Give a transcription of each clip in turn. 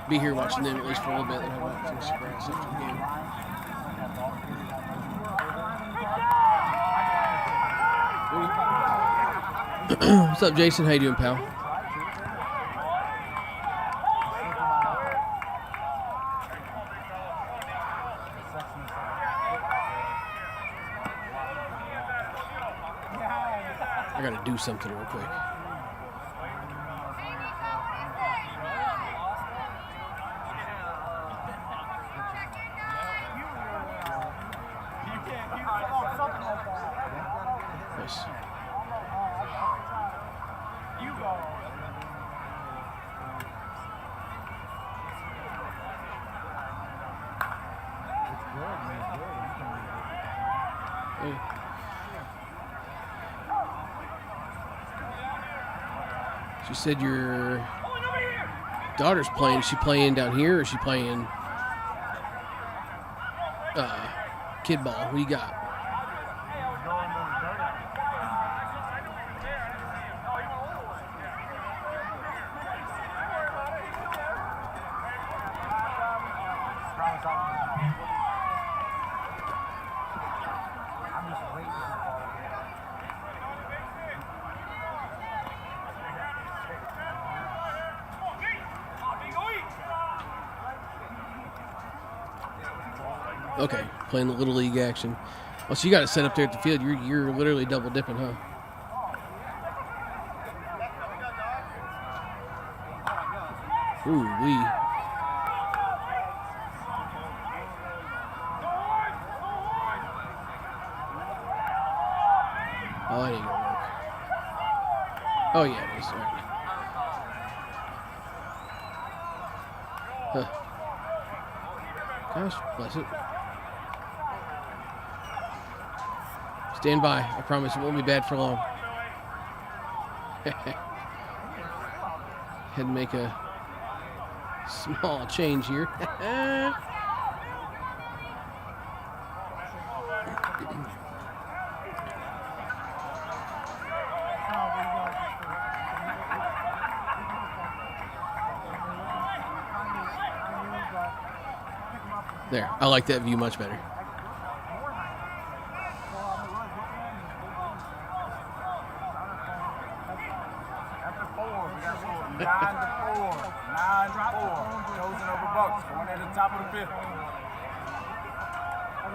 Be here watching them at least for a little bit, and I'll watch some scraps after the game. What's up, Jason? How you doing, pal? I gotta do something real quick. Nice. Hey. She said your daughter's playing. Is she playing down here or is she playing kid ball? What do you got? Okay, playing the Little League action. Oh, so you got it set up there at the field. You're literally double dipping, huh? Ooh, wee. Oh, that ain't gonna work. Oh, yeah, it is. All right. Huh. Gosh, bless it. Stand by. I promise it won't be bad for long. Had to make a small change here. There. I like that view much better.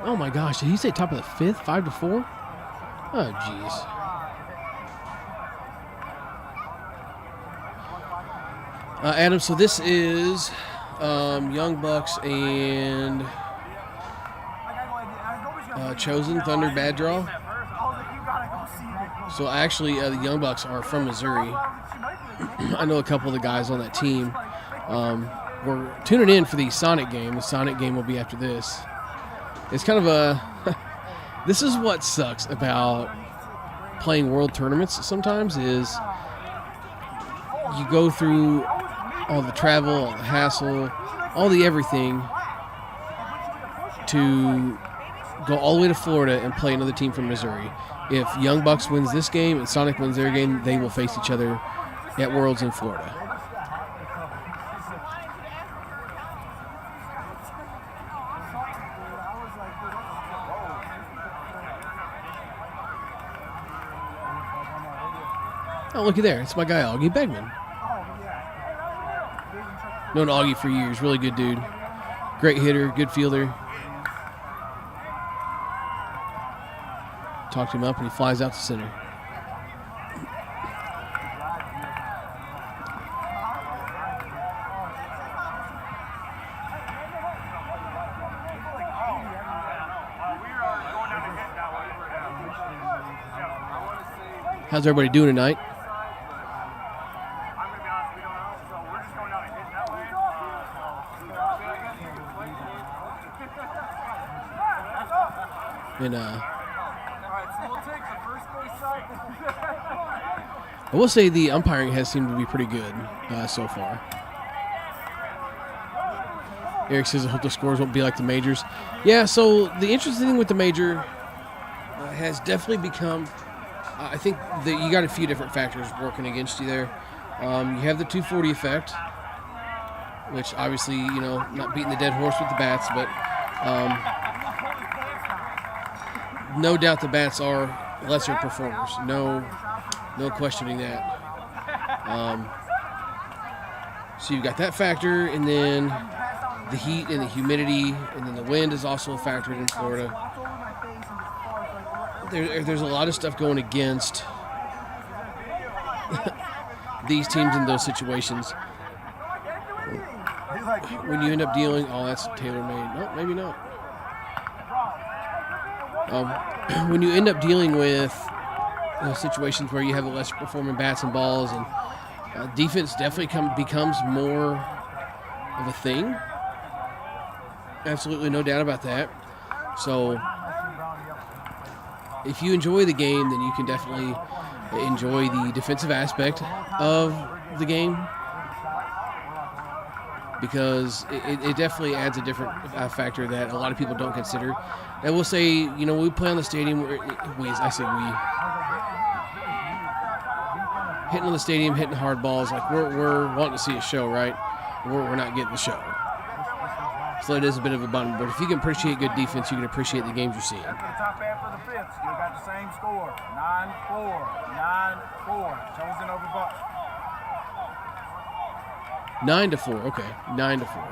Oh my gosh, did he say top of the fifth? 5-4? Oh jeez. Adam, so this is Young Bucks and Chosen Thunder Bad Draw. So actually, the Young Bucks are from Missouri. I know a couple of the guys on that team. We're tuning in for the Sonic game. The Sonic game will be after this. It's kind of a... This is what sucks about playing world tournaments sometimes is you go through all the travel, all the hassle, all the everything to go all the way to Florida and play another team from Missouri. If Young Bucks wins this game and Sonic wins their game, they will face each other at Worlds in Florida. Oh, looky there. It's my guy, Augie Begman. Known Augie for years. Really good dude. Great hitter, good fielder. Talked him up and he flies out to center. How's everybody doing tonight? And I will say the umpiring has seemed to be pretty good so far. Eric says I hope the scores won't be like the majors. Yeah, so the interesting thing with the major has definitely become I think that you got a few different factors working against you there. You have the 240 effect, which obviously, not beating the dead horse with the bats, but no doubt the bats are lesser performers. No questioning that. So you've got that factor, and then the heat and the humidity, and then the wind is also a factor in Florida. There's a lot of stuff going against these teams in those situations. When you end up dealing, that's tailor-made. No, maybe not. When you end up dealing with situations where you have the lesser performing bats and balls, and defense definitely becomes more of a thing. Absolutely no doubt about that. So if you enjoy the game, then you can definitely enjoy the defensive aspect of the game, because it definitely adds a different factor that a lot of people don't consider. I will say, we play on the stadium. I say we. Hitting on the stadium, hitting hard balls, like we're wanting to see a show, right? We're not getting the show. So it is a bit of a bummer. But if you can appreciate good defense, you can appreciate the games you're seeing. Top half of the fifth, still got the same score. 9-4, 9-4. Chosen over Buck. 9-4. Okay, 9-4.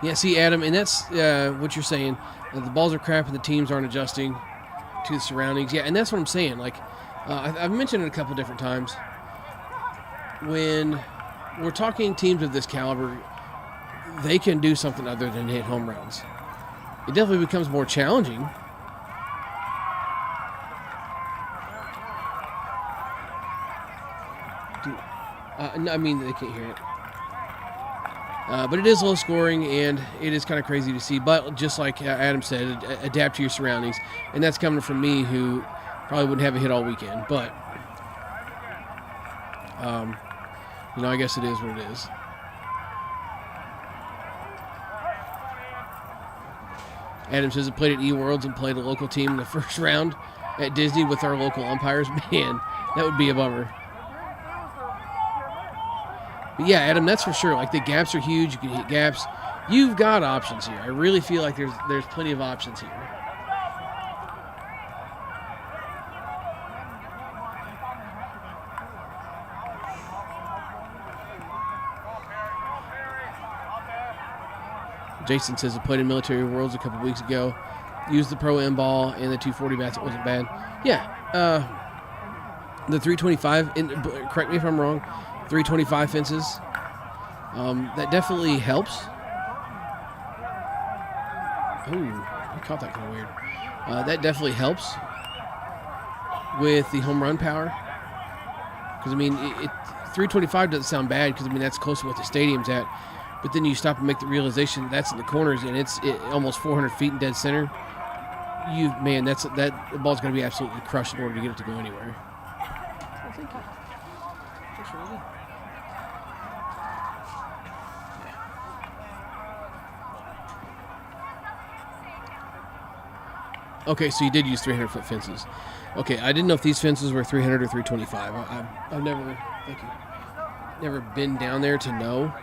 Yeah, see, Adam, and that's what you're saying. The balls are crap and the teams aren't adjusting to the surroundings. Yeah, and that's what I'm saying. Like, I've mentioned it a couple different times. When we're talking teams of this caliber, they can do something other than hit home runs. It definitely becomes more challenging. I mean, they can't hear it. But it is low scoring, and it is kind of crazy to see. But just like Adam said, adapt to your surroundings. And that's coming from me, who probably wouldn't have a hit all weekend. But, I guess it is what it is. Adam says, I played at eWorlds and played a local team in the first round at Disney with our local umpires. Man, that would be a bummer. But yeah, Adam, that's for sure. Like, the gaps are huge. You can hit gaps. You've got options here. I really feel like there's plenty of options here. Jason says I played in Military Worlds a couple weeks ago. Used the Pro M ball and the 240 bats. It wasn't bad. Yeah. The 325, correct me if I'm wrong, 325 fences. That definitely helps. Ooh, I caught that kind of weird. That definitely helps with the home run power. Because, 325 doesn't sound bad because, that's close to what the stadium's at. But then you stop and make the realization that's in the corners and it's almost 400 feet in dead center. That ball's going to be absolutely crushed in order to get it to go anywhere. Oh, thank you. Thanks, Rosie. Okay, so you did use 300-foot fences. Okay, I didn't know if these fences were 300 or 325. I've never been down there to know.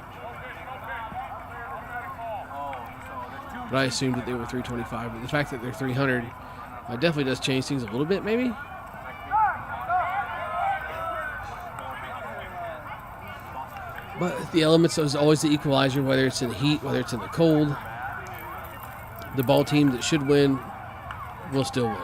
But I assumed that they were 325. But the fact that they're 300 definitely does change things a little bit, maybe. But the elements is always the equalizer, whether it's in the heat, whether it's in the cold. The ball team that should win will still win.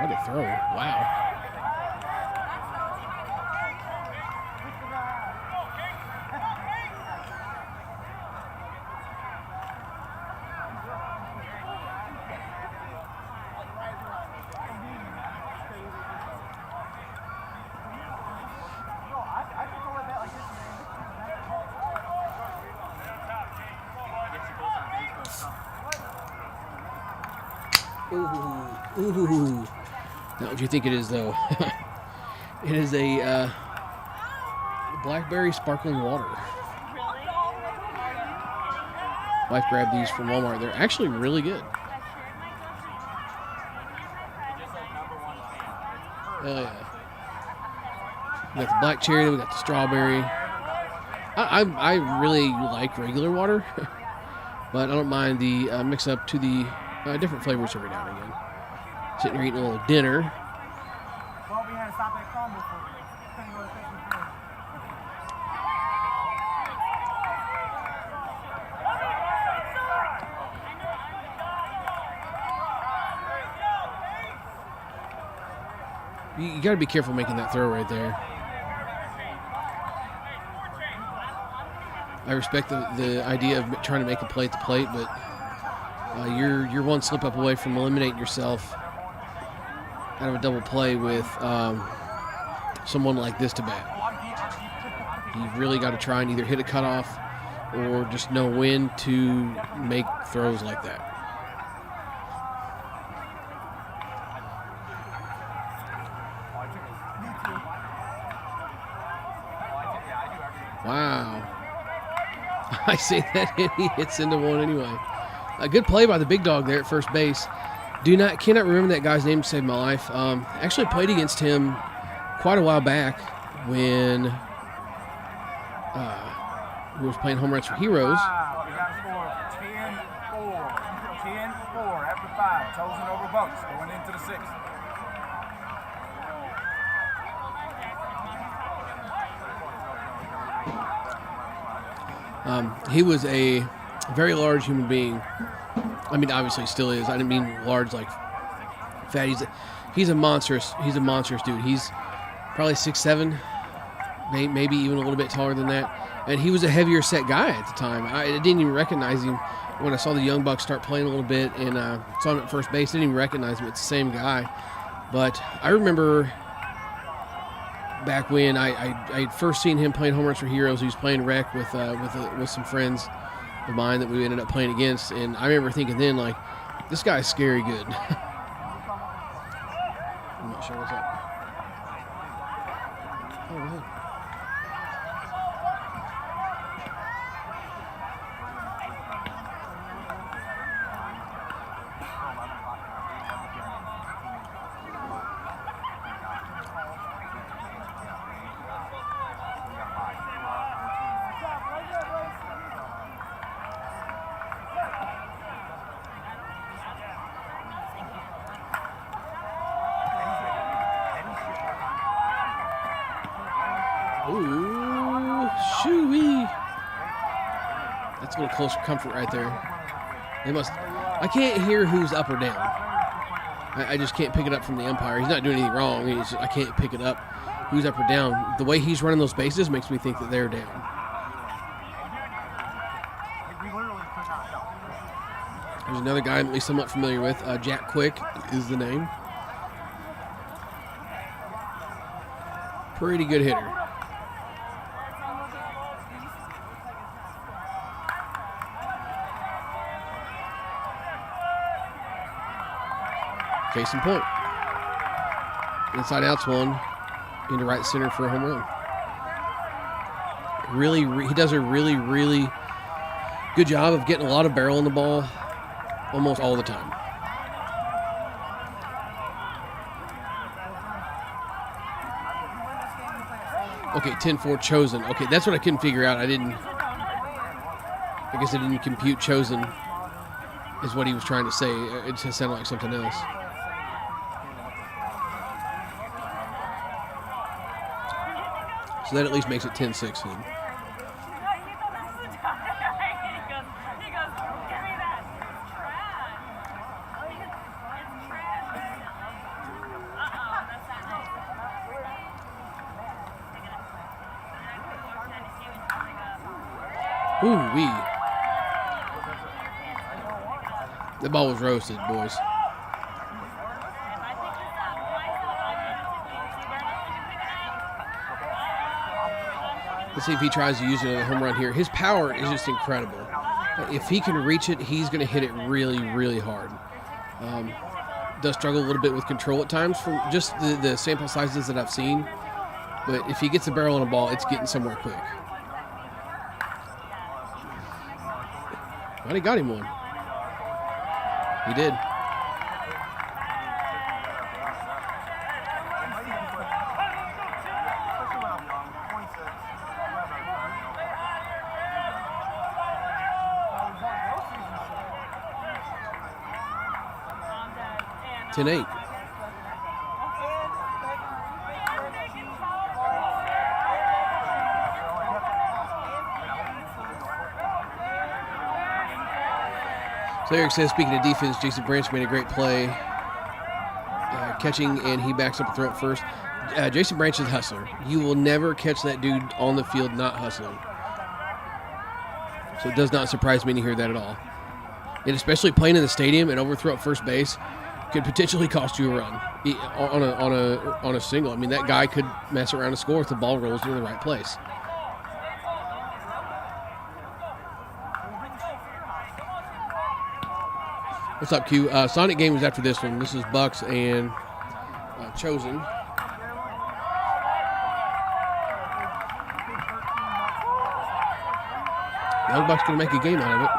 What a throw. Wow. Ooh. Ooh. Not what you think it is, though. It is a blackberry sparkling water. Wife grabbed these from Walmart. They're actually really good. Hell yeah. We got the black cherry, we got the strawberry. I really like regular water, but I don't mind the mix up to the different flavors every now and again. Sitting here eating a little dinner. You got to be careful making that throw right there. I respect the idea of trying to make a play at the plate, but you're one slip up away from eliminating yourself out of a double play with someone like this to bat. You've really got to try and either hit a cutoff or just know when to make throws like that. Wow. I say that and he hits into one anyway. A good play by the big dog there at first base. Cannot remember that guy's name to save my life. Actually played against him quite a while back when he was playing home runs for Heroes. We got a score of 10-4. 10-4 after 5. Chosen over Bucks going into the 6th. He was a very large human being. I mean, obviously he still is. I didn't mean large like fat. He's a monstrous dude. He's probably 6'7", maybe even a little bit taller than that. And he was a heavier set guy at the time. I didn't even recognize him when I saw the Young Bucks start playing a little bit and saw him at first base. I didn't even recognize him. It's the same guy. But I remember back when I had first seen him playing home runs for Heroes. He was playing rec with some friends of mine that we ended up playing against, and I remember thinking then, like, this guy's scary good. I'm not sure what's up. Oh, go ahead. Ooh, shoo-wee. That's a little closer comfort right there. I can't hear who's up or down. I just can't pick it up from the umpire. He's not doing anything wrong. I can't pick it up who's up or down. The way he's running those bases makes me think that they're down. There's another guy I'm at least somewhat familiar with. Jack Quick is the name. Pretty good hitter. Case in point. Inside out's one into right center for a home run. He does a really, really good job of getting a lot of barrel on the ball almost all the time. Okay, 10-4 chosen. Okay, that's what I couldn't figure out. I guess I didn't compute chosen is what he was trying to say. It just sounded like something else. So that at least makes it 10-6 then. Ooh-wee. The ball was roasted, boys. Let's see if he tries to use it on a home run here. His power is just incredible. If he can reach it, he's going to hit it really, really hard. does struggle a little bit with control at times from just the sample sizes that I've seen. But if he gets the barrel on a ball, it's getting somewhere quick. Well, he got him one. He did. Ten-8. So Eric says, speaking of defense, Jason Branch made a great play catching, and he backs up a throw at first. Jason Branch is a hustler. You will never catch that dude on the field not hustling. So it does not surprise me to hear that at all. And especially playing in the stadium and overthrow at first base could potentially cost you a run on a single. I mean, that guy could mess around and score if the ball rolls into the right place. What's up, Q? Sonic game is after this one. This is Bucks and Chosen. The Young Bucks going to make a game out of it.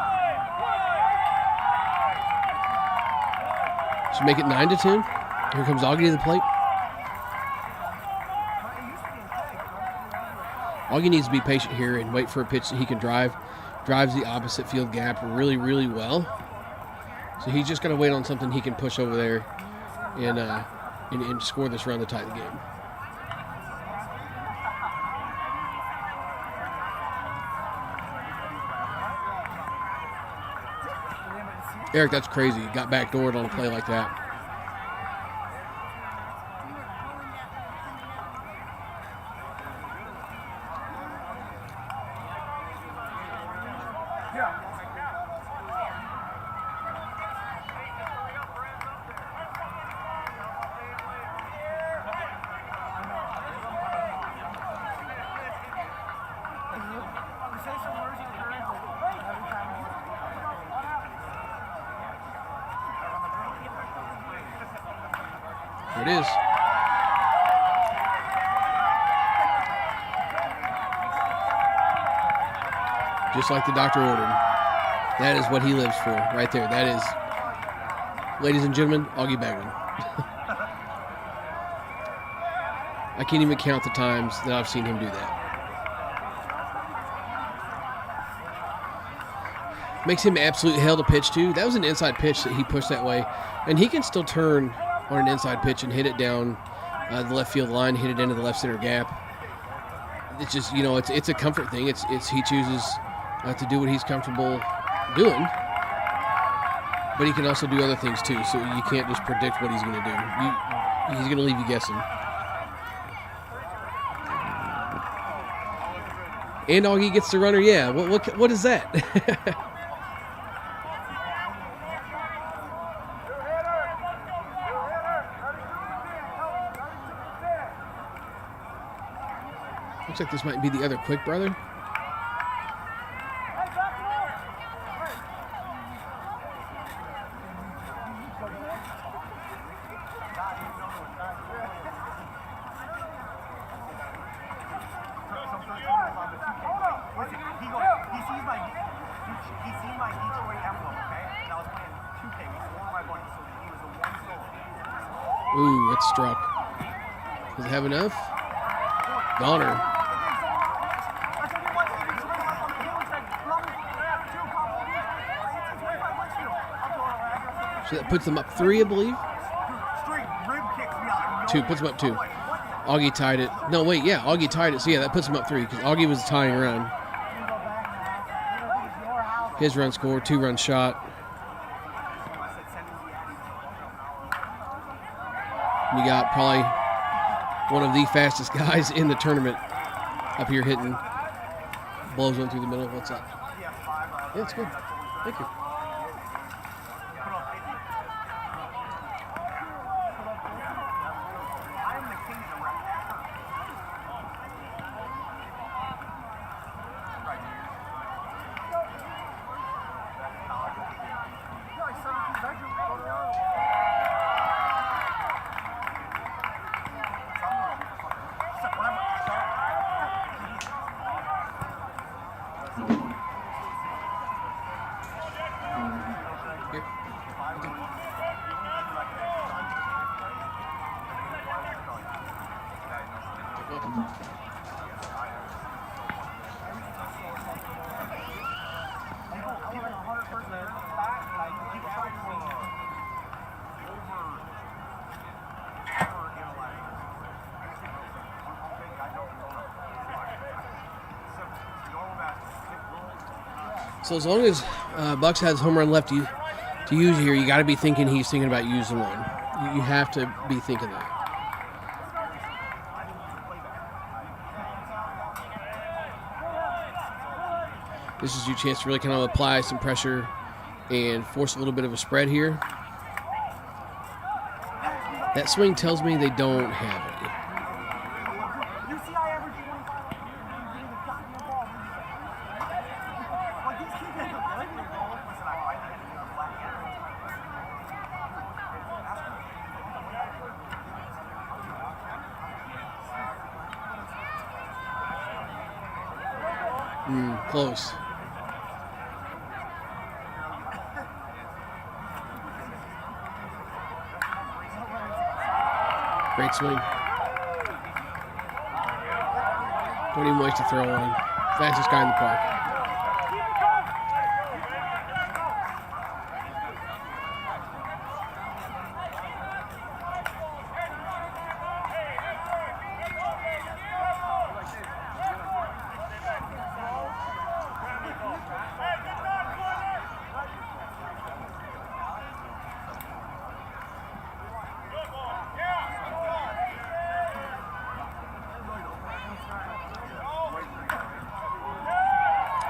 Should make it 9-10. Here comes Augie to the plate. Augie needs to be patient here and wait for a pitch that he can drive. Drives the opposite field gap really, really well. So he's just got to wait on something he can push over there and score this run to tie the game. Eric, that's crazy. Got backdoored on a play like that. There it is. Just like the doctor ordered. That is what he lives for right there. That is, ladies and gentlemen, Augie Bagman. I can't even count the times that I've seen him do that. Makes him absolute hell to pitch to. That was an inside pitch that he pushed that way. And he can still turn on an inside pitch and hit it down the left field line, hit it into the left center gap. It's just, you know, it's a comfort thing. It's he chooses to do what he's comfortable doing, but he can also do other things too. So you can't just predict what he's going to do. He's going to leave you guessing. And Augie gets the runner. Yeah. What is that? Looks like this might be the other quick brother. Ooh, it's struck. Does it have enough? Goner. So that puts them up 3, I believe. 2, puts them up 2. Augie tied it. No, wait, yeah, Augie tied it. So yeah, that puts them up 3 because Augie was tying run. His run score, 2-run shot. You got probably one of the fastest guys in the tournament up here hitting. Blows one through the middle. What's up? Yeah, it's good. Thank you. So as long as Bucks has home run left to use here, you got to be thinking he's thinking about using one. You have to be thinking that. This is your chance to really kind of apply some pressure and force a little bit of a spread here. That swing tells me they don't have it. Close. Great swing. Don't even waste a throw on him. Fastest guy in the park.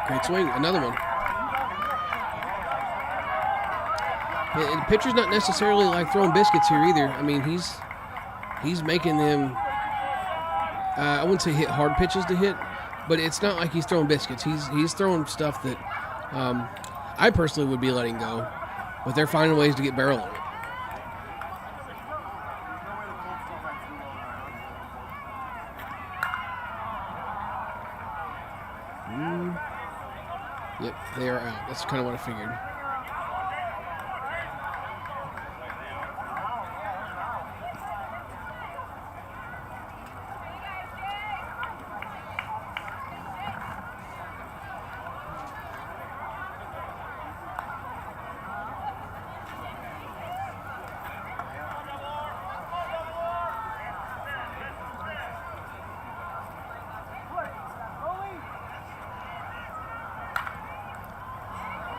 Great swing, another one. The pitcher's not necessarily like throwing biscuits here either. I mean, he's making them, I wouldn't say hit hard pitches to hit, but it's not like he's throwing biscuits. He's throwing stuff that I personally would be letting go, but they're finding ways to get barrel on it. Yep, they are out. That's kind of what I figured.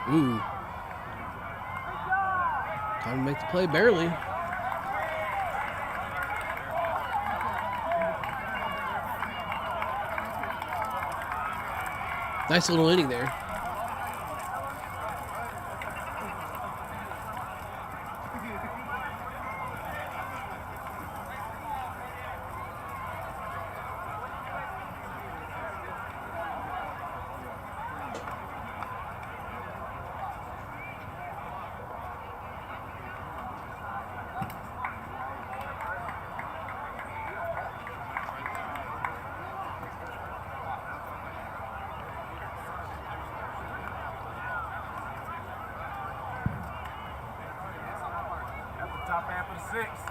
Ooh. Time to make the play, barely. Nice little inning there. Top half of the sixth,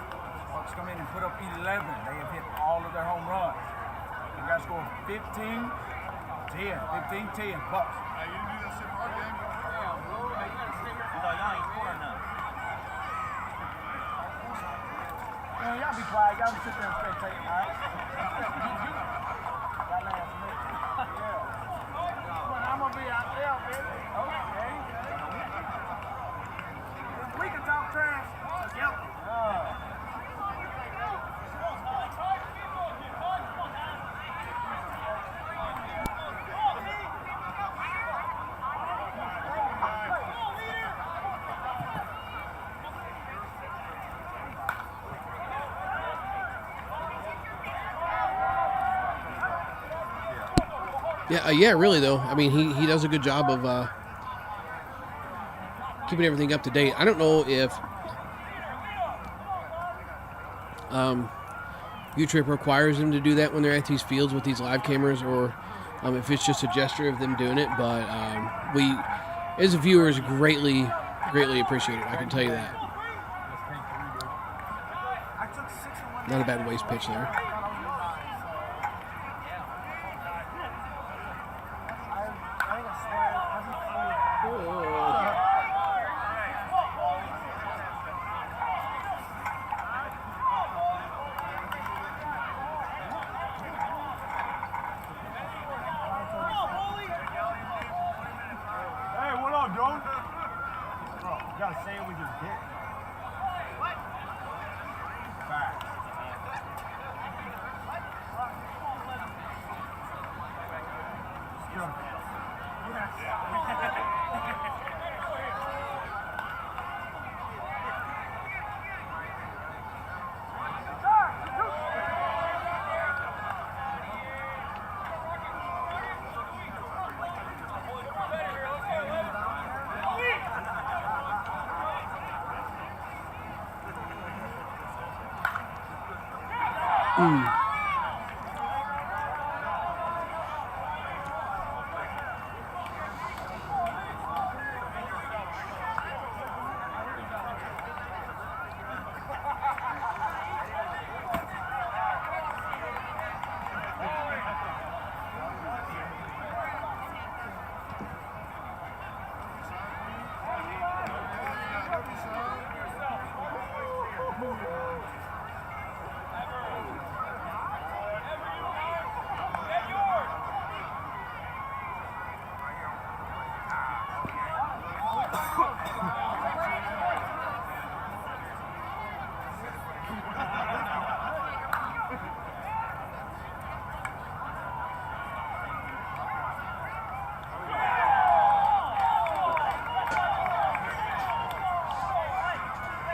Bucks come in and put up 11. They have hit all of their home runs. You guys score 15-10. 15-10, Bucks. Hey, you do that shit for our game? Yeah, bro. Hey, you gotta stay here. Y'all ain't scoring nothing. Man, y'all be quiet. Y'all be sit there and spectate, all right? Y'all last minute. Yeah. I'm gonna be out there, baby. Okay. We can talk trash. Yep. Yeah, really though. I mean, he does a good job of keeping everything up to date. I don't know if U-Trip requires them to do that when they're at these fields with these live cameras, or if it's just a gesture of them doing it. But we, as viewers, greatly appreciate it. I can tell you that. Not a bad waste pitch there. saying we just did. Facts. Still.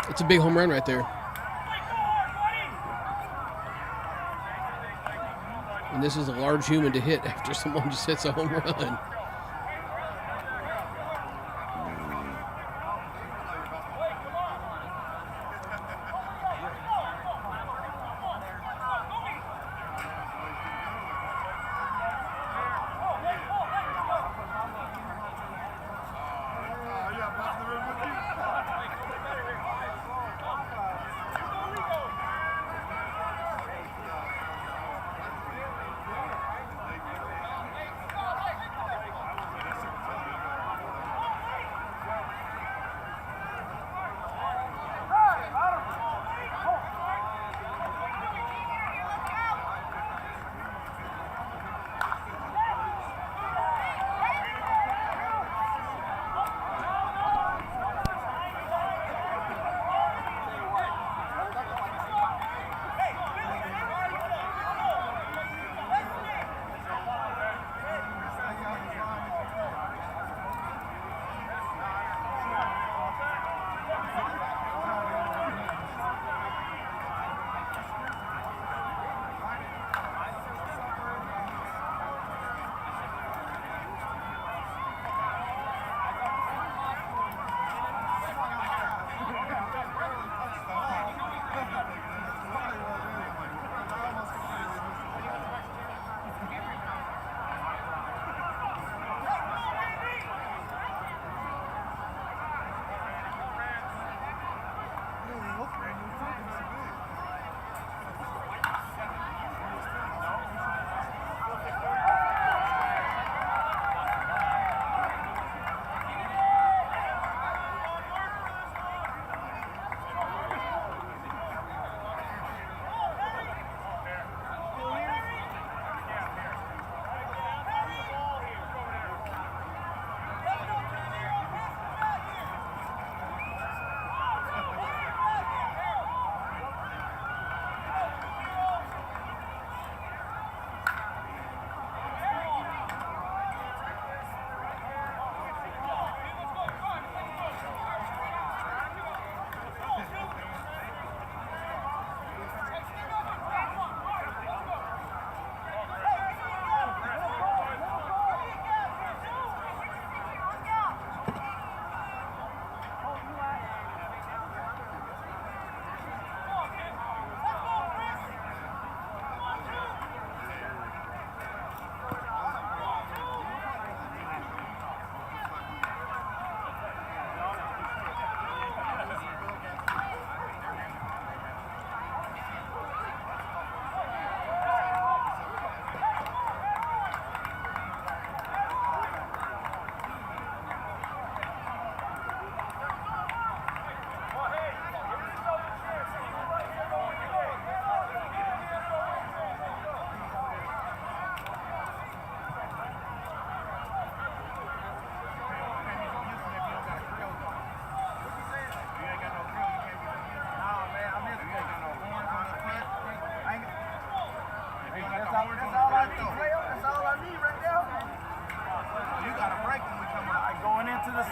It's a big home run right there. And this is a large human to hit after someone just hits a home run.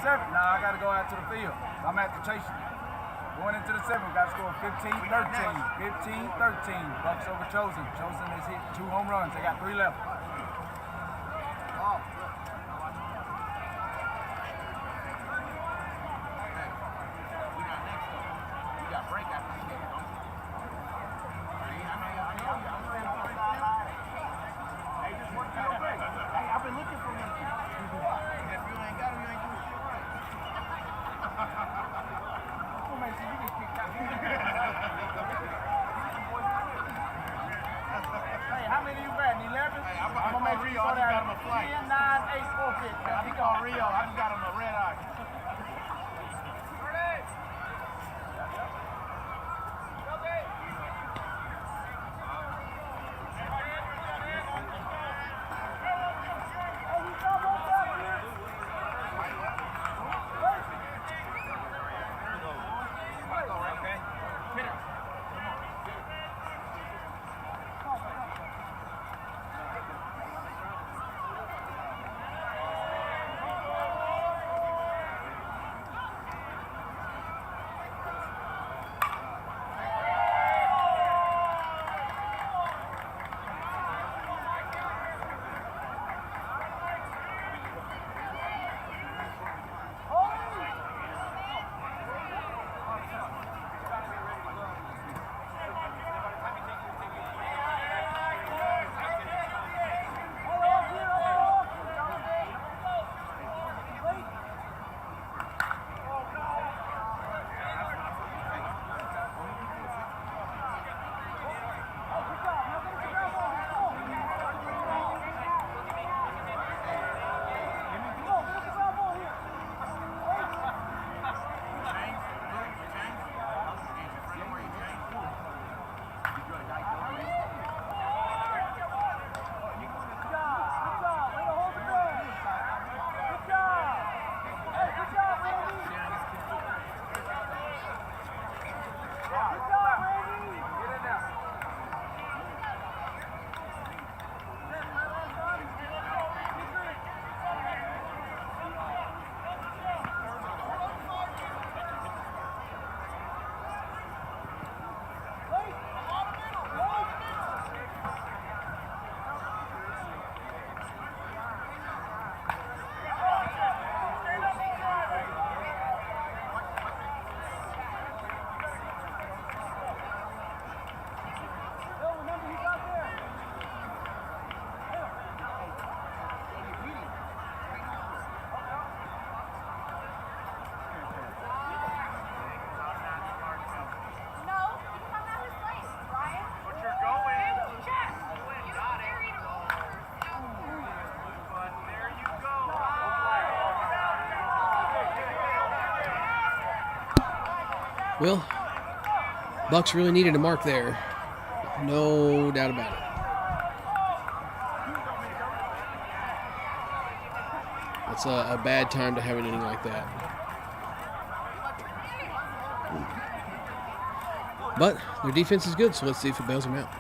7th. Now I got to go out to the field. I'm at the chasing. Going into the 7th, we got to score 15-13. 15-13. Bucks over Chosen. Chosen has hit 2 home runs. They got 3 left. Well, Bucks really needed a mark there. No doubt about it. It's a bad time to have an inning like that. But their defense is good, so let's see if it bails them out.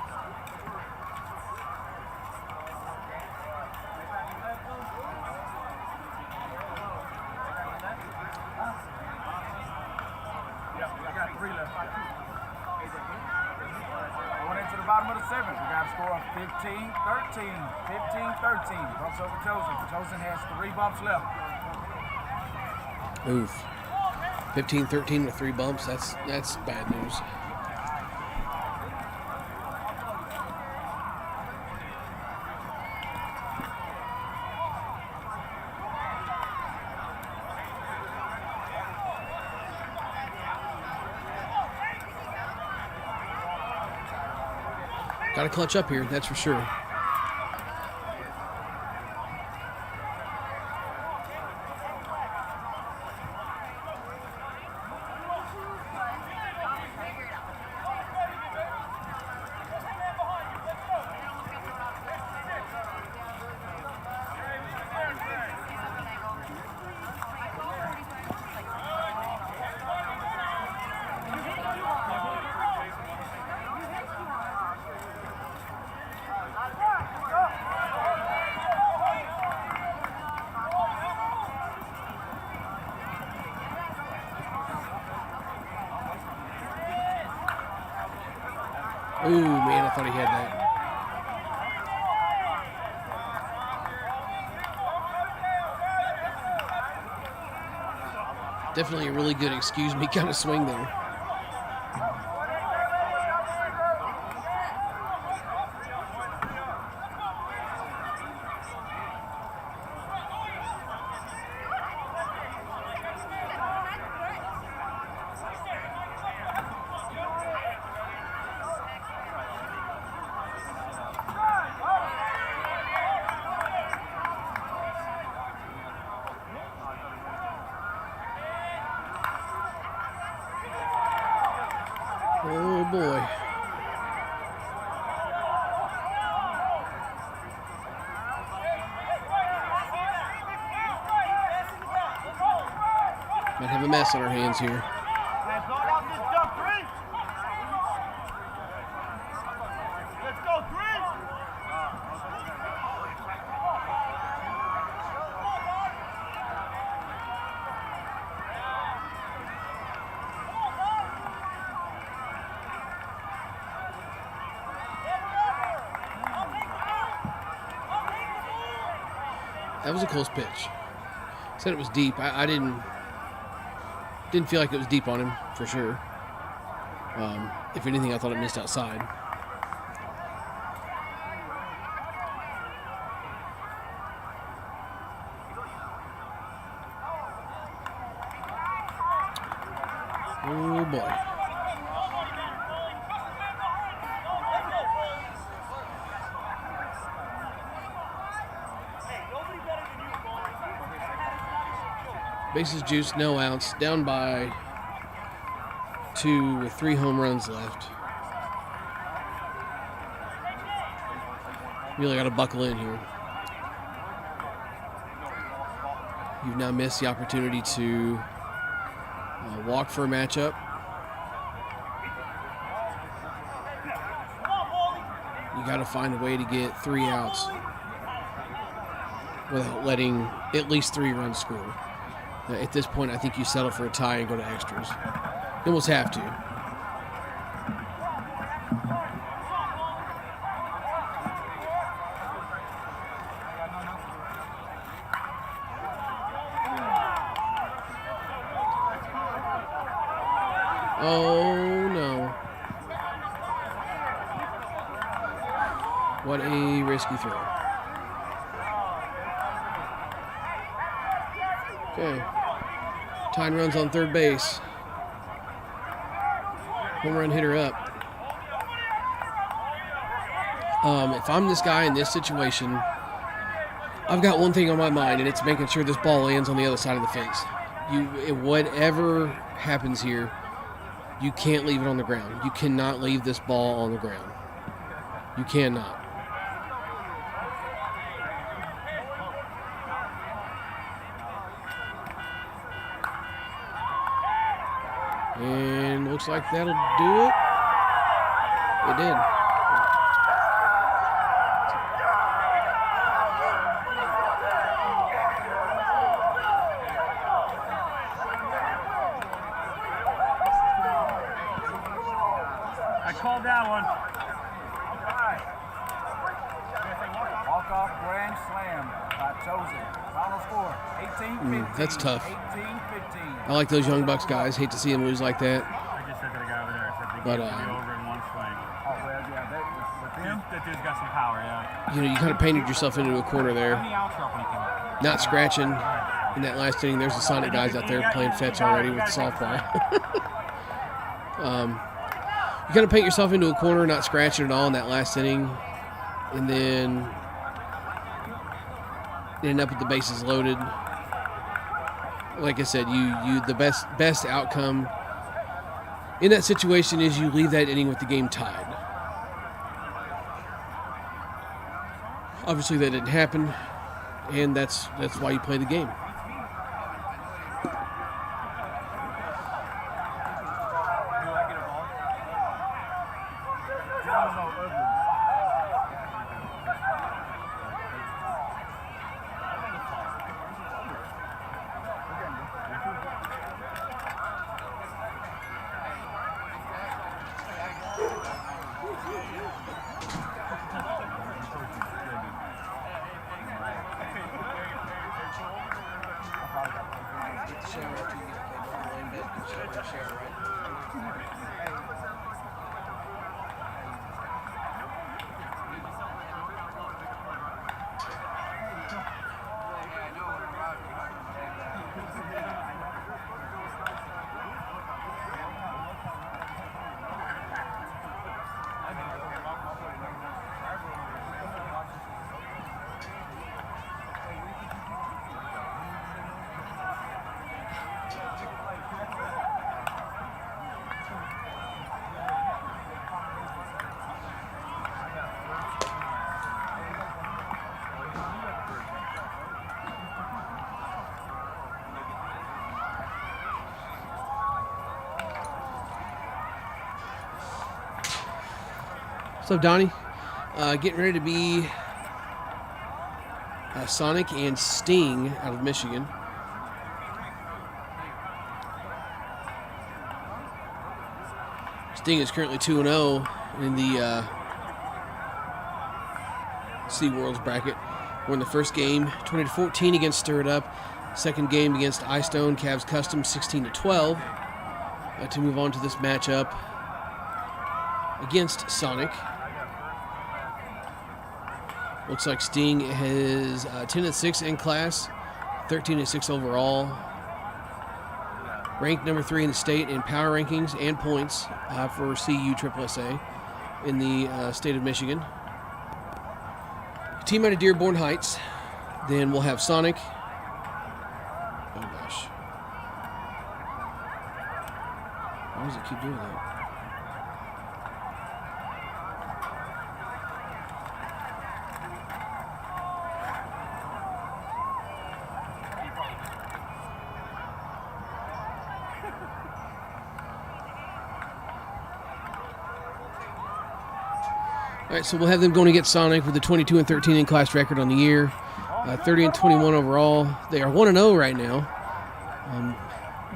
Bucks over Chosen. Chosen has 3 bumps left. Oof. 15-13 with 3 bumps. That's bad news. Got to clutch up here, that's for sure. Ooh, man, I thought he had that. Definitely a really good excuse me kind of swing there. Oh boy. Might have a mess on our hands here. Let's go off this jump, 3. Let's go, 3. That was a close pitch. Said it was deep. I didn't feel like it was deep on him for sure. If anything, I thought it missed outside. Oh boy. Bases juiced, no outs, down by 2 with 3 home runs left. Really got to buckle in here. You've now missed the opportunity to walk for a matchup. You got to find a way to get 3 outs without letting at least 3 runs score. At this point, I think you settle for a tie and go to extras. You almost have to. Oh, no. What a risky throw. Okay. Tyne runs on third base. Home run hitter up. If I'm this guy in this situation, I've got one thing on my mind, and it's making sure this ball lands on the other side of the fence. Whatever happens here, you can't leave it on the ground. You cannot leave this ball on the ground. You cannot. And looks like that'll do it. It did. I called that one. Walk-off grand slam by Chosen. Final score, 18-15. That's tough. 18-15. I like those Young Bucks guys. Hate to see them lose like that. I just said to the guy over there, I said the But, game will be over in one swing. Oh, well, yeah, with him. That dude's got some power, yeah. You kind of painted yourself into a corner there. How many outs were up when he came up? Not scratching in that last inning. There's the Sonic guys out there playing fetch already with the softball. You kind of paint yourself into a corner, not scratching at all in that last inning, and then end up with the bases loaded. Like I said, the best outcome in that situation is you leave that inning with the game tied. Obviously, that didn't happen, and that's why you play the game. So Donnie, getting ready to be Sonic and Sting out of Michigan. Sting is currently 2-0 in the SeaWorld's bracket. We're in the first game, 20-14 against Stir It Up. Second game against iStone Cavs Custom, 16-12. To move on to this matchup against Sonic. Looks like Sting has 10-6 in class, 13-6 overall. Ranked number 3 in the state in power rankings and points for CU SSSA in the state of Michigan. Team out of Dearborn Heights. Then we'll have Sonic. Oh gosh. Why does it keep doing that? All right, so we'll have them going against Sonic with a 22-13 in class record on the year, 30-21 overall. They are 1-0 right now.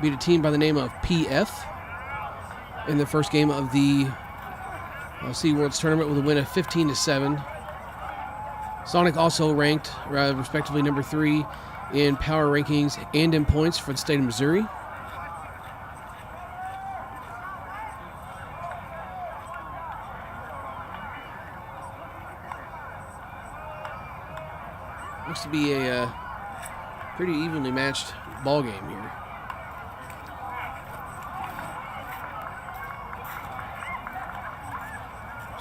Beat a team by the name of PF in the first game of the SeaWorld's tournament with a win of 15-7. Sonic also ranked respectively number 3 in power rankings and in points for the state of Missouri. Looks to be a pretty evenly matched ball game here.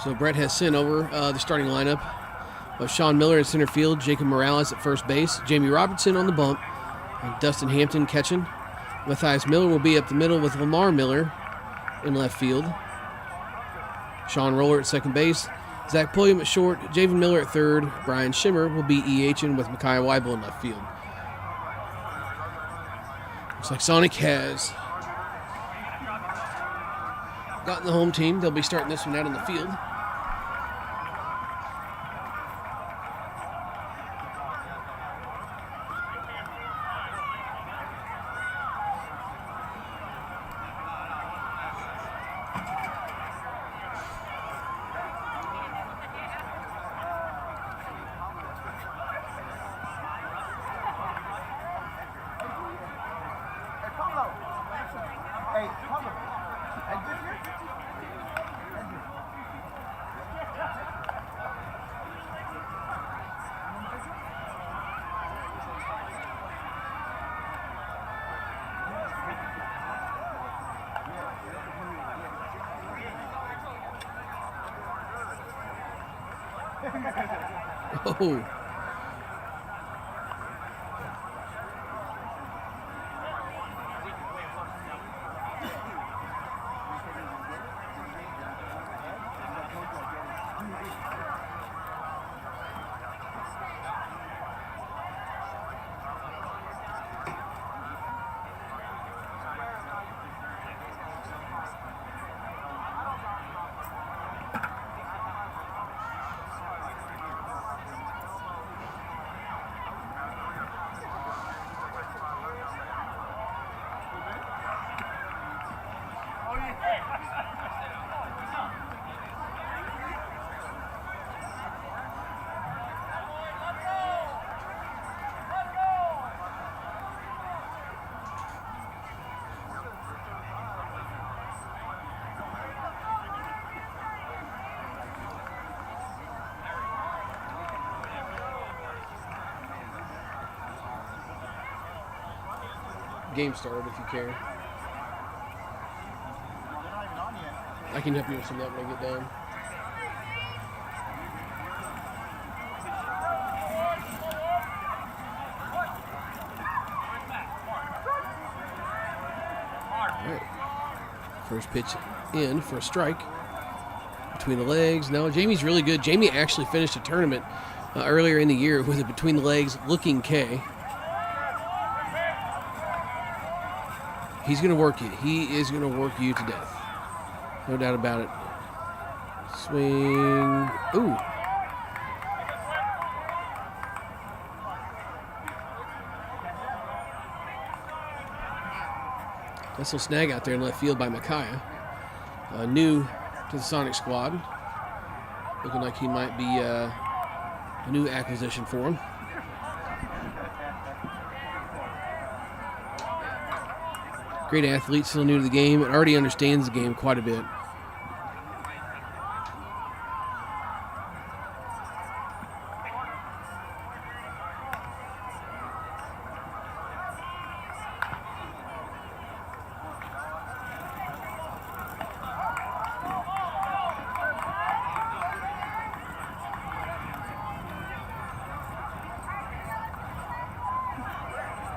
So Brett has sent over the starting lineup of Sean Miller at center field, Jacob Morales at first base, Jamie Robertson on the bump, and Dustin Hampton catching. Matthias Miller will be up the middle with Lamar Miller in left field. Sean Roller at second base, Zach Pulliam at short, Javen Miller at third, Brian Schimmer will be EHing with Micaiah Weibel in left field. Looks like Sonic has gotten the home team. They'll be starting this one out on the field. Oh. game started if you care. I can help you with some of that when I get done. All right. First pitch in for a strike. Between the legs. No, Jamie's really good. Jamie actually finished a tournament earlier in the year with a between the legs looking K. He's going to work you. He is going to work you to death. No doubt about it. Swing. Ooh. Nice little snag out there in left field by Micaiah. New to the Sonic squad. Looking like he might be a new acquisition for him. Great athlete, still new to the game, and already understands the game quite a bit.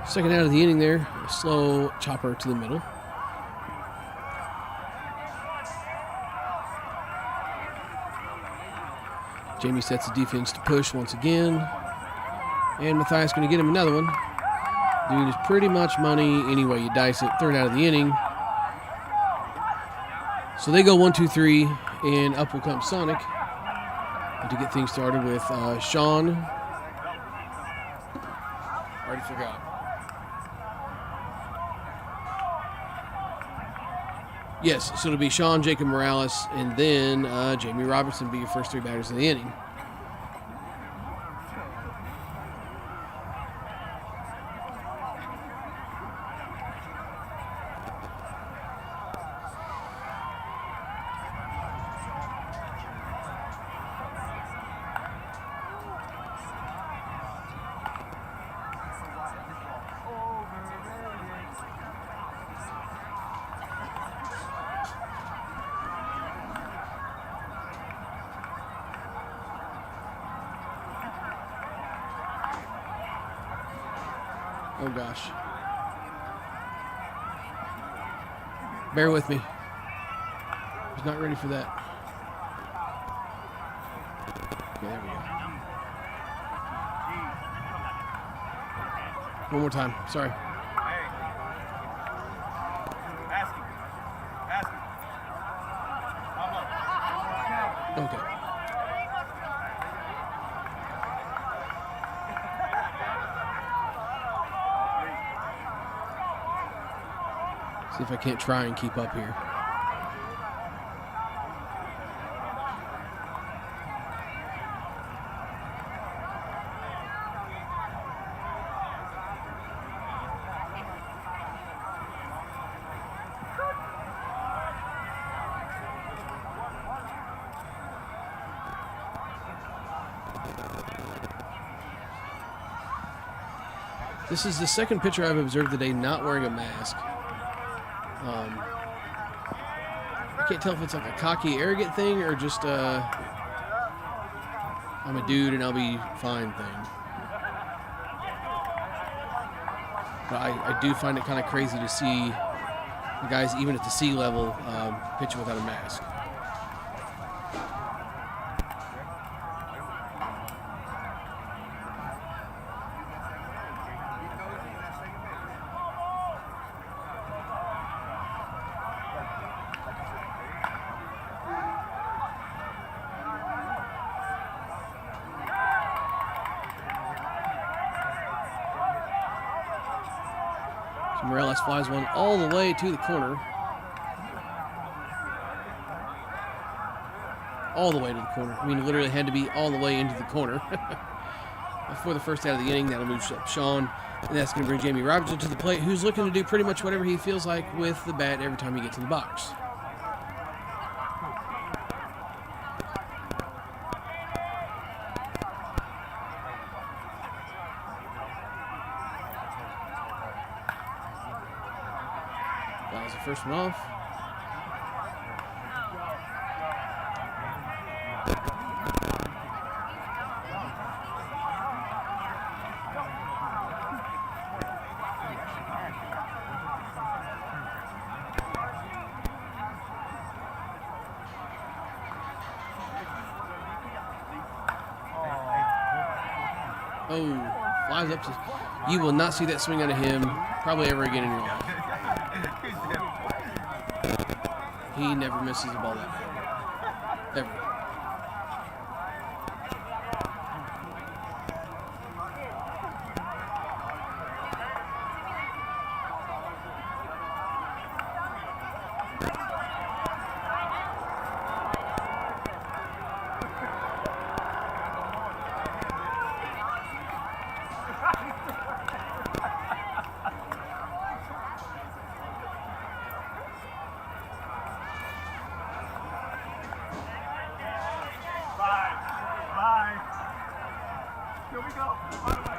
Second out of the inning there, a slow chopper to the middle. Jamie sets the defense to push once again. And Matthias going to get him another one. Dude is pretty much money anyway. You dice it. Third out of the inning. So they go 1, 2, 3, and up will come Sonic. And to get things started with Sean. Already forgot. Yes, so it'll be Sean, Jacob Morales, and then Jamie Robertson be your first three batters of the inning. Oh, gosh. Bear with me. He's not ready for that. Okay, there we go. One more time. Sorry. Okay. See if I can't try and keep up here. This is the second pitcher I've observed today not wearing a mask. I can't tell if it's like a cocky, arrogant thing or just I'm a dude and I'll be fine thing. But I do find it kind of crazy to see the guys, even at the C level, pitching without a mask. Morales flies one all the way to the corner. All the way to the corner. I mean, literally had to be all the way into the corner. Before the first out of the inning, that'll move up Sean. And that's going to bring Jamie Robertson to the plate, who's looking to do pretty much whatever he feels like with the bat every time he gets in the box. That was the first one off. Oh, flies up to. You will not see that swing out of him probably ever again in your life. He never misses a ball that way. Ever. Here we go. By the way.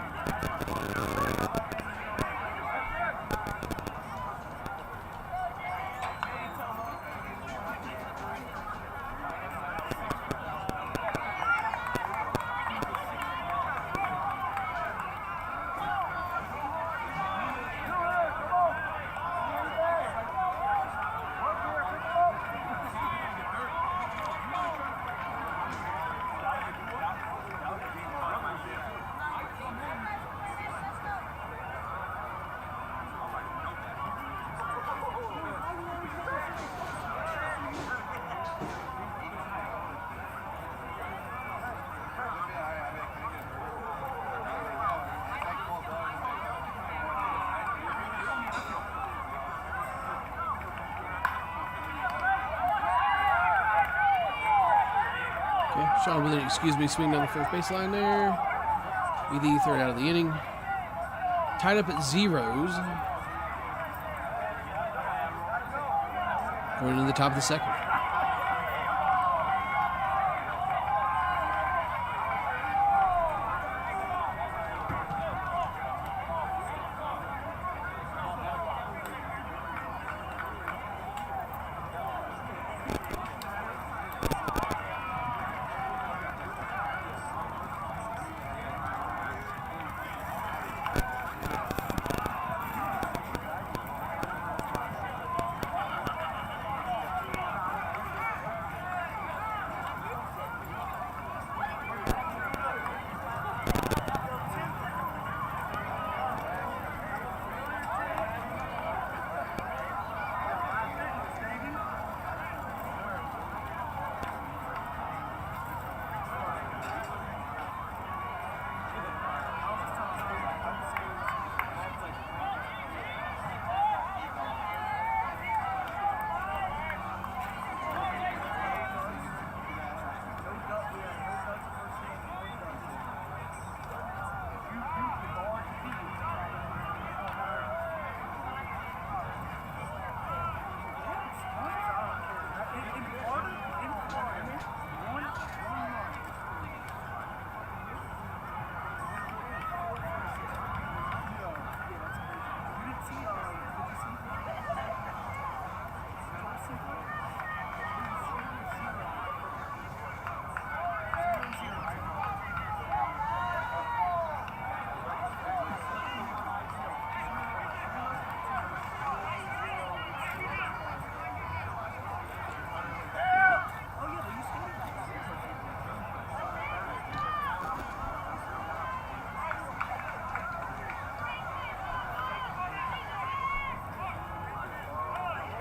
Sean Willard, excuse me, swing down the first baseline there. Be the third out of the inning. Tied up at zeros. Going into the top of the second.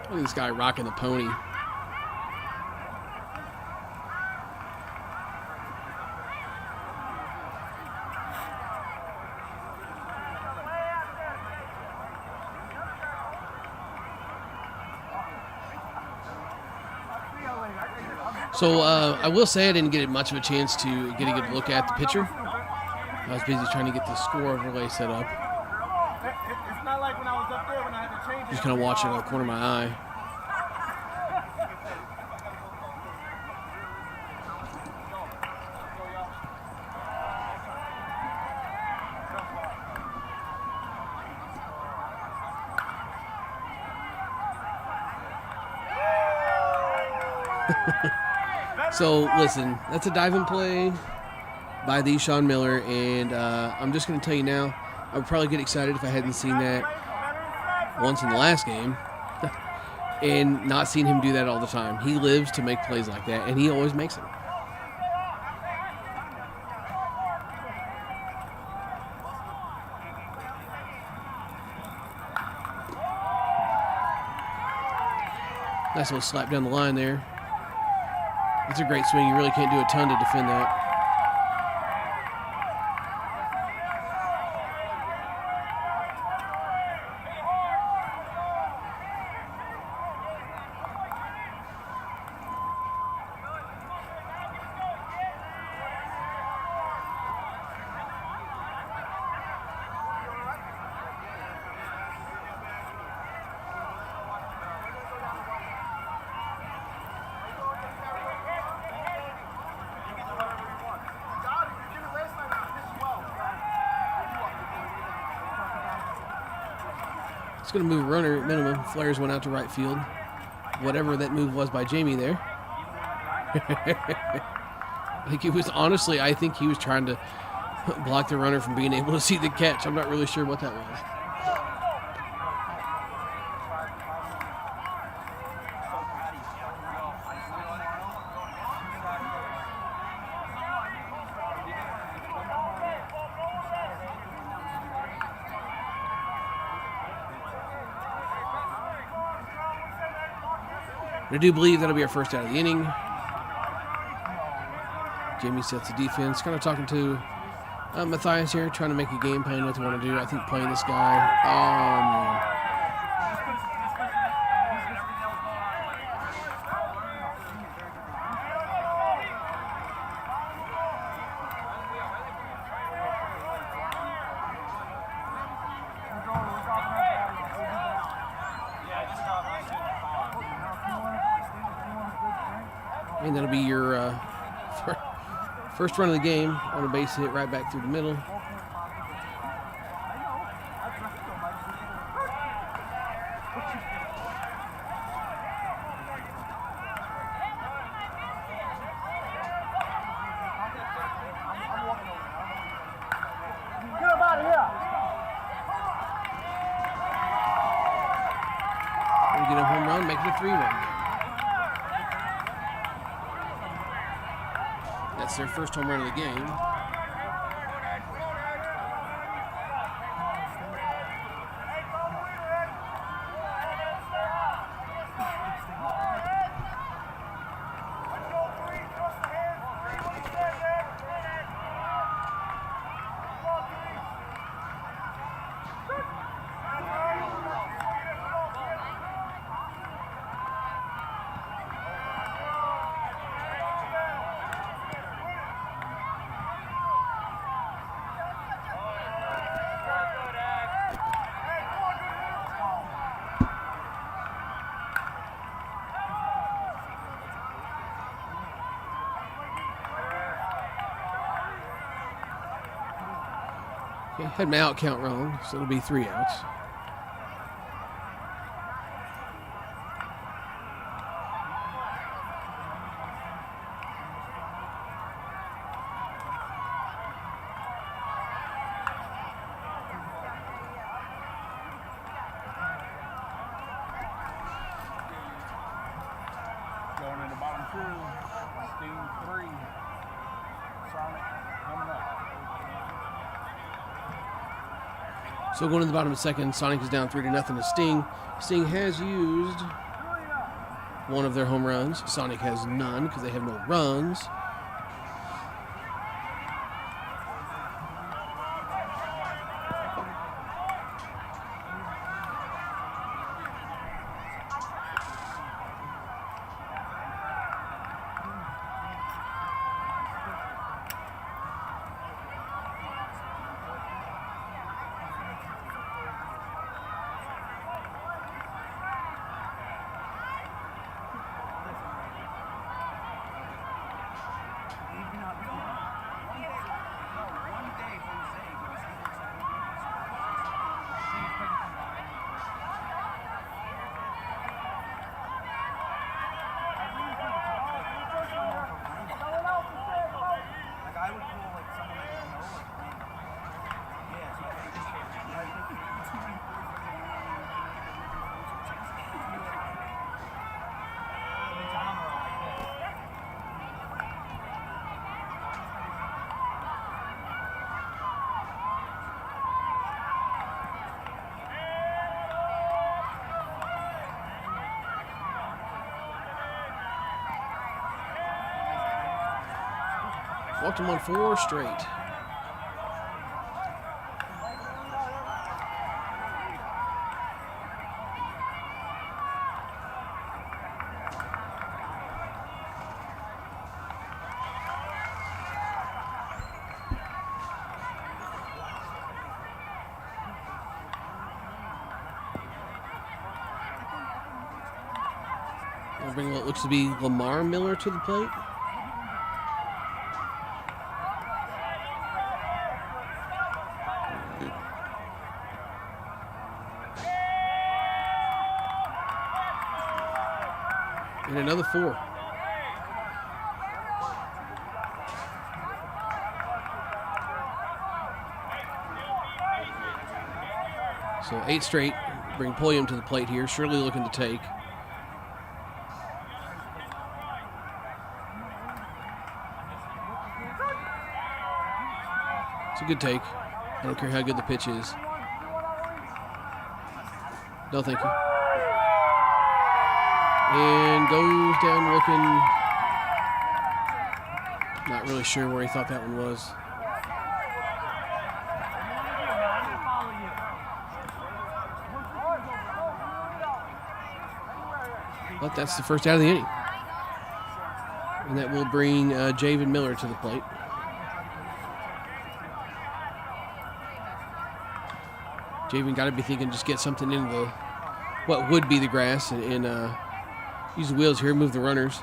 Look at this guy rocking the pony. So I will say I didn't get much of a chance to get a good look at the pitcher. I was busy trying to get the score overlay set up. It's not like when I was up there when I had to change it. Just kind of watching out of the corner of my eye. So, listen, that's a diving play by the Sean Miller, and I'm just going to tell you now, I would probably get excited if I hadn't seen that once in the last game and not seen him do that all the time. He lives to make plays like that, and he always makes them. Nice little slap down the line there. That's a great swing. You really can't do a ton to defend that. It's going to move a runner at minimum. Flares went out to right field. Whatever that move was by Jamie there. I think he was, honestly, I think he was trying to block the runner from being able to see the catch. I'm not really sure what that was. I do believe that'll be our first out of the inning. Jamie sets the defense. Kind of talking to Matthias here, trying to make a game plan what they want to do. I think playing this guy. Oh, man. And that'll be your first run of the game on a base hit right back through the middle. And get a home run, make it a 3-run. That's their first home run of the game. Okay, had my out count wrong, so it'll be 3 outs. Going in the bottom 2, Sting 3, Sonic coming up. So going to the bottom of the second, Sonic is down 3-0 to Sting. Sting has used one of their home runs. Sonic has none because they have no runs. Walked him on 4 straight. We'll bring what looks to be Lamar Miller to the plate. And another 4. So 8 straight. Bring Pulliam to the plate here. Shirley looking to take. It's a good take. I don't care how good the pitch is. No, thank you. And goes down looking. Not really sure where he thought that one was. But that's the first out of the inning. And that will bring Javen Miller to the plate. Javen got to be thinking just get something into the what would be the grass and use the wheels here, move the runners.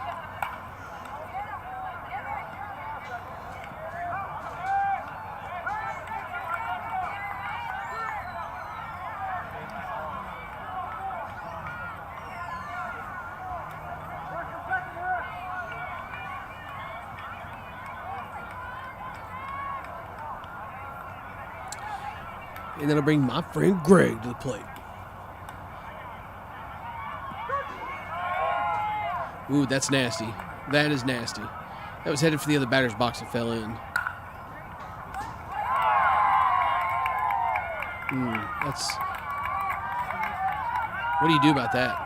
And then I'll bring my friend Greg to the plate. Ooh, that's nasty. That is nasty. That was headed for the other batter's box and fell in. That's... What do you do about that?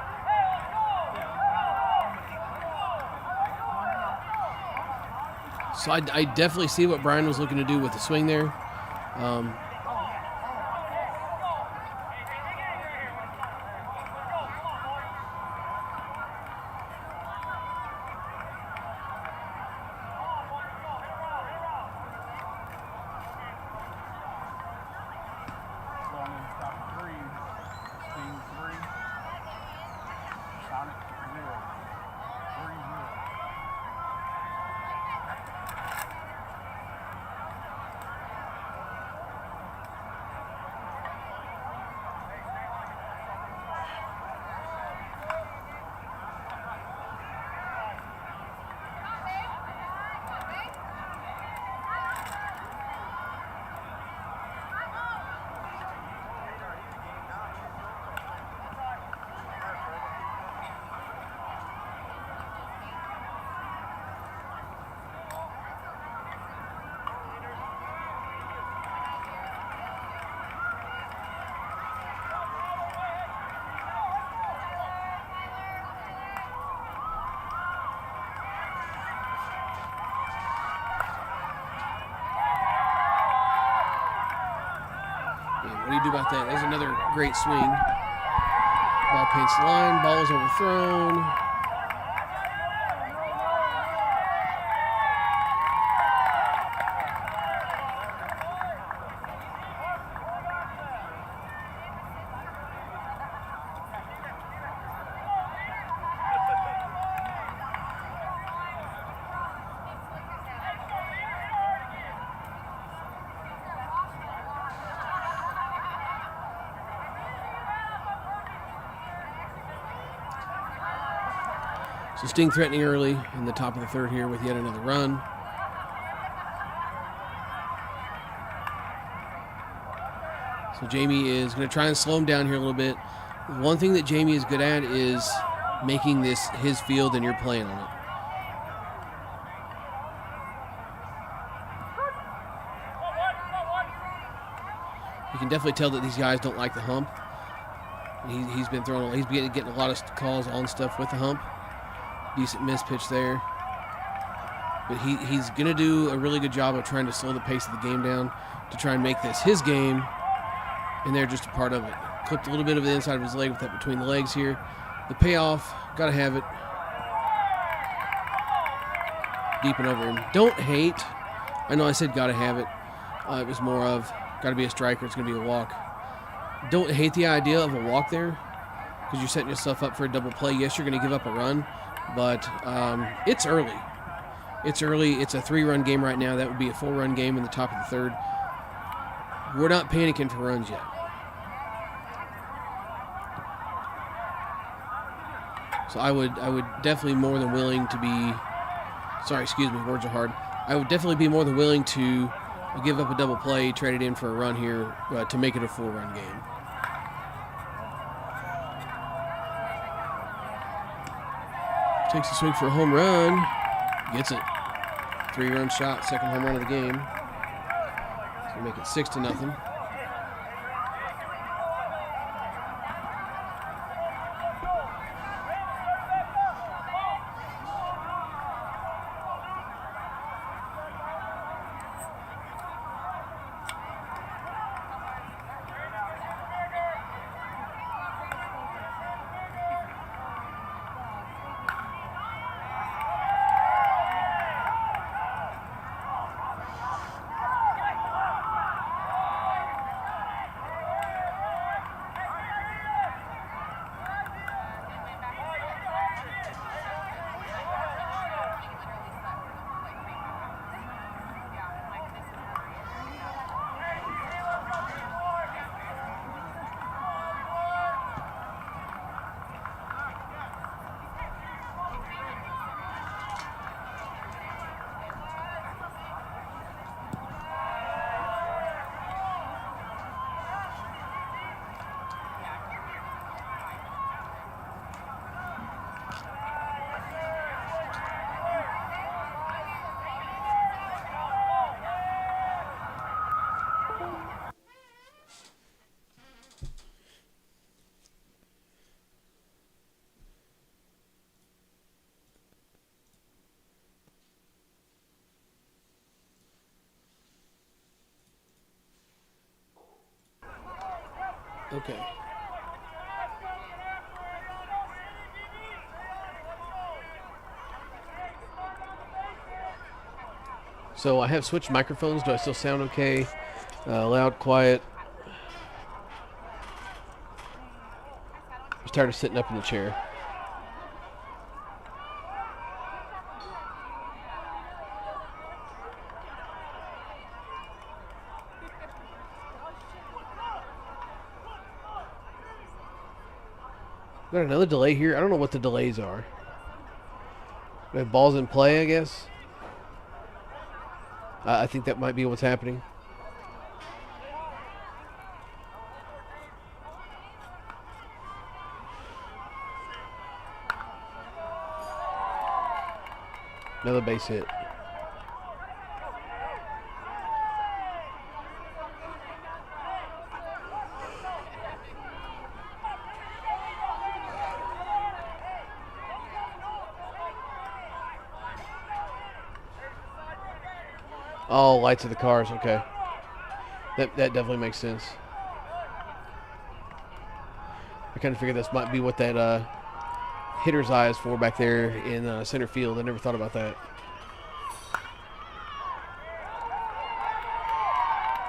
So I definitely see what Brian was looking to do with the swing there. What do you do about that? There's another great swing. Ball paints the line. Ball is overthrown. So Sting threatening early in the top of the third here with yet another run. So Jamie is going to try and slow him down here a little bit. One thing that Jamie is good at is making this his field and you're playing on it. You can definitely tell that these guys don't like the hump. He's been throwing. He's getting a lot of calls on stuff with the hump. Decent miss pitch there. But he's going to do a really good job of trying to slow the pace of the game down to try and make this his game, and they're just a part of it. Clipped a little bit of the inside of his leg with that between the legs here. The payoff, got to have it. Deep and over him. Don't hate. I know I said got to have it. It was more of got to be a striker. It's going to be a walk. Don't hate the idea of a walk there because you're setting yourself up for a double play. Yes, you're going to give up a run, but it's early. It's early. It's a 3-run game right now. That would be a 4-run game in the top of the third. We're not panicking for runs yet. So I would definitely more than willing to be, sorry, excuse me, words are hard. I would definitely be more than willing to give up a double play, trade it in for a run here to make it a 4-run game. Takes a swing for a home run. Gets it. 3-run shot, second home run of the game. So make it 6-0. Okay. So I have switched microphones. Do I still sound okay? Loud, quiet. Just tired of sitting up in the chair. Got another delay here. I don't know what the delays are. We have balls in play, I guess. I think that might be what's happening. Another base hit. Oh, lights of the cars. Okay. That definitely makes sense. I kind of figured this might be what that hitter's eye is for back there in center field. I never thought about that.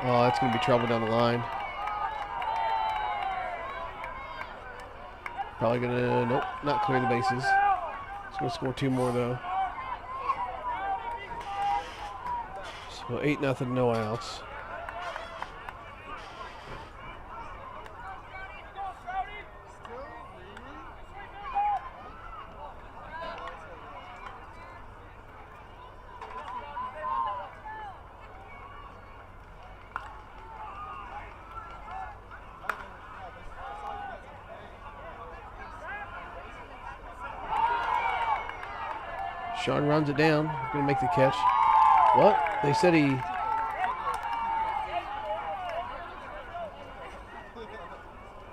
Oh, that's going to be trouble down the line. Probably going to, nope, not clear the bases. It's going to score 2 more, though. So 8-0, no outs. Sean runs it down. Going to make the catch. What? They said he...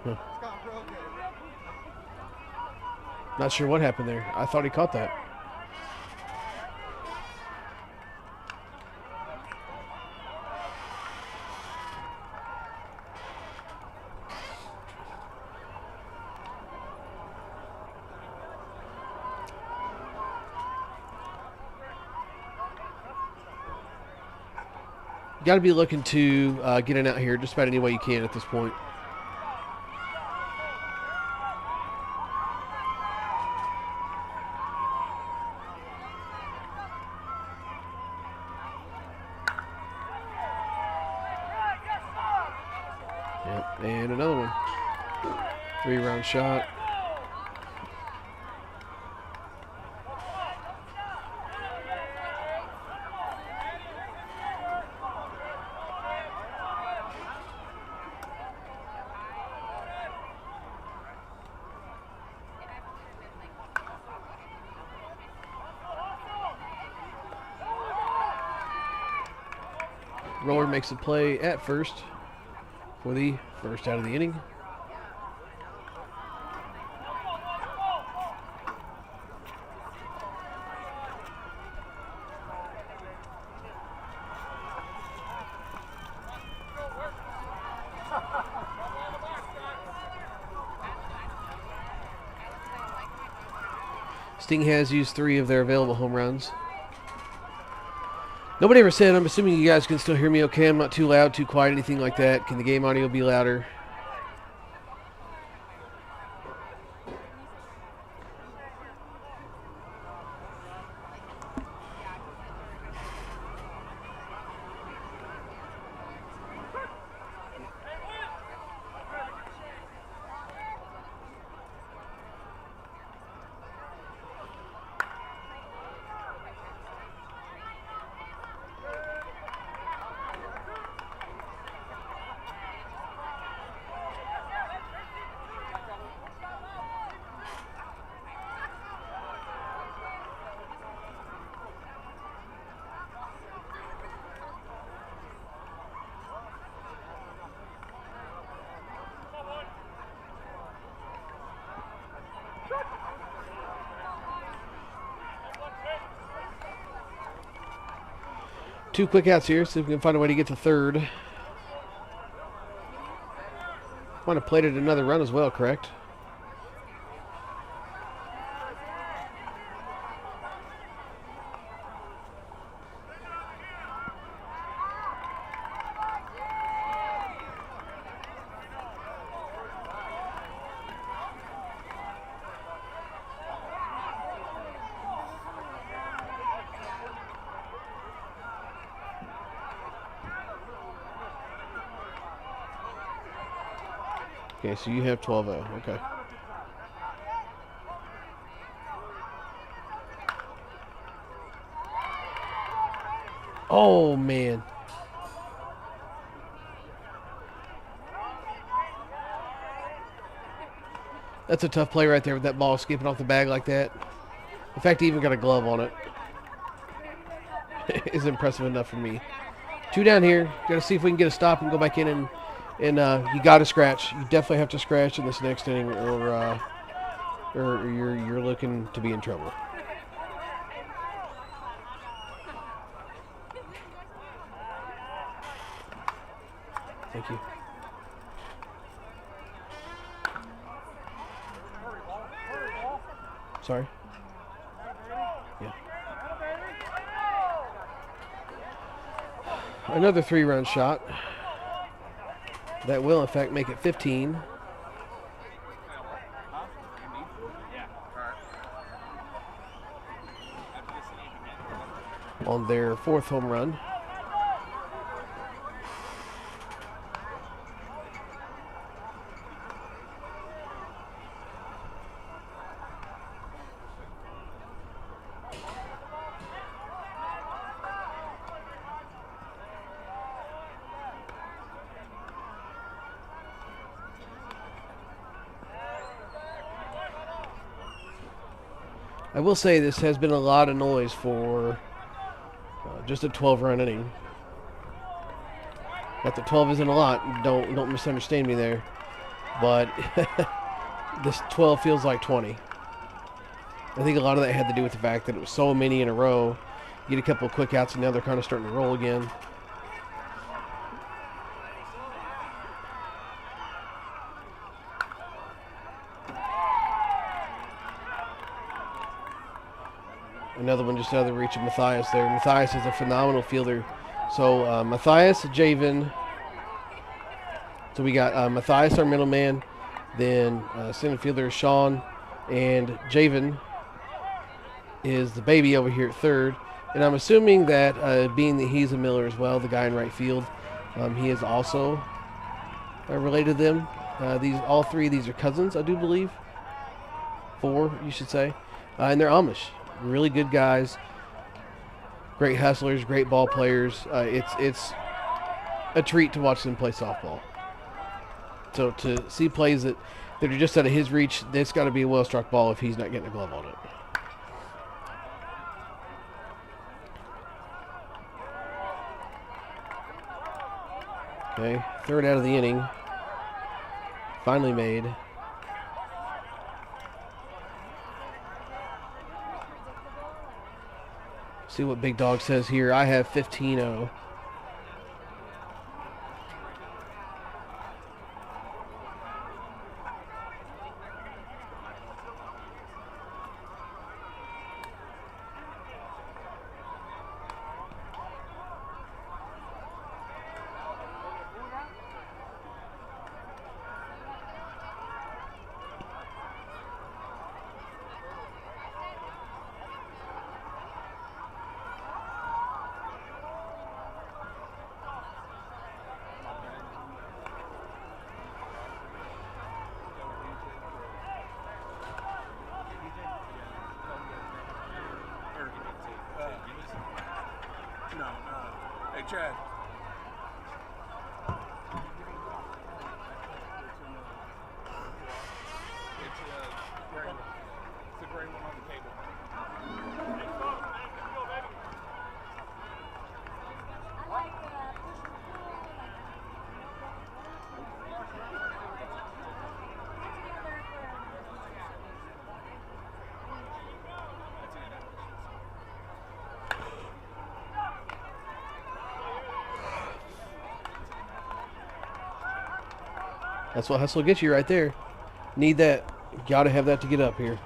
Huh. Not sure what happened there. I thought he caught that. got to be looking to get it out here just about any way you can at this point. Yep, and another one. 3-round shot. Roller makes a play at first for the first out of the inning. Sting has used 3 of their available home runs. Nobody ever said, I'm assuming you guys can still hear me okay. I'm not too loud, too quiet, anything like that. Can the game audio be louder? Two quick outs here, see if we can find a way to get to third. Might have played it another run as well, correct? Okay, so you have 12-0. Okay. Oh, man. That's a tough play right there with that ball skipping off the bag like that. In fact, he even got a glove on it. It's impressive enough for me. 2 down here. Got to see if we can get a stop and go back in and you got to scratch. You definitely have to scratch in this next inning, or you're looking to be in trouble. Thank you. Sorry. Yeah. Another 3-run shot. That will, in fact, make it 15. On their 4th home run. I will say this has been a lot of noise for just a 12-run inning. Not that 12 isn't a lot. Don't misunderstand me there. But this 12 feels like 20. I think a lot of that had to do with the fact that it was so many in a row. You get a couple of quick outs and now they're kind of starting to roll again. Another one just out of the reach of Matthias there. Matthias is a phenomenal fielder. So Matthias, Javen. So we got Matthias, our middleman. Then center fielder Sean, and Javen is the baby over here at third. And I'm assuming that being that he's a Miller as well, the guy in right field, he is also related to them. All three of these are cousins, I do believe. 4, you should say. And they're Amish. Really good guys. Great hustlers, great ball players. It's a treat to watch them play softball. So to see plays that are just out of his reach, it's got to be a well-struck ball if he's not getting a glove on it. Okay, third out of the inning. Finally made. See what Big Dog says here. I have 15-0. Hey, Chad. It's the gray one on the table. That's what hustle gets you right there. Need that. Got to have that to get up here.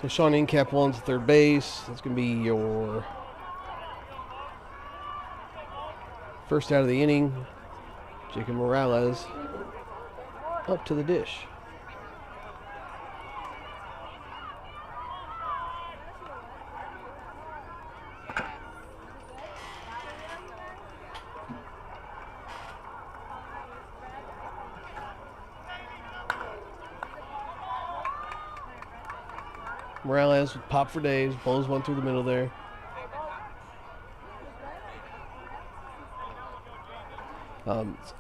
So Sean Incap one's at third base. That's going to be your first out of the inning. Jacob Morales up to the dish. Morales with pop for days, blows one through the middle there.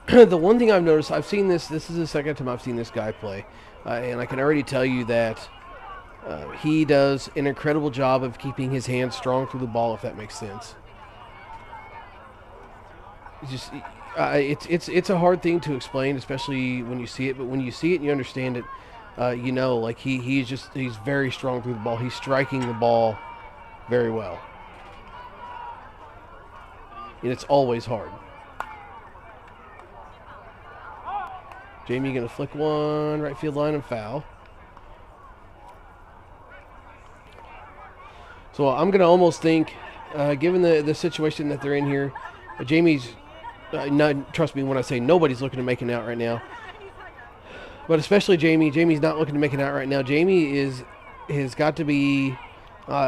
The one thing I've noticed, I've seen this is the second time I've seen this guy play, and I can already tell you that he does an incredible job of keeping his hands strong through the ball, if that makes sense. It's a hard thing to explain, especially when you see it, but when you see it and you understand it, you know, like he's very strong through the ball. He's striking the ball very well. And it's always hard. Jamie going to flick one, right field line and foul. So I'm going to almost think, given the situation that they're in here, Jamie's, trust me when I say nobody's looking to make an out right now. But especially Jamie's not looking to make it out right now. Jamie has got to be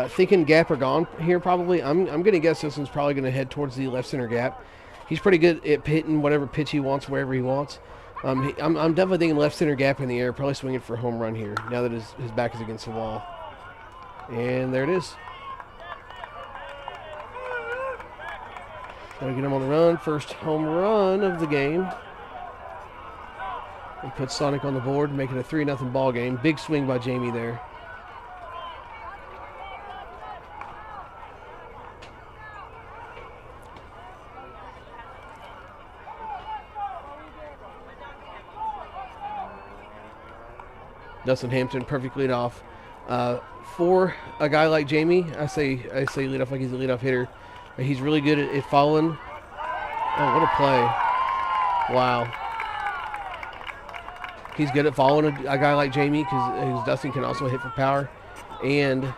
thinking gap or gone here probably. I'm going to guess this one's probably going to head towards the left center gap. He's pretty good at hitting whatever pitch he wants, wherever he wants. I'm definitely thinking left center gap in the air, probably swinging for a home run here now that his back is against the wall. And there it is. Gotta get him on the run. First home run of the game. And put Sonic on the board, make it a 3-0 ball game. Big swing by Jamie there. Dustin Hampton perfect lead off. For a guy like Jamie, I say lead off like he's a leadoff hitter. He's really good at following. Oh, what a play. Wow. He's good at following a guy like Jamie because Dustin can also hit for power. And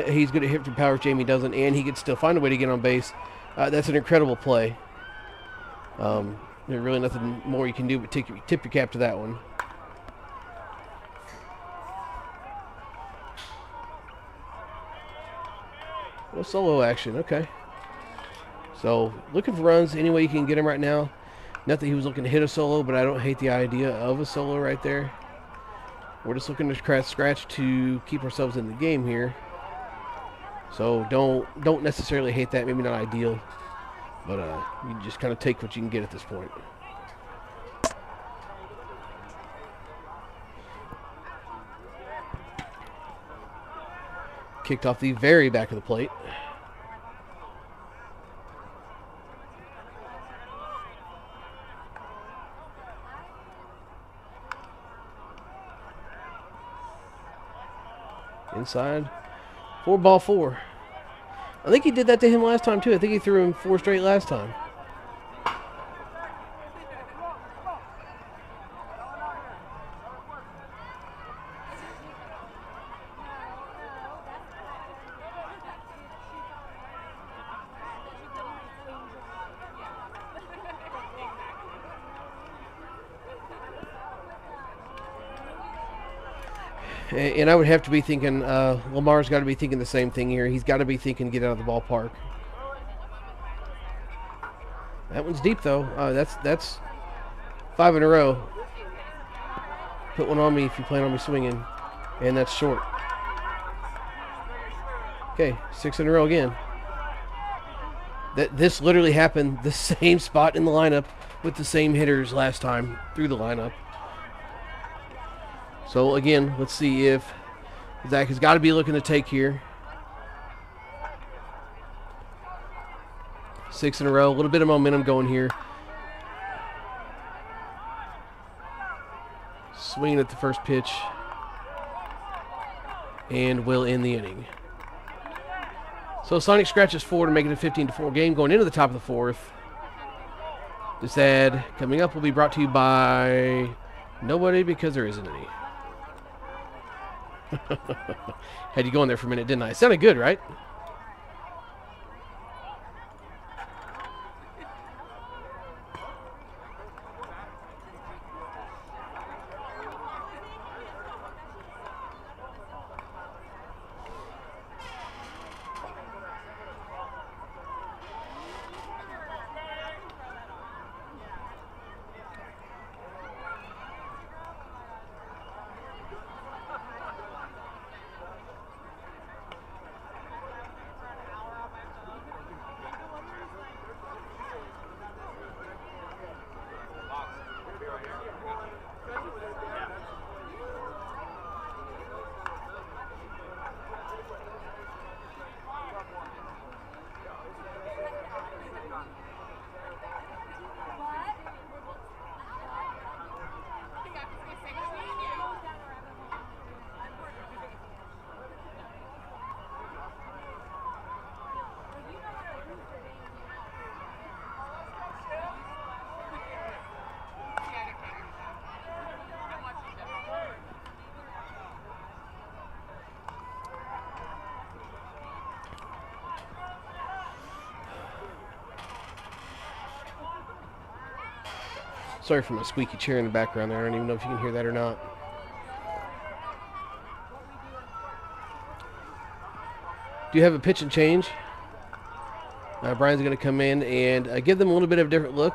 he's good at hit for power if Jamie doesn't, and he can still find a way to get on base. That's an incredible play. There's really nothing more you can do but tip your cap to that one. Well, solo action, okay. So, looking for runs any way you can get him right now. Not that he was looking to hit a solo, but I don't hate the idea of a solo right there. We're just looking to scratch to keep ourselves in the game here. So, don't necessarily hate that. Maybe not ideal. But you just kind of take what you can get at this point. Kicked off the very back of the plate. Inside. 4-4. I think he did that to him last time, too. I think he threw him 4 straight last time. And I would have to be thinking, Lamar's got to be thinking the same thing here. He's got to be thinking get out of the ballpark. That one's deep, though. That's 5 in a row. Put one on me if you plan on me swinging. And that's short. Okay, 6 in a row again. This literally happened the same spot in the lineup with the same hitters last time through the lineup. So, again, let's see if Zach has got to be looking to take here. 6 in a row. A little bit of momentum going here. Swinging at the first pitch. And will end the inning. So, Sonic scratches 4 to make it a 15-4 game going into the top of the 4th. This ad coming up will be brought to you by nobody because there isn't any. Had you going there for a minute, didn't I? It sounded good, right? Sorry for my squeaky chair in the background there. I don't even know if you can hear that or not. Do you have a pitch and change? Brian's going to come in and give them a little bit of a different look.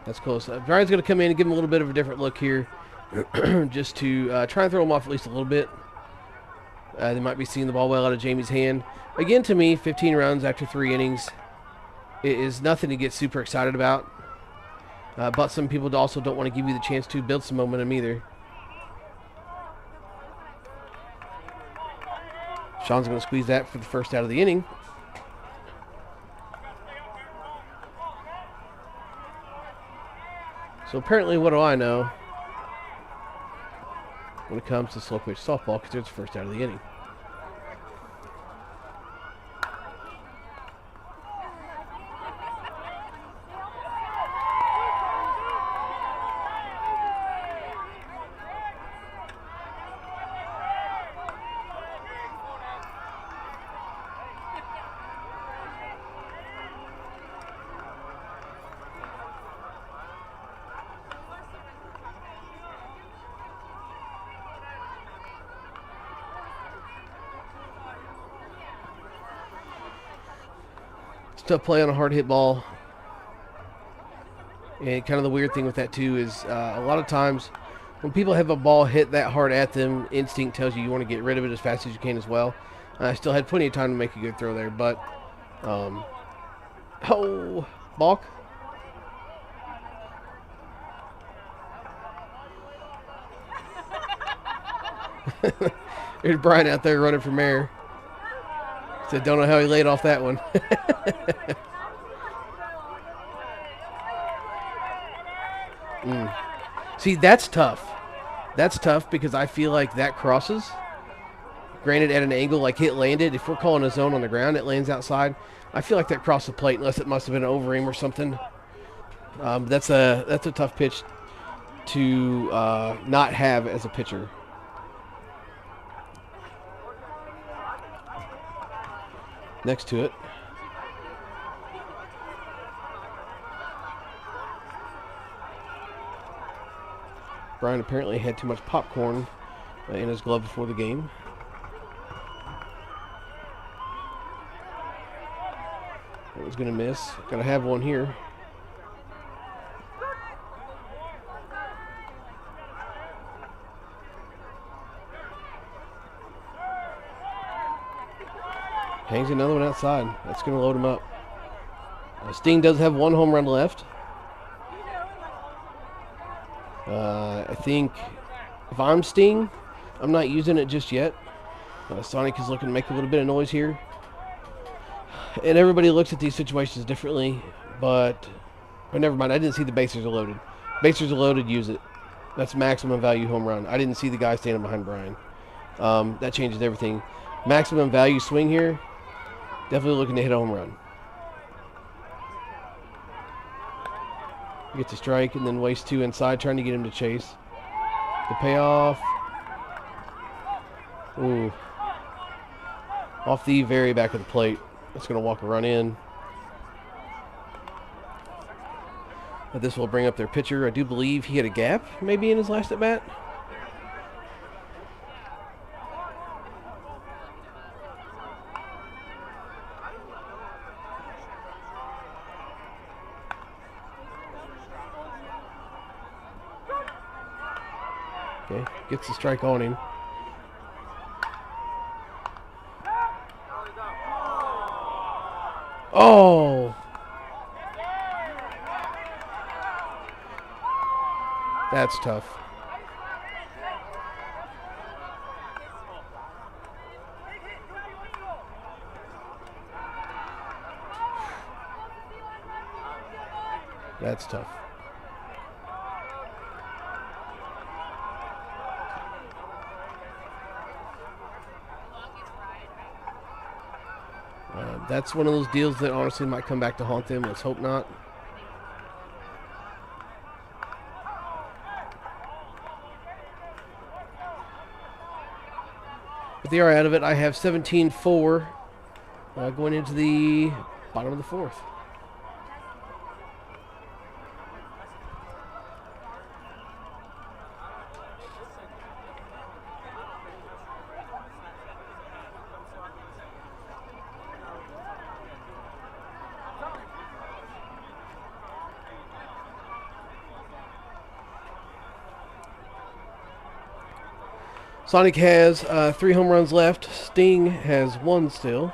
That's close. Brian's going to come in and give him a little bit of a different look here, just to try and throw him off at least a little bit. They might be seeing the ball well out of Jamie's hand. Again, to me, 15 runs after 3 innings is nothing to get super excited about. But some people also don't want to give you the chance to build some momentum either. Sean's going to squeeze that for the first out of the inning. So apparently, what do I know when it comes to slow pitch softball? Because it's the first out of the inning. Tough play on a hard hit ball. And kind of the weird thing with that too is a lot of times when people have a ball hit that hard at them, instinct tells you want to get rid of it as fast as you can as well. I still had plenty of time to make a good throw there, but balk. There's Brian out there running for mayor. Said, don't know how he laid off that one. See, that's tough. That's tough because I feel like that crosses. Granted, at an angle like it landed. If we're calling a zone on the ground, it lands outside. I feel like that crossed the plate unless it must have been an over aim or something. That's a tough pitch to not have as a pitcher. Next to it. Brian apparently had too much popcorn in his glove before the game. That was going to miss. Got to have one here. Hangs another one outside. That's going to load him up. Sting does have 1 home run left. I think if I'm Sting, I'm not using it just yet. Sonic is looking to make a little bit of noise here. And everybody looks at these situations differently, but never mind. I didn't see the bases are loaded. Bases are loaded, use it. That's maximum value home run. I didn't see the guy standing behind Brian. That changes everything. Maximum value swing here. Definitely looking to hit a home run. Gets a strike and then wastes 2 inside, trying to get him to chase. The payoff. Ooh. Off the very back of the plate. That's going to walk a run in. But this will bring up their pitcher. I do believe he had a gap maybe in his last at bat. Okay, gets the strike on him. Oh! That's tough. That's tough. That's one of those deals that honestly might come back to haunt them. Let's hope not. But they are out of it. I have 17-4 going into the bottom of the 4th. Sonic has 3 home runs left. Sting has 1 still.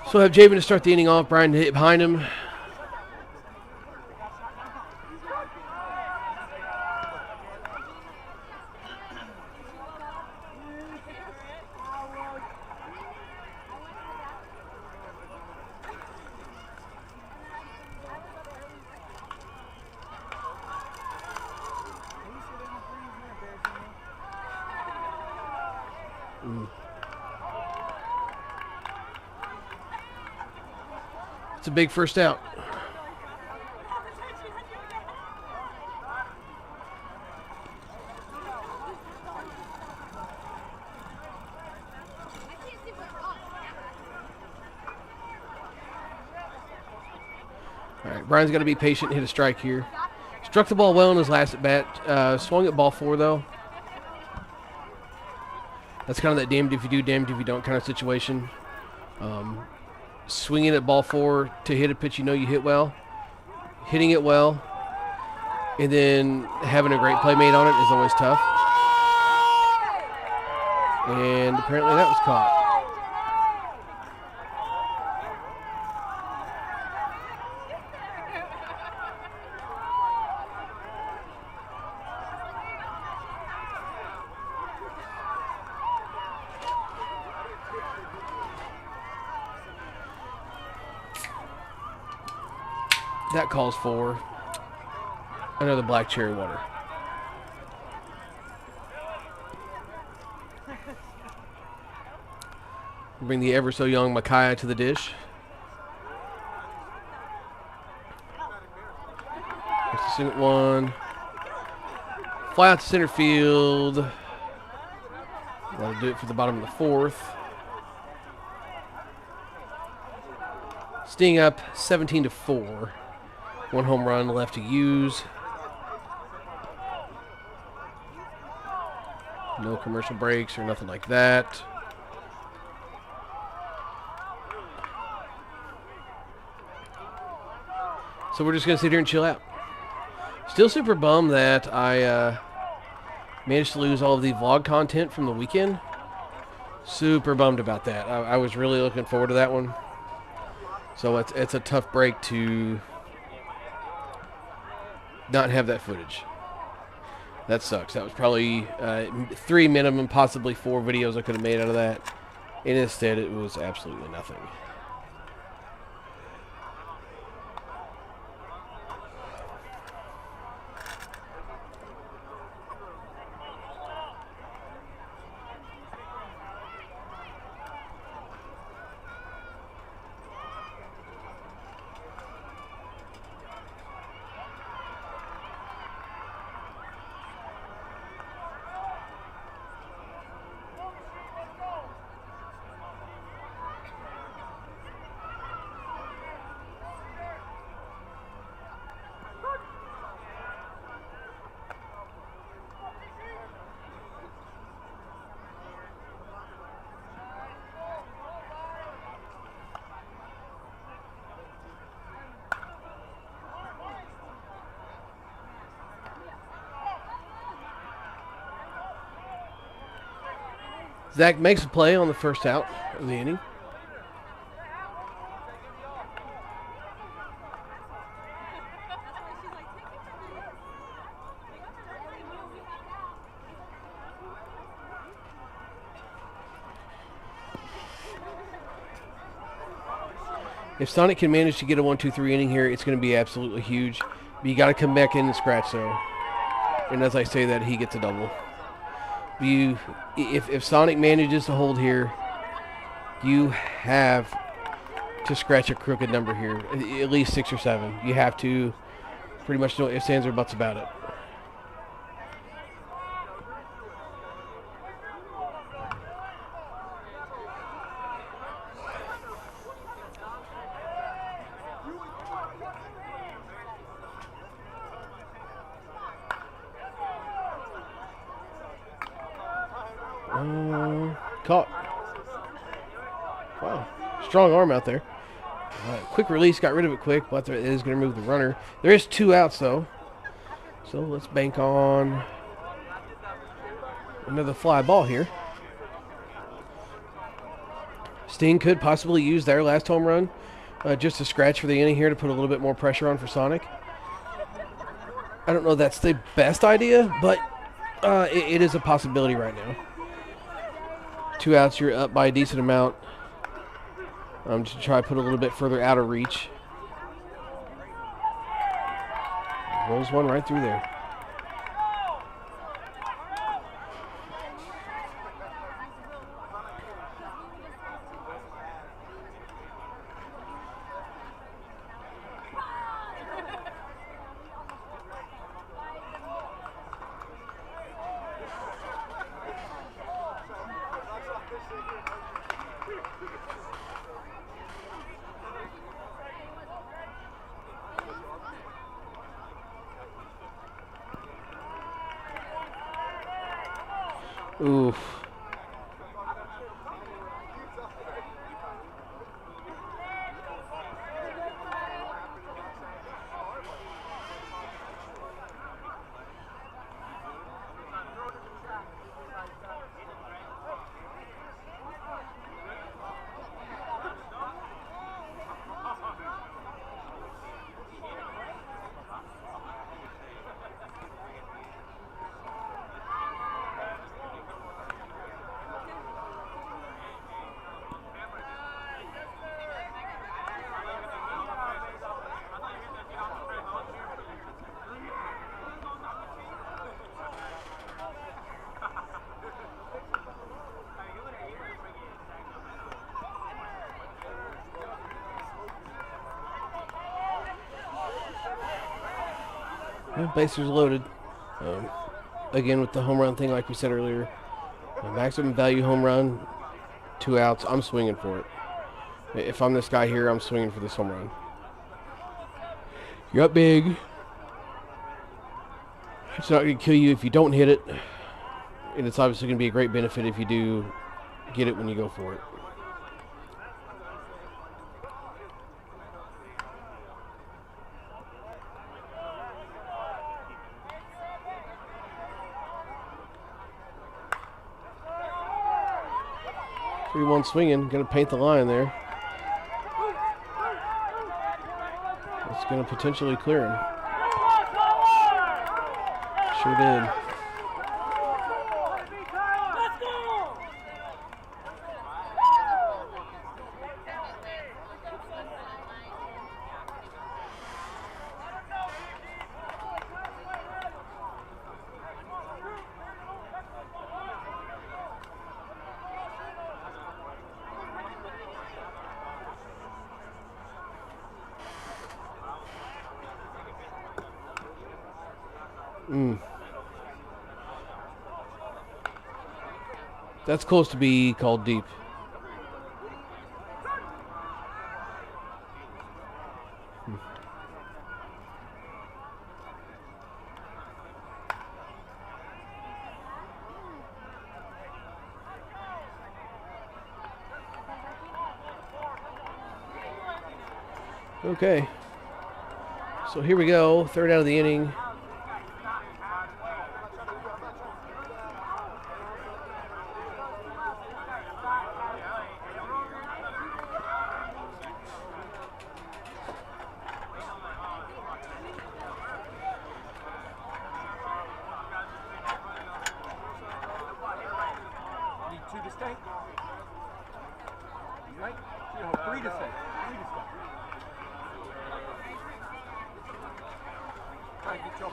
So we'll have Javen to start the inning off. Brian to hit behind him. It's a big first out. All right, Brian's got to be patient and hit a strike here. Struck the ball well in his last at bat. Swung at ball 4 though. That's kind of that damned if you do, damned if you don't kind of situation. Swinging at ball 4 to hit a pitch you know you hit well. Hitting it well. And then having a great play made on it is always tough. And apparently that was caught. That calls for another black cherry water. Bring the ever so young Micaiah to the dish. That's the second one. Fly out to center field. That'll do it for the bottom of the 4th. Sting up 17-4. 1 home run left to use. No commercial breaks or nothing like that. So we're just going to sit here and chill out. Still super bummed that I managed to lose all of the vlog content from the weekend. Super bummed about that. I was really looking forward to that one. So it's a tough break to not have that footage. That sucks. That was probably 3 minimum, possibly 4 videos I could have made out of that. And instead, it was absolutely nothing. Zach makes a play on the first out of the inning. If Sonic can manage to get a 1-2-3 inning here, it's going to be absolutely huge. But you got to come back in and scratch though. And as I say that, he gets a double. If Sonic manages to hold here, you have to scratch a crooked number here, at least 6 or 7. You have to Pretty much no ifs, ands, or buts about it. Caught. Wow. Strong arm out there. Quick release, got rid of it quick, but it is going to move the runner. There is 2 outs, though. So let's bank on another fly ball here. Sting could possibly use their last home run just to scratch for the inning here to put a little bit more pressure on for Sonic. I don't know if that's the best idea, but it is a possibility right now. 2 outs, you're up by a decent amount. Just to try to put a little bit further out of reach. Rolls one right through there. Oof. Bases loaded. Again, with the home run thing, like we said earlier, maximum value home run, 2 outs. I'm swinging for it. If I'm this guy here, I'm swinging for this home run. You're up big. It's not going to kill you if you don't hit it, and it's obviously going to be a great benefit if you do get it when you go for it. One swinging, going to paint the line there. It's going to potentially clear him. Sure did. That's close to be called deep. Okay. So here we go, 3rd out of the inning.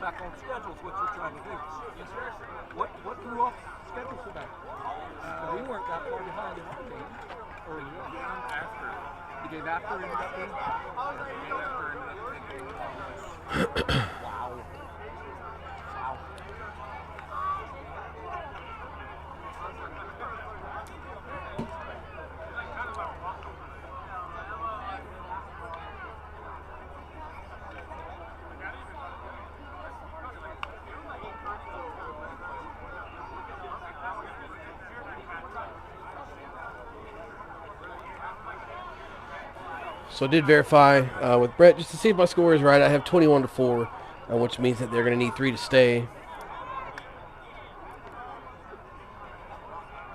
Back on schedule is what you're trying to do. Yes, sir. What threw off schedule today? We weren't that far behind in our game early on. After. The game after ended up being? The game after ended up being So I did verify with Brett just to see if my score is right. I have 21-4, which means that they're going to need 3 to stay.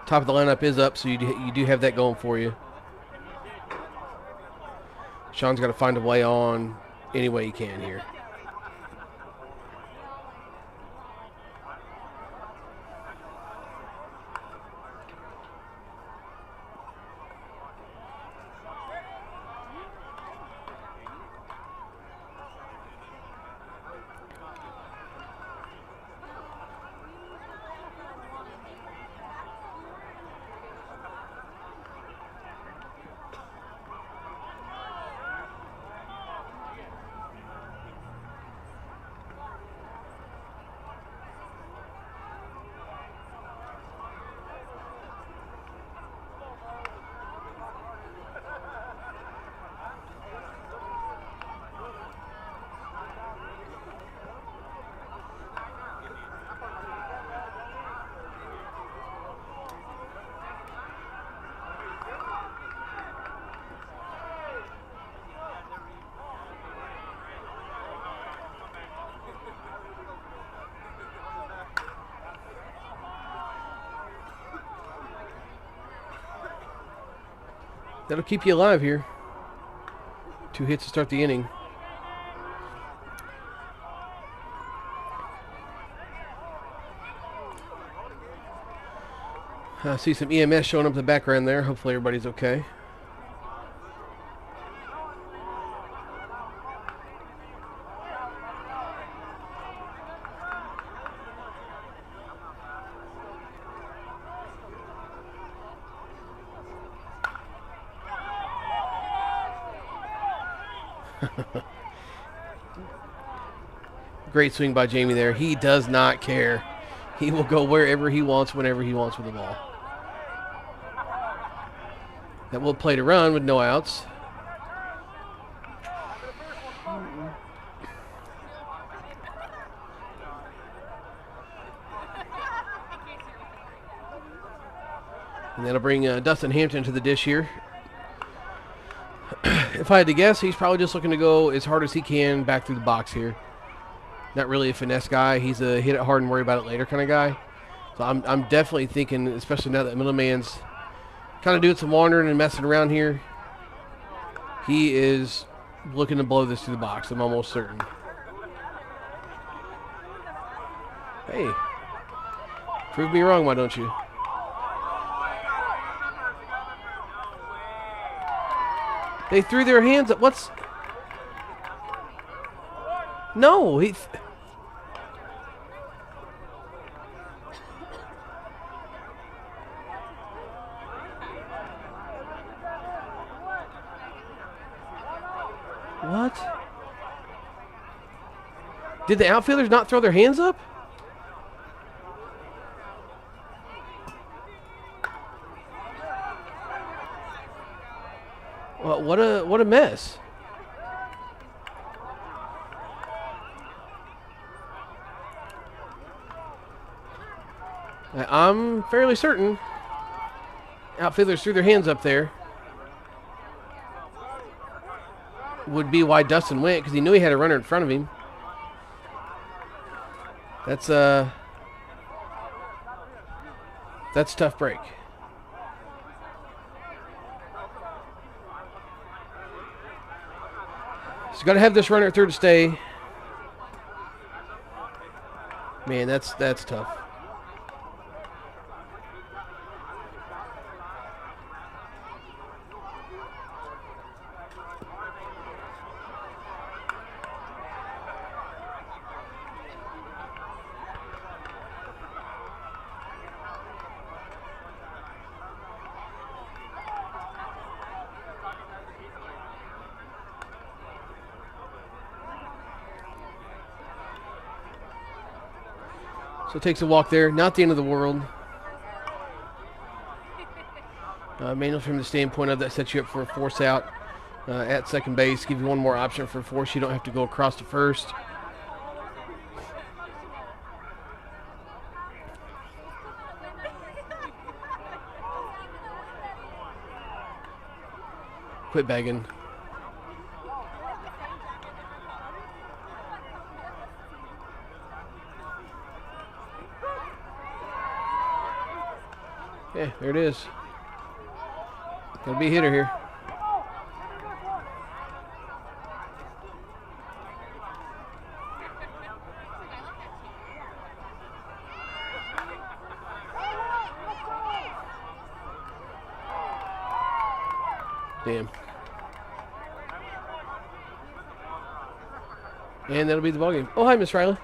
Top of the lineup is up, so you do have that going for you. Sean's got to find a way on any way he can here. That'll keep you alive here. 2 hits to start the inning. I see some EMS showing up in the background there. Hopefully everybody's okay. Great swing by Jamie there. He does not care. He will go wherever he wants, whenever he wants with the ball. That will play to run with no outs. And that'll bring Dustin Hampton to the dish here. If I had to guess, he's probably just looking to go as hard as he can back through the box here. Not really a finesse guy. He's a hit it hard and worry about it later kind of guy. So I'm definitely thinking, especially now that middleman's kind of doing some wandering and messing around here, he is looking to blow this through the box. I'm almost certain. Hey, prove me wrong, why don't you? They threw their hands up. What's... No, he... What? Did the outfielders not throw their hands up? Well, what a mess. I'm fairly certain outfielders threw their hands up there. Would be why Dustin went, because he knew he had a runner in front of him. That's a tough break. So got to have this runner at third to stay. Man, that's tough. So takes a walk there. Not the end of the world. Manual from the standpoint of that sets you up for a force out at second base. Give you one more option for force. You don't have to go across to first. Quit begging. Yeah, there it is. Gonna be a hitter here. Damn. And that'll be the ballgame. Oh, hi, Miss Riley.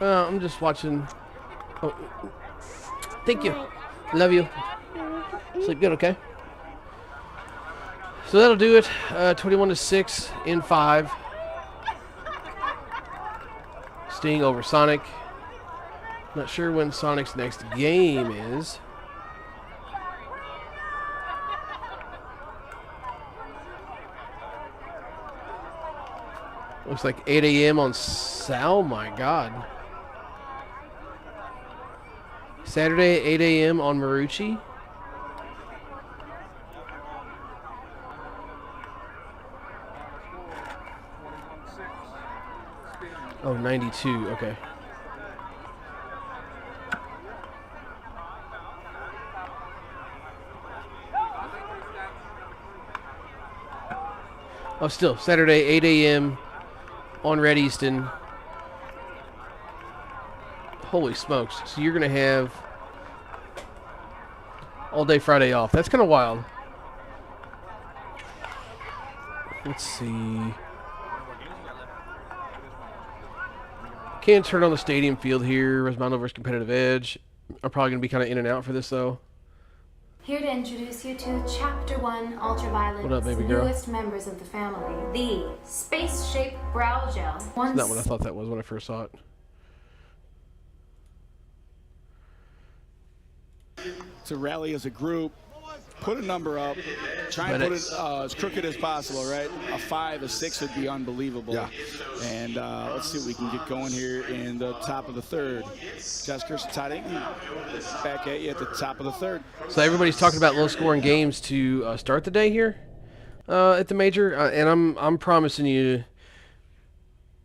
I'm just watching. Oh, thank you. Love you. Sleep good, okay? So that'll do it. 21-6 in 5. Sting over Sonic. Not sure when Sonic's next game is. Looks like 8 a.m. on Sal. My God. Saturday, 8 a.m. on Marucci. Oh, 92. Okay. Oh, still Saturday, 8 a.m. on Red Easton. Holy smokes. So you're going to have all day Friday off. That's kind of wild. Let's see. Can't turn on the stadium field here. Rosmando versus Competitive Edge. I'm probably going to be kind of in and out for this, though. Here to introduce you to Chapter 1 Ultraviolet's newest members of the family, the Space-Shaped Brow Gel. That's not what I thought that was when I first saw it. To rally as a group, put a number up, try and put it as crooked as possible, right? A 5, a 6 would be unbelievable. Yeah. And let's see what we can get going here in the top of the third. Josh Kirsten back at you at the top of the third. So everybody's talking about low-scoring games to start the day here at the major, and I'm promising you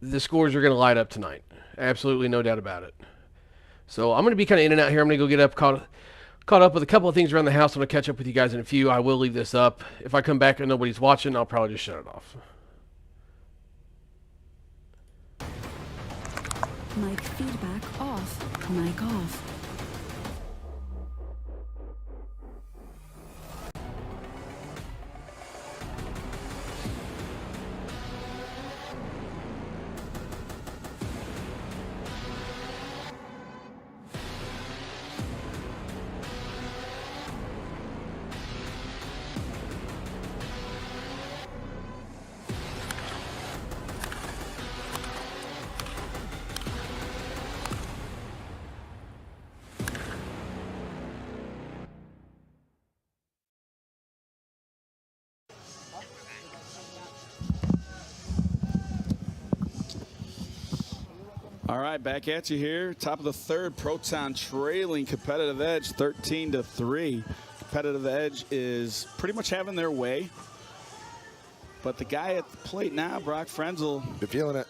the scores are going to light up tonight. Absolutely no doubt about it. So I'm going to be kind of in and out here. I'm going to go get up, caught up with a couple of things around the house. I'm going to catch up with you guys in a few. I will leave this up. If I come back and nobody's watching, I'll probably just shut it off. Mic feedback off. Mic off. All right, back at you here. Top of the third, Proton trailing Competitive Edge 13-3. Competitive Edge is pretty much having their way. But the guy at the plate now, Brock Frenzel. Been feeling it.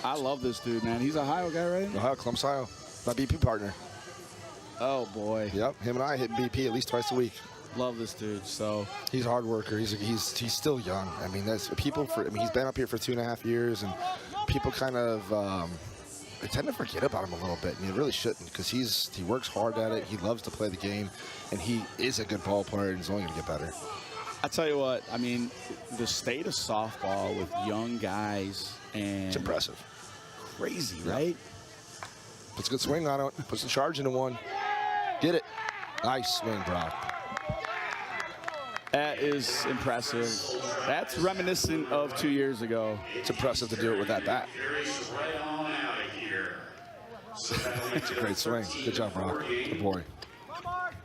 I love this dude, man. He's a Ohio guy, right? Ohio, Columbus, Ohio. My BP partner. Oh, boy. Yep, him and I hit BP at least twice a week. Love this dude. So he's a hard worker. He's still young. I mean, there's people he's been up here for 2.5 years, and people kind of they tend to forget about him a little bit, and you really shouldn't, because he works hard at it. He loves to play the game, and he is a good ball player, and he's only going to get better. I tell you what, I mean, the state of softball with young guys, and it's impressive. Crazy, right? Puts a good swing on it. Puts the charge into one. Get it. Nice swing, Brock. That is impressive. That's reminiscent of 2 years ago. It's impressive to do it with that bat. It's a great swing. Good job, Brock. Good boy.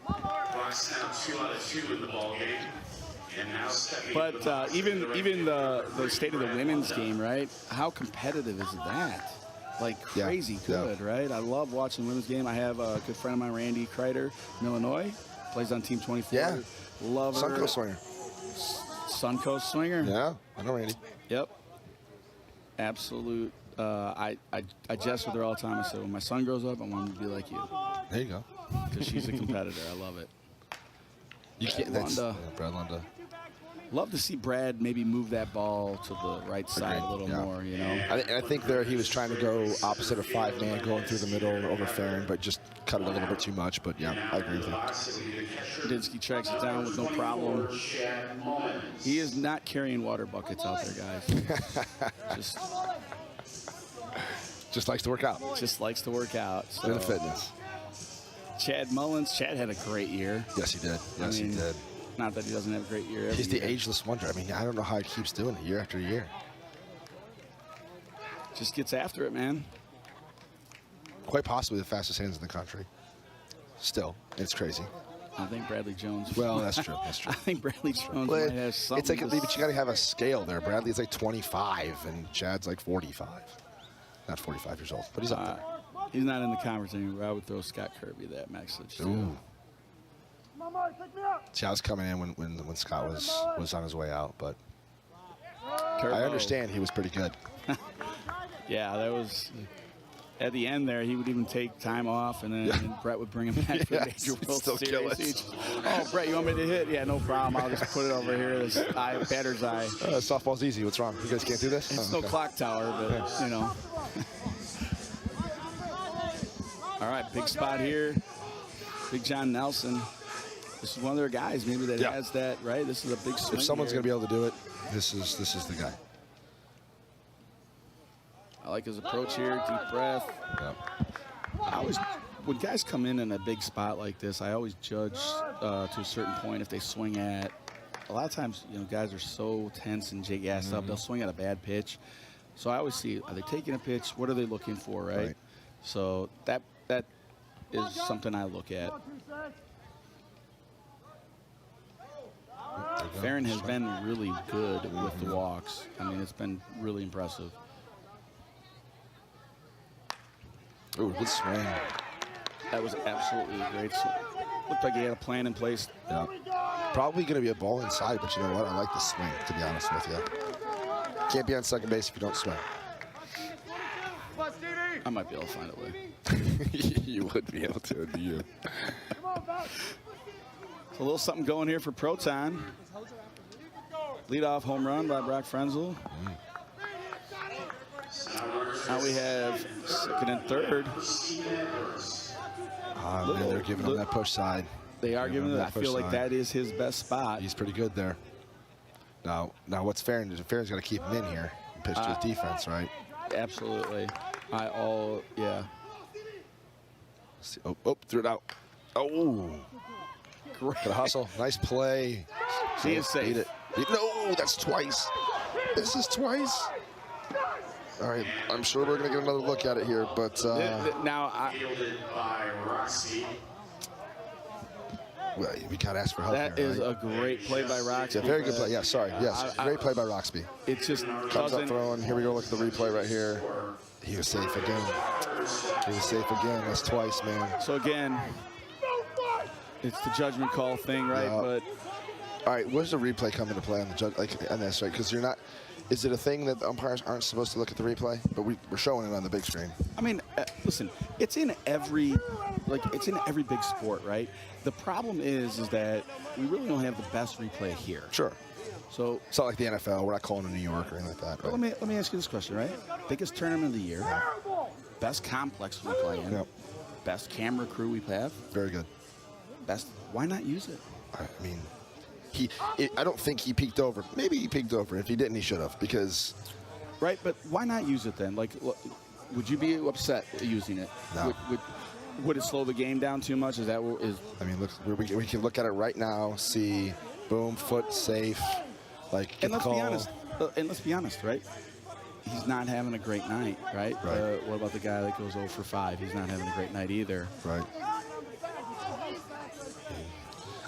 Brock's now 2 out of 2 in the ball game. And now stepping But even the state of the women's game, right? How competitive is that? Like crazy good, right? I love watching women's game. I have a good friend of mine, Randy Kreider from Illinois, plays on Team 24. Yeah. Love her. Suncoast swinger. Suncoast swinger. Yeah, I know Randy. Yep. Absolute. I jest with her all the time. I said, when my son grows up, I want him to be like you. There you go. Because she's a competitor. I love it. You can't. That's Brad Lunda. Love to see Brad maybe move that ball to the right side a little more, you know. I think there he was trying to go opposite of 5-man, going through the middle over Farron, but just cut it a little bit too much. But yeah, I agree with you. Dinsky tracks it down with no problem. He is not carrying water buckets out there, guys. Just likes to work out. Just likes to work out. So. Bit of fitness. Chad Mullins. Chad had a great year. Yes, he did. Yes, he did. Not that he doesn't have a great year. He's the ageless wonder. I mean, I don't know how he keeps doing it year after year. Just gets after it, man. Quite possibly the fastest hands in the country. Still, it's crazy. I think Bradley Jones. Well, that's true. That's true. I think Bradley Jones might have something. It's like, but you got to have a scale there. Bradley's like 25, and Chad's like 45. Not 45 years old, but he's up there. He's not in the conference anymore. I would throw Scott Kirby that message. Ooh. See, I was coming in when Scott was on his way out, but Turbo. I understand he was pretty good. Yeah, that was at the end there. He would even take time off, and then Brett would bring him back for the Major World Series. Oh, Brett, you want me to hit? Yeah, no problem. I'll just put it over here. This batter's eye. Softball's easy. What's wrong? You guys can't do this? It's no clock tower, but you know. All right, big spot here. Big John Nelson. This is one of their guys maybe that has that, right? This is a big swing. If someone's going to be able to do it, this is the guy. I like his approach here, deep breath. When guys come in a big spot like this, I always judge to a certain point if they swing at. A lot of times, you know, guys are so tense and gassed up, they'll swing at a bad pitch. So I always see, are they taking a pitch? What are they looking for, right? So that is something I look at. Farron has been really good with the walks. I mean, it's been really impressive. Ooh, good swing. That was absolutely a great swing. Looked like he had a plan in place. Yeah. Probably going to be a ball inside, but you know what? I like the swing, to be honest with you. Can't be on second base if you don't swing. I might be able to find a way. You would be able to, do you? A little something going here for Proton. Leadoff home run by Brock Frenzel. Now we have second and third. Man, they're giving him that push side. They are giving him that. I feel like that is his best spot. He's pretty good there. Now what's Farron? Farron's got to keep him in here and pitch to his defense, right? Absolutely. Yeah. Oh, threw it out. Oh. Great. Good hustle. Nice play. He is safe. Beat it. No, that's twice. This is twice. All right, I'm sure we're going to get another look at it here, but well, we got to ask for help. That here, is right? a great play by Roxby. Yeah, very good play. Yeah, sorry. Yes, great play by Roxby. It just comes up throwing. Here we go. Look at the replay right here. He was safe again. He was safe again. That's twice, man. So again, it's the judgment call thing, right? Yeah. But all right, where's the replay come into play on the judge, like on this, right? Because you're not. Is it a thing that the umpires aren't supposed to look at the replay? But we're showing it on the big screen. I mean, listen, it's in every big sport, right? The problem is that we really don't have the best replay here. Sure. So it's not like the NFL. We're not calling in New York or anything like that. Right? Let me ask you this question, right? Biggest tournament of the year, best complex we play in, best camera crew we have. Very good. Best. Why not use it? I mean. I don't think he peeked over. Maybe he peeked over. If he didn't, he should have. Because, right? But why not use it then? Like, would you be upset using it? No. Would it slow the game down too much? Is that what is? I mean, look, we can look at it right now. See, boom, foot safe. Like, and let's be honest. And let's be honest, right? he's not having a great night, right? Right. What about the guy that goes 0 for 5? He's not having a great night either. Right.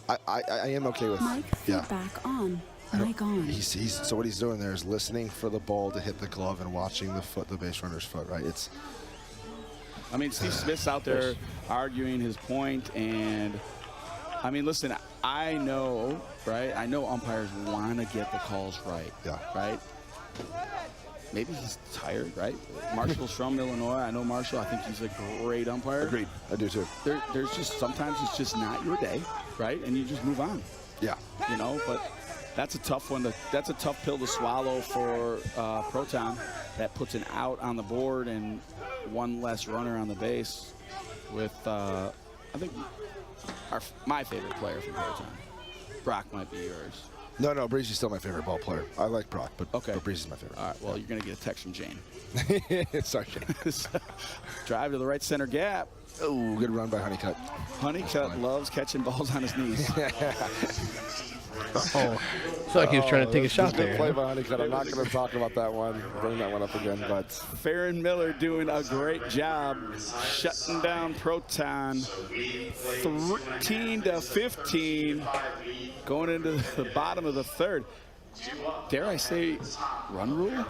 I am okay with Mic feedback on. Mic on. So what he's doing there is listening for the ball to hit the glove and watching the base runner's foot, right? It's. I mean, Steve Smith's out there arguing his point, and I mean, listen, I know, right? I know umpires want to get the calls right. Yeah. Right? Maybe he's tired, right? Marshall's from Illinois. I know Marshall. I think he's a great umpire. Agreed. I do too. There's just sometimes it's just not your day, right? And you just move on. Yeah. You know, but that's a tough one. That's a tough pill to swallow for Proton. That puts an out on the board and one less runner on the base. With I think my favorite player from Proton. Brock might be yours. No, Breezy's still my favorite ball player. I like Brock, but Breezy's my favorite. All right, well, you're going to get a text from Jane. Sorry, Jane. Drive to the right center gap. Oh, good run by Honeycutt. Honeycutt loves catching balls on his knees. Oh, it's like he was trying to take a shot Good there. play by Honeycutt. I'm not going to talk about that one. Bring that one up again, but Farron Miller doing a great job shutting down Proton. 13-15, going into the bottom of the third. Dare I say, run rule?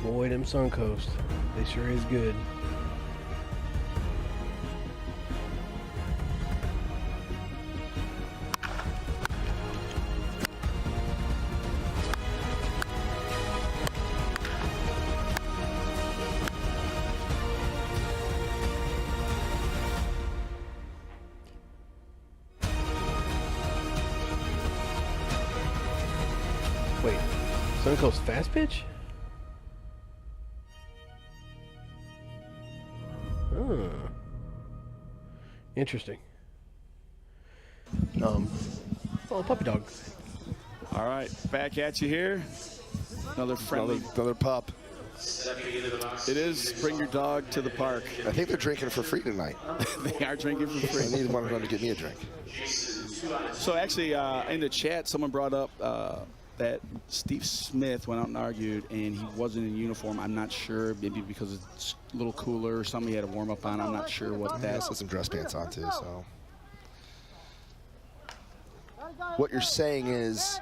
Boy, them Suncoast, they sure is good. Wait, Suncoast fast pitch? Interesting. Oh, puppy dog. All right, back at you here. Another friendly. Another pup. It is bring your dog to the park. I think they're drinking for free tonight. They are drinking for I free. need one of them to get me a drink. So actually, in the chat, someone brought up that Steve Smith went out and argued, and he wasn't in uniform. I'm not sure, maybe because it's a little cooler or something he had to warm up on. I'm not sure what He that. has some dress pants on too. So what you're saying is,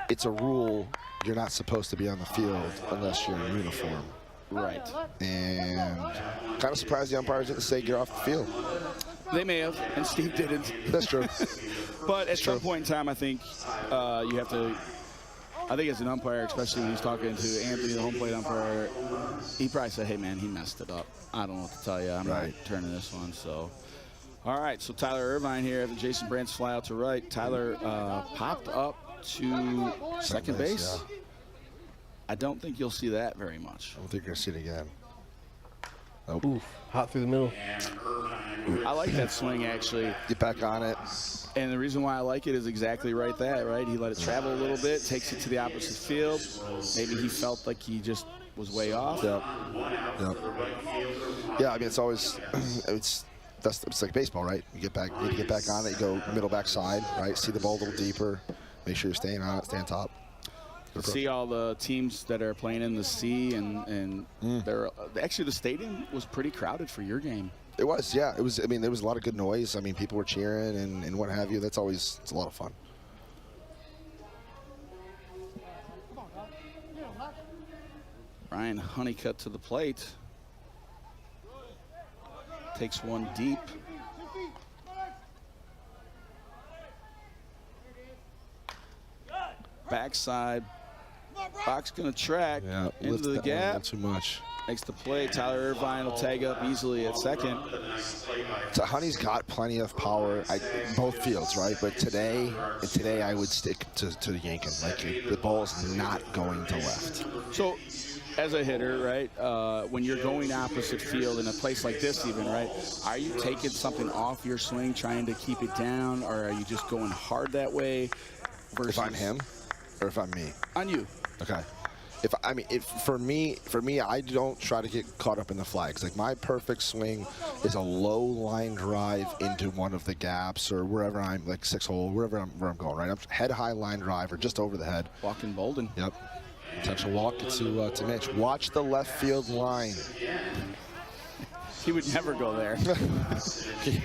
it's a rule. You're not supposed to be on the field unless you're in uniform. Right. And kind of surprised the umpires didn't say get off the field. They may have, and Steve didn't. That's true. But at some point in time, I think you have to. I think as an umpire, especially when he's talking to Anthony, the home plate umpire, he probably said, hey, man, he messed it up. I don't know what to tell you. I'm not turning this one. So, all right, so Tyler Irvine here after Jason Brandt's fly out to right. Tyler popped up to second base. Yeah. I don't think you'll see that very much. I don't think you're going to see it again. Nope. Oof, hot through the middle. I like that swing, actually. Get back on it. And the reason why I like it is exactly right right? He let it travel a little bit, takes it to the opposite field. Maybe he felt like he just was way off. Yeah, I mean, it's always, it's like baseball, right? You get back on it, you go middle back side, right? See the ball a little deeper, make sure you're staying on it, stay on top. See all the teams that are playing in the C, and they're actually the stadium was pretty crowded for your game. It was, yeah. It was. I mean, there was a lot of good noise. I mean, people were cheering and what have you. It's a lot of fun. Ryan Honeycutt to the plate. Takes one deep. Backside. Box going to track into the gap. Not too much. Makes the play. Tyler Irvine will tag up easily at second. So Honey's got plenty of power at both fields, right? But today I would stick to the yanking. Like the ball's not going to left. So as a hitter, right, when you're going opposite field in a place like this even, right, are you taking something off your swing, trying to keep it down, or are you just going hard that way? Versus If I'm him or if I'm me? On you. Okay. For me, I don't try to get caught up in the flags. Like, my perfect swing is a low line drive into one of the gaps or wherever I'm, like 6-hole, where I'm going, right? I'm head high line drive or just over the head. Walking Bolden. Yep. Touch a walk to Mitch. Watch the left field line. He would never go there.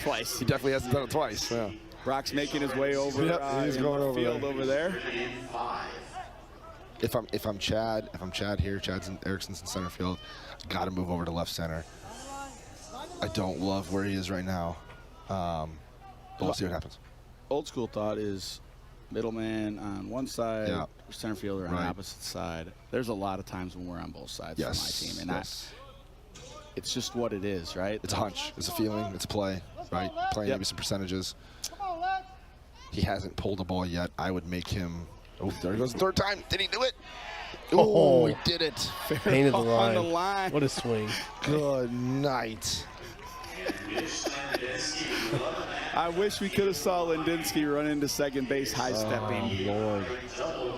Twice. He definitely hasn't done it twice. Yeah. Brock's making his way over. Yep, he's going the over field there. over there. If I'm Chad here, Erickson's in center field, got to move over to left center. I don't love where he is right now, but we'll see what happens. Old school thought is middleman on one side, Yeah. center fielder on the opposite side. There's a lot of times when we're on both sides for my team, and it's just what it is, right? It's a hunch, it's a feeling, it's a play, right? Playing maybe some percentages. He hasn't pulled a ball yet. I would make him. Oh, there he goes, the third time. Did he do it? Oh, he did it. Painted the line. On the line. What a swing. Good night. I wish we could have saw Lindinsky run into second base high stepping. Lord.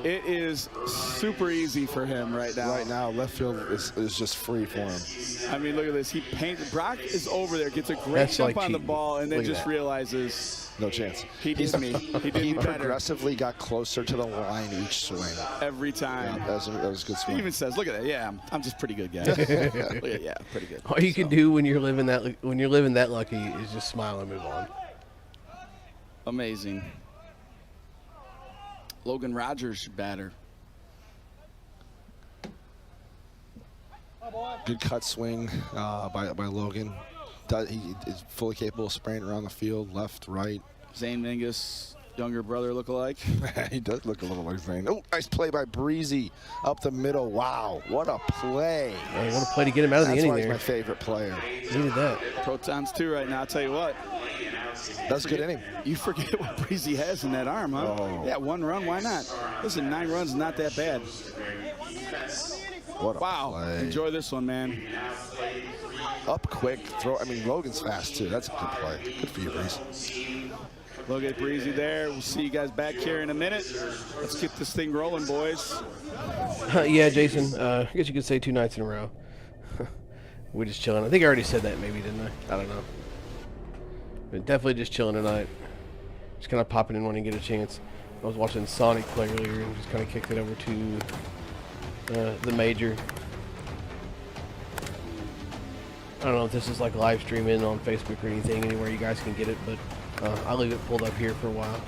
It is super easy for him right now. Right now, left field is just free for him. I mean, look at this. He paints. Brock is over there, gets a great jump on the ball, and then just realizes no chance. He did me. He did He me better. progressively got closer to the line each swing. Every time. Yeah, that was a good swing. He even says, "Look at that. Yeah, I'm just pretty good, guys. yeah, pretty good." All you can do when you're living that lucky is just smile and move on. Amazing. Logan Rogers, batter. Good cut swing by Logan. He is fully capable of spraying around the field, left, right. Zane Mingus, younger brother look-alike. He does look a little like Zane. Oh, nice play by Breezy up the middle. Wow, what a play. Yeah, what a play to get him out of the inning That's why there. he's my favorite player. Needed that. Protons 2 right now. I'll tell you what. That's a good inning. You forget what Breezy has in that arm, huh? Oh. Yeah, 1 run, why not? Listen, 9 runs is not that bad. What a wow, play. Enjoy this one, man. Up quick, throw. I mean, Logan's fast, too. That's a good play. Good for you, Breeze. Look at Breezy there. We'll see you guys back here in a minute. Let's get this thing rolling, boys. Yeah, Jason, I guess you could say 2 nights in a row. We're just chilling. I think I already said that maybe, didn't I? I don't know. But definitely just chilling tonight. Just kind of popping in when you get a chance. I was watching Sonic play earlier and just kind of kicked it over to the major. I don't know if this is like live streaming on Facebook or anything, anywhere you guys can get it, but I'll leave it pulled up here for a while.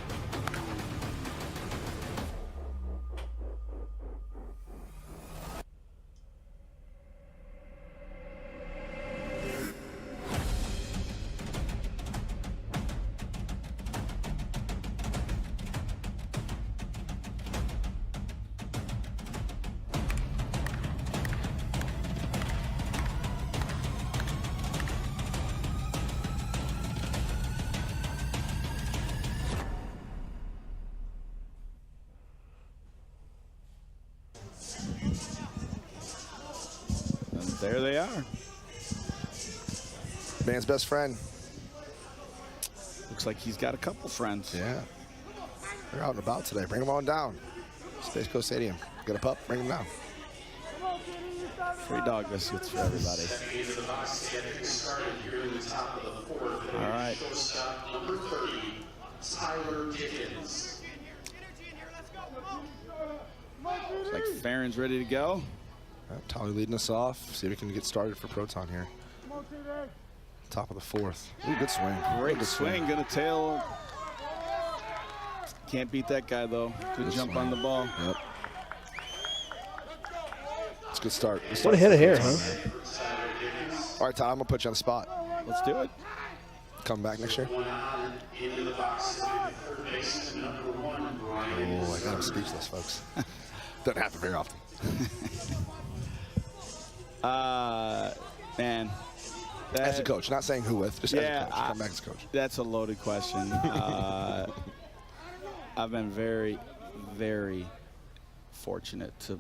There they are. Man's best friend. Looks like he's got a couple friends. Yeah. They're out and about today. Bring them on down. Space Coast Stadium. Got a pup? Bring them down. Free dog biscuits for everybody. All right. Number 30, Tyler Dickens. Looks like Farron's ready to go. Tyler leading us off. See if we can get started for Proton here. Top of the 4th. Ooh, good swing. Great swing. Gonna tail. Can't beat that guy, though. Good jump on the ball. Yep. It's a good start. What a head of hair, huh? All right, Tom, I'm going to put you on the spot. Let's do it. Come back next year. Into the box, third base, number 1, Brian. Oh, I got him speechless, folks. Doesn't happen very often. Man. As a coach, not saying who with, just Yeah, as a coach. Come back as a coach. That's a loaded question. I've been very, very fortunate to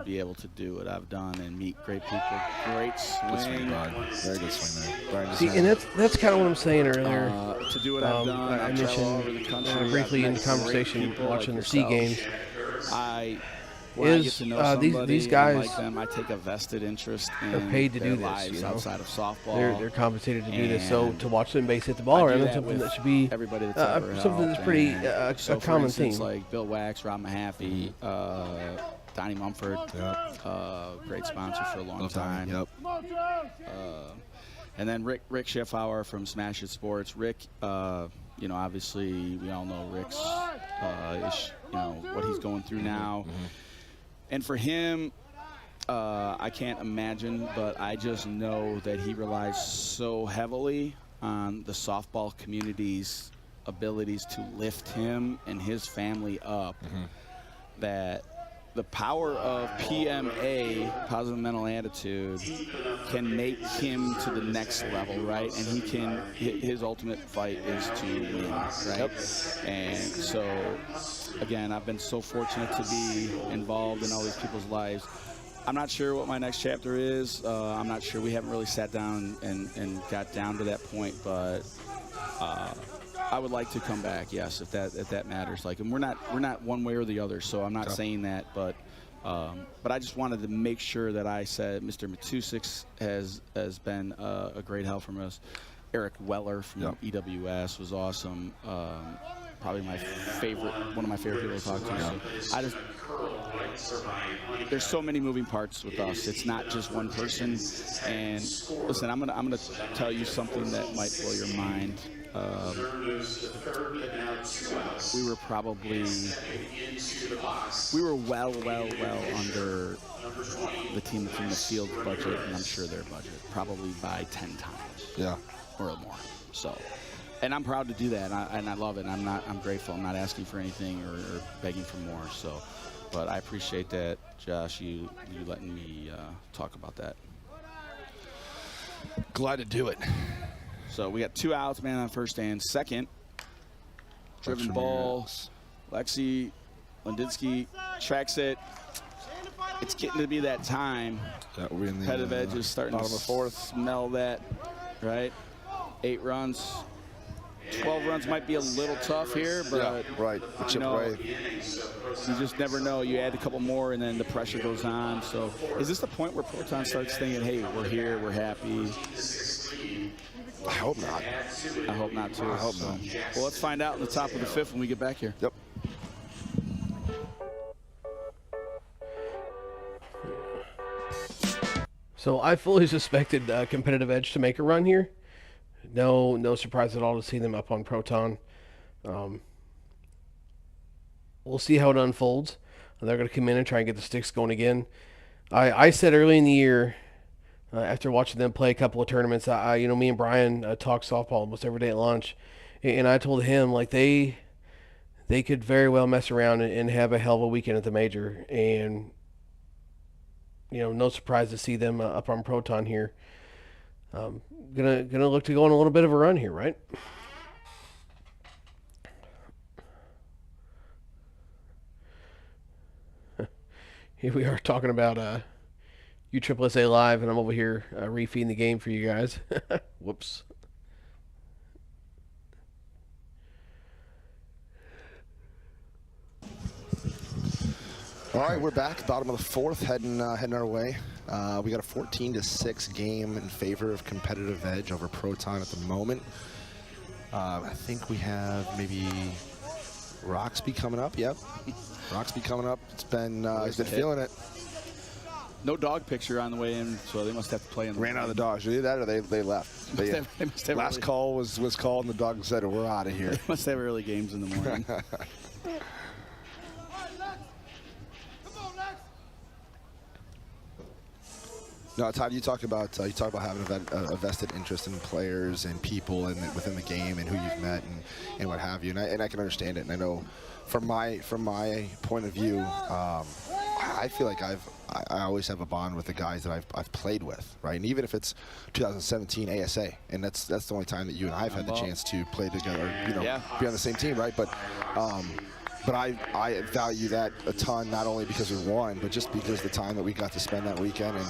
be able to do what I've done and meet great people. Great swing. Very good swing there. See, and that's kind of what I'm saying earlier. To do what I've done, I I've traveled all over the mentioned country. briefly I've in met the conversation great people watching like the Sea yourselves. Games. When I get is to know somebody these and guys like them, I take a vested interest in are paid to their do this, lives you know? outside of softball. They're compensated to do this. So And to watch them base hit the ball I do around is that something with that should be everybody that's ever something that's helped. pretty And a so for common instance, theme. like Bill Wax, Rob Mahaffey, Donnie Mumford, great sponsor for a long time. Yep. And then Rick Schiffauer from Smash It Sports. Rick, you know, obviously we all know Rick's, you know, what he's going through now. And for him, I can't imagine, but I just know that he relies so heavily on the softball community's abilities to lift him and his family up that the power of PMA, positive mental attitude, can make him to the next level, right? And he can, his ultimate fight is to win, right? And so, again, I've been so fortunate to be involved in all these people's lives. I'm not sure what my next chapter is. I'm not sure. We haven't really sat down and got down to that point, but I would like to come back, yes, if that matters. Like, and we're not one way or the other, so I'm not saying that, but I just wanted to make sure that I said Mr. Matusik has been a great help from us. Eric Weller from EWS was awesome. Probably one of my favorite people to talk to. So there's so many moving parts with us. It's not just one person. And listen, I'm gonna tell you something that might blow your mind. We were well under the team from the field budget, and I'm sure their budget, probably by 10 times, or more. So, and I'm proud to do that, and I love it. And I'm grateful. I'm not asking for anything or begging for more. So, but I appreciate that, Josh. You letting me talk about that. Glad to do it. So we got 2 outs, man on first and second. Driven ball. Lexi Lindinsky tracks it. It's getting to be that time. We're in the Competitive edge is starting to smell that, right? 8 runs. 12 runs might be a little tough here, but you know, you just never know. You add a couple more, and then the pressure goes on. So is this the point where Proton starts thinking, hey, we're here, we're happy? I hope not. I hope not, too. I hope not. Well, let's find out in the top of the 5th when we get back here. Yep. So I fully suspected Competitive Edge to make a run here. No surprise at all to see them up on Proton. We'll see how it unfolds. They're going to come in and try and get the sticks going again. I said early in the year, after watching them play a couple of tournaments, me and Brian talk softball almost every day at lunch, and I told him like they could very well mess around and have a hell of a weekend at the major, and no surprise to see them up on Proton here. Gonna look to go on a little bit of a run here, right? Here we are talking about USSSA Live, and I'm over here refeeding the game for you guys. Whoops. All right, we're back. Bottom of the 4th, heading our way. We got a 14-6 game in favor of Competitive Edge over Proton at the moment. I think we have maybe Roxby coming up. Yep, Roxby coming up. It's been he's been feeling it. No dog picture on the way in, so they must have to play in the Ran out of the dogs. Did that, or they left? They must have last call was called, and the dog said, "We're out of here." They must have early games in the morning. No, Todd, you talk about having a vested interest in players and people and within the game and who you've met and what have you, and I can understand it. And I know from my point of view, I feel like I always have a bond with the guys that I've played with, right? And even if it's 2017 ASA, and that's the only time that you and I have had the chance to play together, be on the same team, right? But But I value that a ton, not only because we won, but just because the time that we got to spend that weekend. And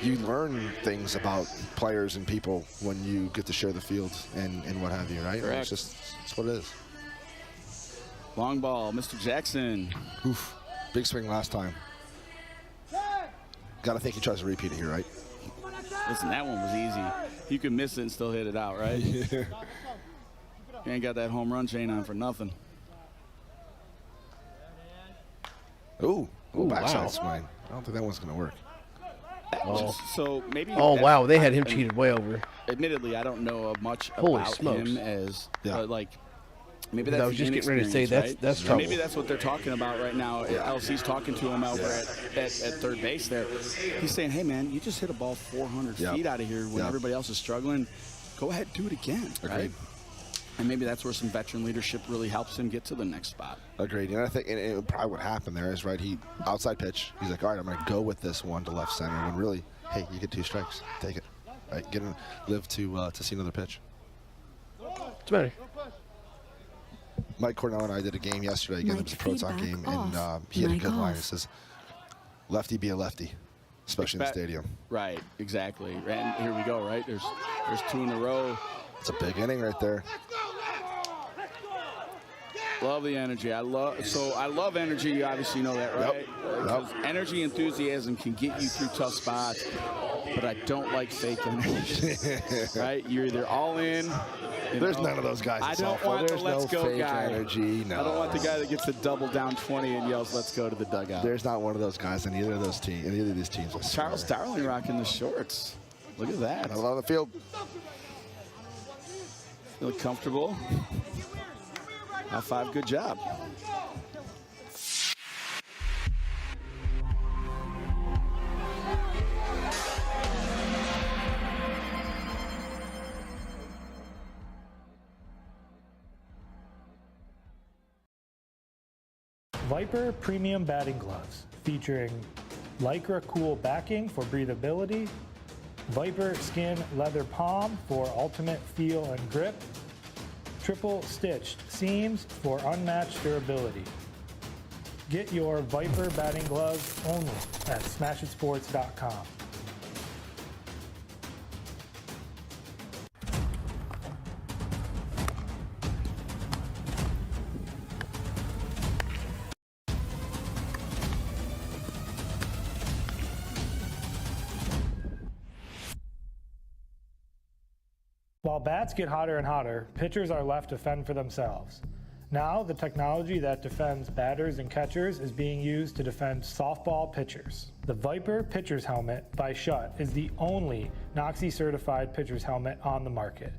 you learn things about players and people when you get to share the field and what have you, right? Correct. It's what it is. Long ball, Mr. Jackson. Oof. Big swing last time. Gotta think he tries to repeat it here, right? Listen, that one was easy. You could miss it and still hit it out, right? You ain't got that home run chain on for nothing. Ooh, backside wow. swing. I don't think that one's gonna work. So maybe. Oh, wow, they had him cheated way over. Admittedly, I don't know much Holy about smokes. him as Yeah. like. Maybe I that's was the just getting ready to say inexperience, that's right? trouble. Maybe that's what they're talking about right now. LC's talking to him over at third base there. He's saying, hey, man, you just hit a ball 400 feet out of here when everybody else is struggling. Go ahead, do it again, right? And maybe that's where some veteran leadership really helps him get to the next spot. Agreed. And I think and probably what happened there is, right, he outside pitch. He's like, all right, I'm going to go with this one to left center. When really, hey, you get 2 strikes. Take it. All right, live to see another pitch. What's the matter? Mike Cornell and I did a game yesterday again. It was a Proton game, and he had a good line. It says, lefty be a lefty, especially in the stadium. Right, exactly. And here we go, right? There's 2 in a row. It's a big inning right there. Love the energy. I love energy. You obviously know that, right? Because energy, enthusiasm can get you through tough spots, but I don't like fake energy. Right? You're either all in. There's none of those guys. I don't want the let's go fake guy. energy. No. I don't want the guy that gets a double down 20 and yells, "Let's go" to the dugout. There's not one of those guys in either of those teams. In either of these teams. Charles Darling rocking the shorts. Look at that. Out on the field. Feel comfortable. High five, good job. Viper Premium Batting Gloves featuring Lycra Cool backing for breathability, Viper Skin Leather Palm for ultimate feel and grip, triple stitched seams for unmatched durability. Get your Viper batting gloves only at smashitsports.com. While bats get hotter and hotter, pitchers are left to fend for themselves. Now, the technology that defends batters and catchers is being used to defend softball pitchers. The Viper Pitcher's Helmet by Schutt is the only NOXI-certified pitcher's helmet on the market,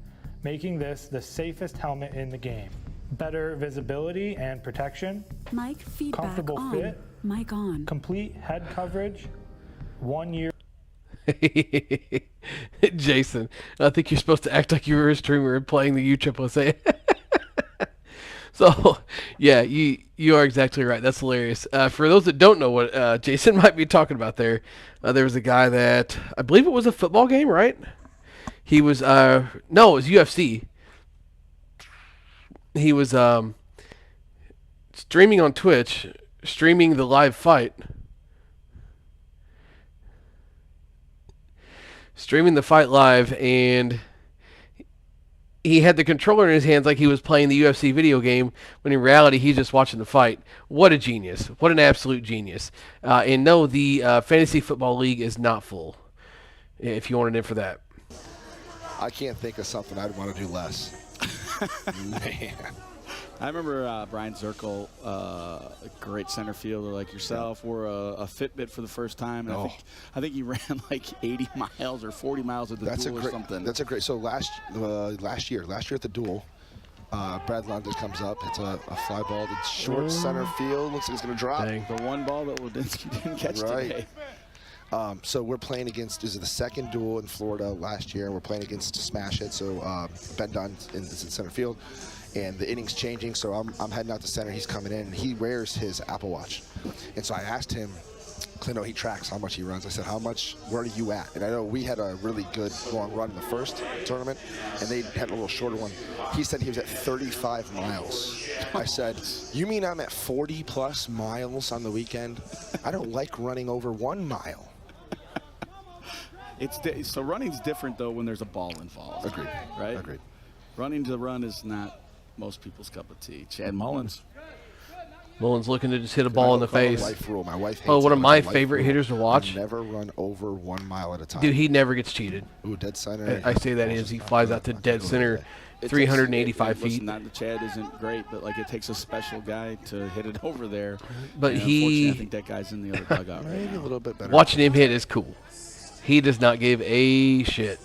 making this the safest helmet in the game. Better visibility and protection, Mic feedback comfortable on. fit, Mic on. complete head coverage, 1 year. Jason, I think you're supposed to act like you were a streamer and playing the USSSA. So, yeah, you are exactly right. That's hilarious. For those that don't know what Jason might be talking about there was a guy that, I believe it was a football game, right? He was, no, it was UFC. He was streaming on Twitch, streaming the live fight. Streaming the fight live, and he had the controller in his hands like he was playing the UFC video game, when in reality he's just watching the fight. What a genius. What an absolute genius. And no, the Fantasy Football League is not full, if you wanted in for that. I can't think of something I'd want to do less. Man. I remember Brian Zirkle, a great center fielder like yourself, wore a Fitbit for the first time. And I think he ran like 80 miles or 40 miles at the Duel or something. That's a great. So last year at the Duel, Brad London comes up. It's a fly ball that's short center field. Looks like it's going to drop. Dang. The one ball that Wodinski didn't catch today. So we're playing against, this is the second Duel in Florida last year. We're playing against Smash It. So Ben Dunn is in center field. And the inning's changing, so I'm heading out to center. He's coming in, and he wears his Apple Watch. And so I asked him, I know he tracks how much he runs. I said, where are you at? And I know we had a really good long run in the first tournament, and they had a little shorter one. He said he was at 35 miles. I said, you mean I'm at 40-plus miles on the weekend? I don't like running over 1 mile. So running's different, though, when there's a ball involved. Agreed. Right? Agreed. Running to run is not most people's cup of tea. Chad Mullins. Mullins looking to just hit a ball in the face. Life rule. My wife hates one of my life favorite rule. hitters to watch. Never run over 1 mile at a time. Dude, he never gets cheated. Ooh, dead center. I say that as he flies out to dead center, 385 feet. Listen, the Chad isn't great, but like it takes a special guy to hit it over there. But unfortunately, I think that guy's in the other dugout right maybe now. a little bit better. Watching him hit is cool. He does not give a shit.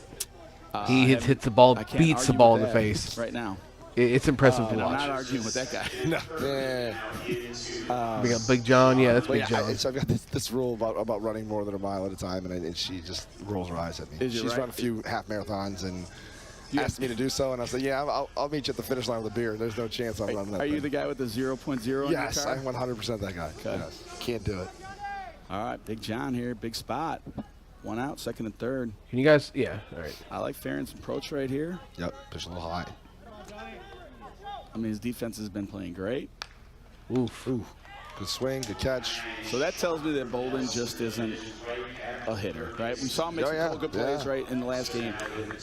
He hits the ball, beats the ball in the face. Right now. It's impressive to I'm watch. not arguing with that guy. Yeah. We got Big John. Yeah, that's Big John. So I've got this rule about running more than a mile at a time, and she just rolls her eyes at me. She's run a few half marathons and asked me to do so, and I said, yeah, I'll meet you at the finish line with a beer. There's no chance I'm running that Are you thing. the guy with the 0.0 in Yes, your car? I'm 100% that guy. Okay. Yes. Can't do it. All right, Big John here, big spot. 1 out, second and third. Can you guys? Yeah. All right. I like Farron's approach right here. Yep, pitch a little high. I mean, his defense has been playing great. Oof. Ooh, good swing, good catch. So that tells me that Bolden just isn't a hitter, right? We saw him make some couple good plays right in the last game.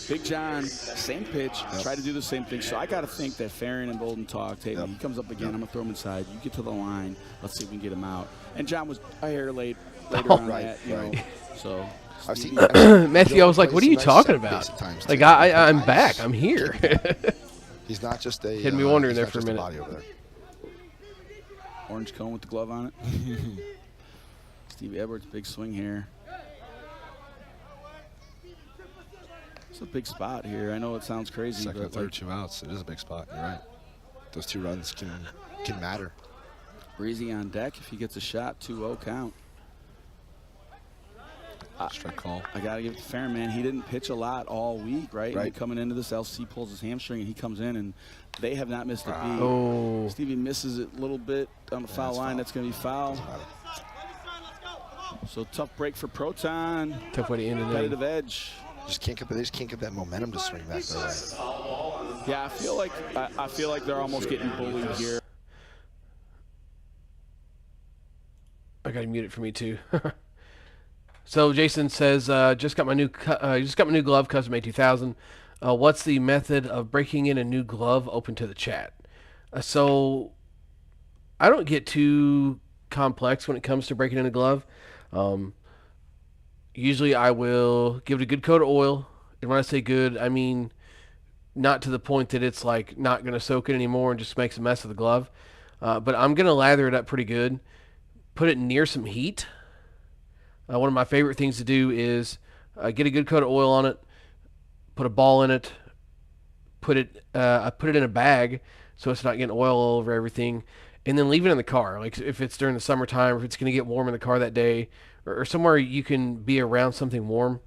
Big John, same pitch, try to do the same thing. So I got to think that Farron and Bolden talked. Hey, when he comes up again, I'm going to throw him inside. You get to the line. Let's see if we can get him out. And John was a hair later on that, you know. So I've seen Matthew, I was like, what are you talking about? Like, I'm back. I'm here. He's not just a. Had me wondering there for a minute. Body over there. Orange cone with the glove on it. Steve Edwards, big swing here. It's a big spot here. I know it sounds crazy, Second but and third, 2 outs. It is a big spot. You're right. Those 2 runs can matter. Breezy on deck if he gets a shot. 2-0 count. Strike call. I got to give it to Farron, man. He didn't pitch a lot all week, right? And coming into this, LC pulls his hamstring, and he comes in, and they have not missed a beat. Oh. Stevie misses it a little bit on the foul line. That's going to be foul. So tough break for Proton. Tough way to end it. Competitive edge. They just can't get that momentum to swing back their way. Yeah, I feel like they're almost getting bullied here. I got to mute it for me too. So Jason says, just got my new glove, custom made 2000. What's the method of breaking in a new glove? Open to the chat. So I don't get too complex when it comes to breaking in a glove. Usually I will give it a good coat of oil, and when I say good, I mean not to the point that it's like not going to soak it anymore and just makes a mess of the glove. But I'm going to lather it up pretty good. Put it near some heat. One of my favorite things to do is get a good coat of oil on it, put a ball in it, I put it in a bag so it's not getting oil all over everything, and then leave it in the car. Like if it's during the summertime, or if it's going to get warm in the car that day, or somewhere you can be around something warm,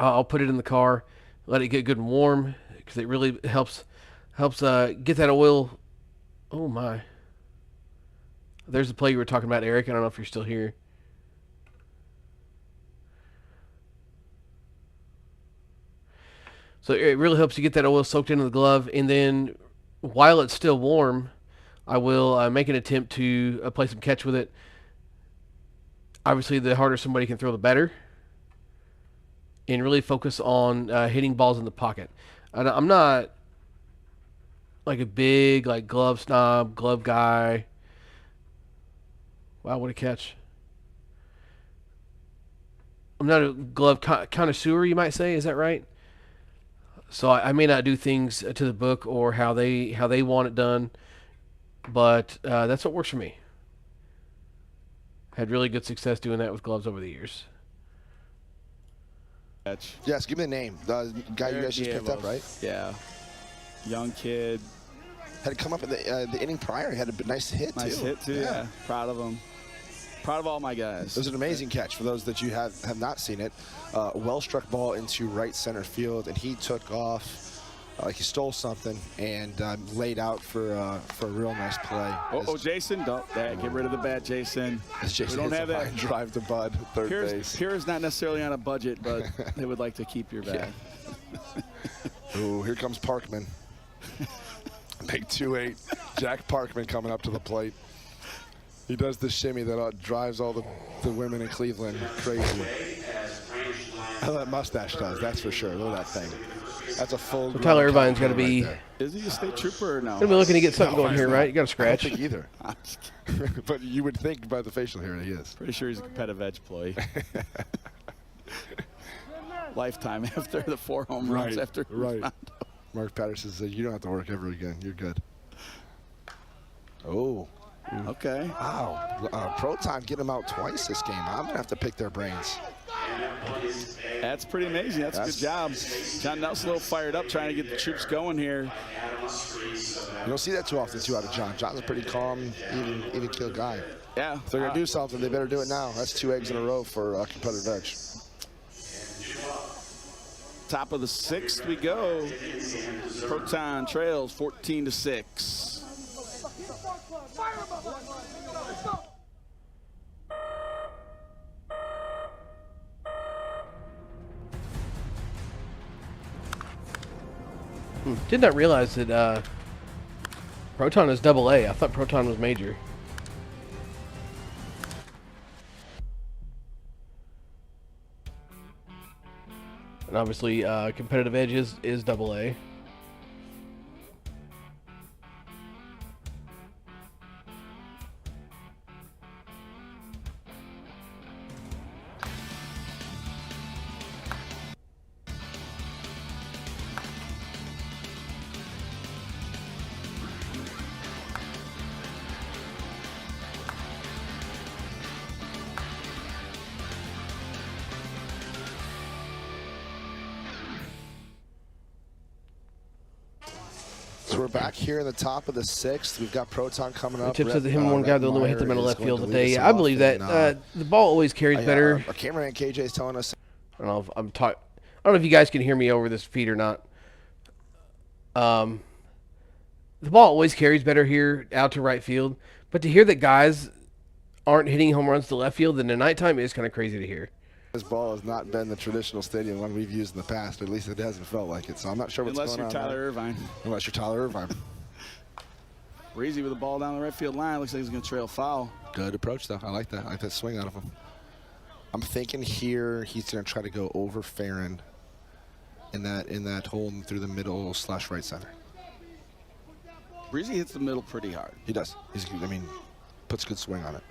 I'll put it in the car, let it get good and warm, because it really helps get that oil. Oh my. There's the play you were talking about, Eric. I don't know if you're still here. So it really helps you get that oil soaked into the glove, and then while it's still warm, I will make an attempt to play some catch with it. Obviously, the harder somebody can throw, the better. And really focus on hitting balls in the pocket. I'm not like a big glove snob, glove guy. Wow, what a catch. I'm not a glove connoisseur, you might say. Is that right? So I may not do things to the book or how they want it done, but that's what works for me. Had really good success doing that with gloves over the years. Yes, give me the name. The guy you guys just picked up, right? Yeah. Young kid. Had to come up in the inning prior. He had a nice hit, too. Nice hit, too, yeah. Proud of him. Proud of all my guys. It was an amazing catch. For those that you have not seen it, well-struck ball into right center field, and he took off like he stole something and laid out for a real nice play. Oh, Jason, don't get rid of the bat, Jason. Jason We don't have that. drive to Bud, third base. Pierre's not necessarily on a budget, but they would like to keep your bat. Yeah. Ooh, here comes Parkman. Big 2-8. Jack Parkman coming up to the plate. He does the shimmy that drives all the women in Cleveland crazy. How that mustache does, that's for sure. Look at that thing. That's a full. So Tyler Irvine's got to be. Right, is he a state trooper or no? Gonna be looking to get something going here, right? You got a scratch. I don't think either. But you would think by the facial hair that he is. Pretty sure he's a competitive edge employee. Lifetime after the 4 home runs after. Right. Mark Patterson said, "You don't have to work ever again. You're good." Oh. Okay. Wow. Proton getting them out twice this game. I'm going to have to pick their brains. That's pretty amazing. That's a good job. John Nelson a little fired up trying to get the troops going here. You don't see that too often, too, out of John. John's a pretty calm, even kill guy. Yeah. If they're going to do something, they better do it now. That's 2 eggs in a row for competitive edge. Top of the 6th we go. Proton trails 14-6. Did not realize that Proton is AA. I thought Proton was major. And obviously, competitive edge is AA. So we're back here in the top of the 6th. We've got Proton coming up. Tips said that him and one guy the only way hit the middle left field today. Yeah, I believe that the ball always carries better. Our cameraman KJ is telling us. I don't know if I don't know if you guys can hear me over this feed or not. The ball always carries better here out to right field, but to hear that guys aren't hitting home runs to left field in the nighttime is kind of crazy to hear. This ball has not been the traditional stadium one we've used in the past, or at least it hasn't felt like it. So I'm not sure what's going on. Unless you're Tyler Irvine. Unless you're Tyler Irvine. Breezy with the ball down the right field line. Looks like he's going to trail foul. Good approach, though. I like that. I like that swing out of him. I'm thinking here he's going to try to go over Farron in that hole through the middle / right center. Breezy hits the middle pretty hard. He does. Puts good swing on it.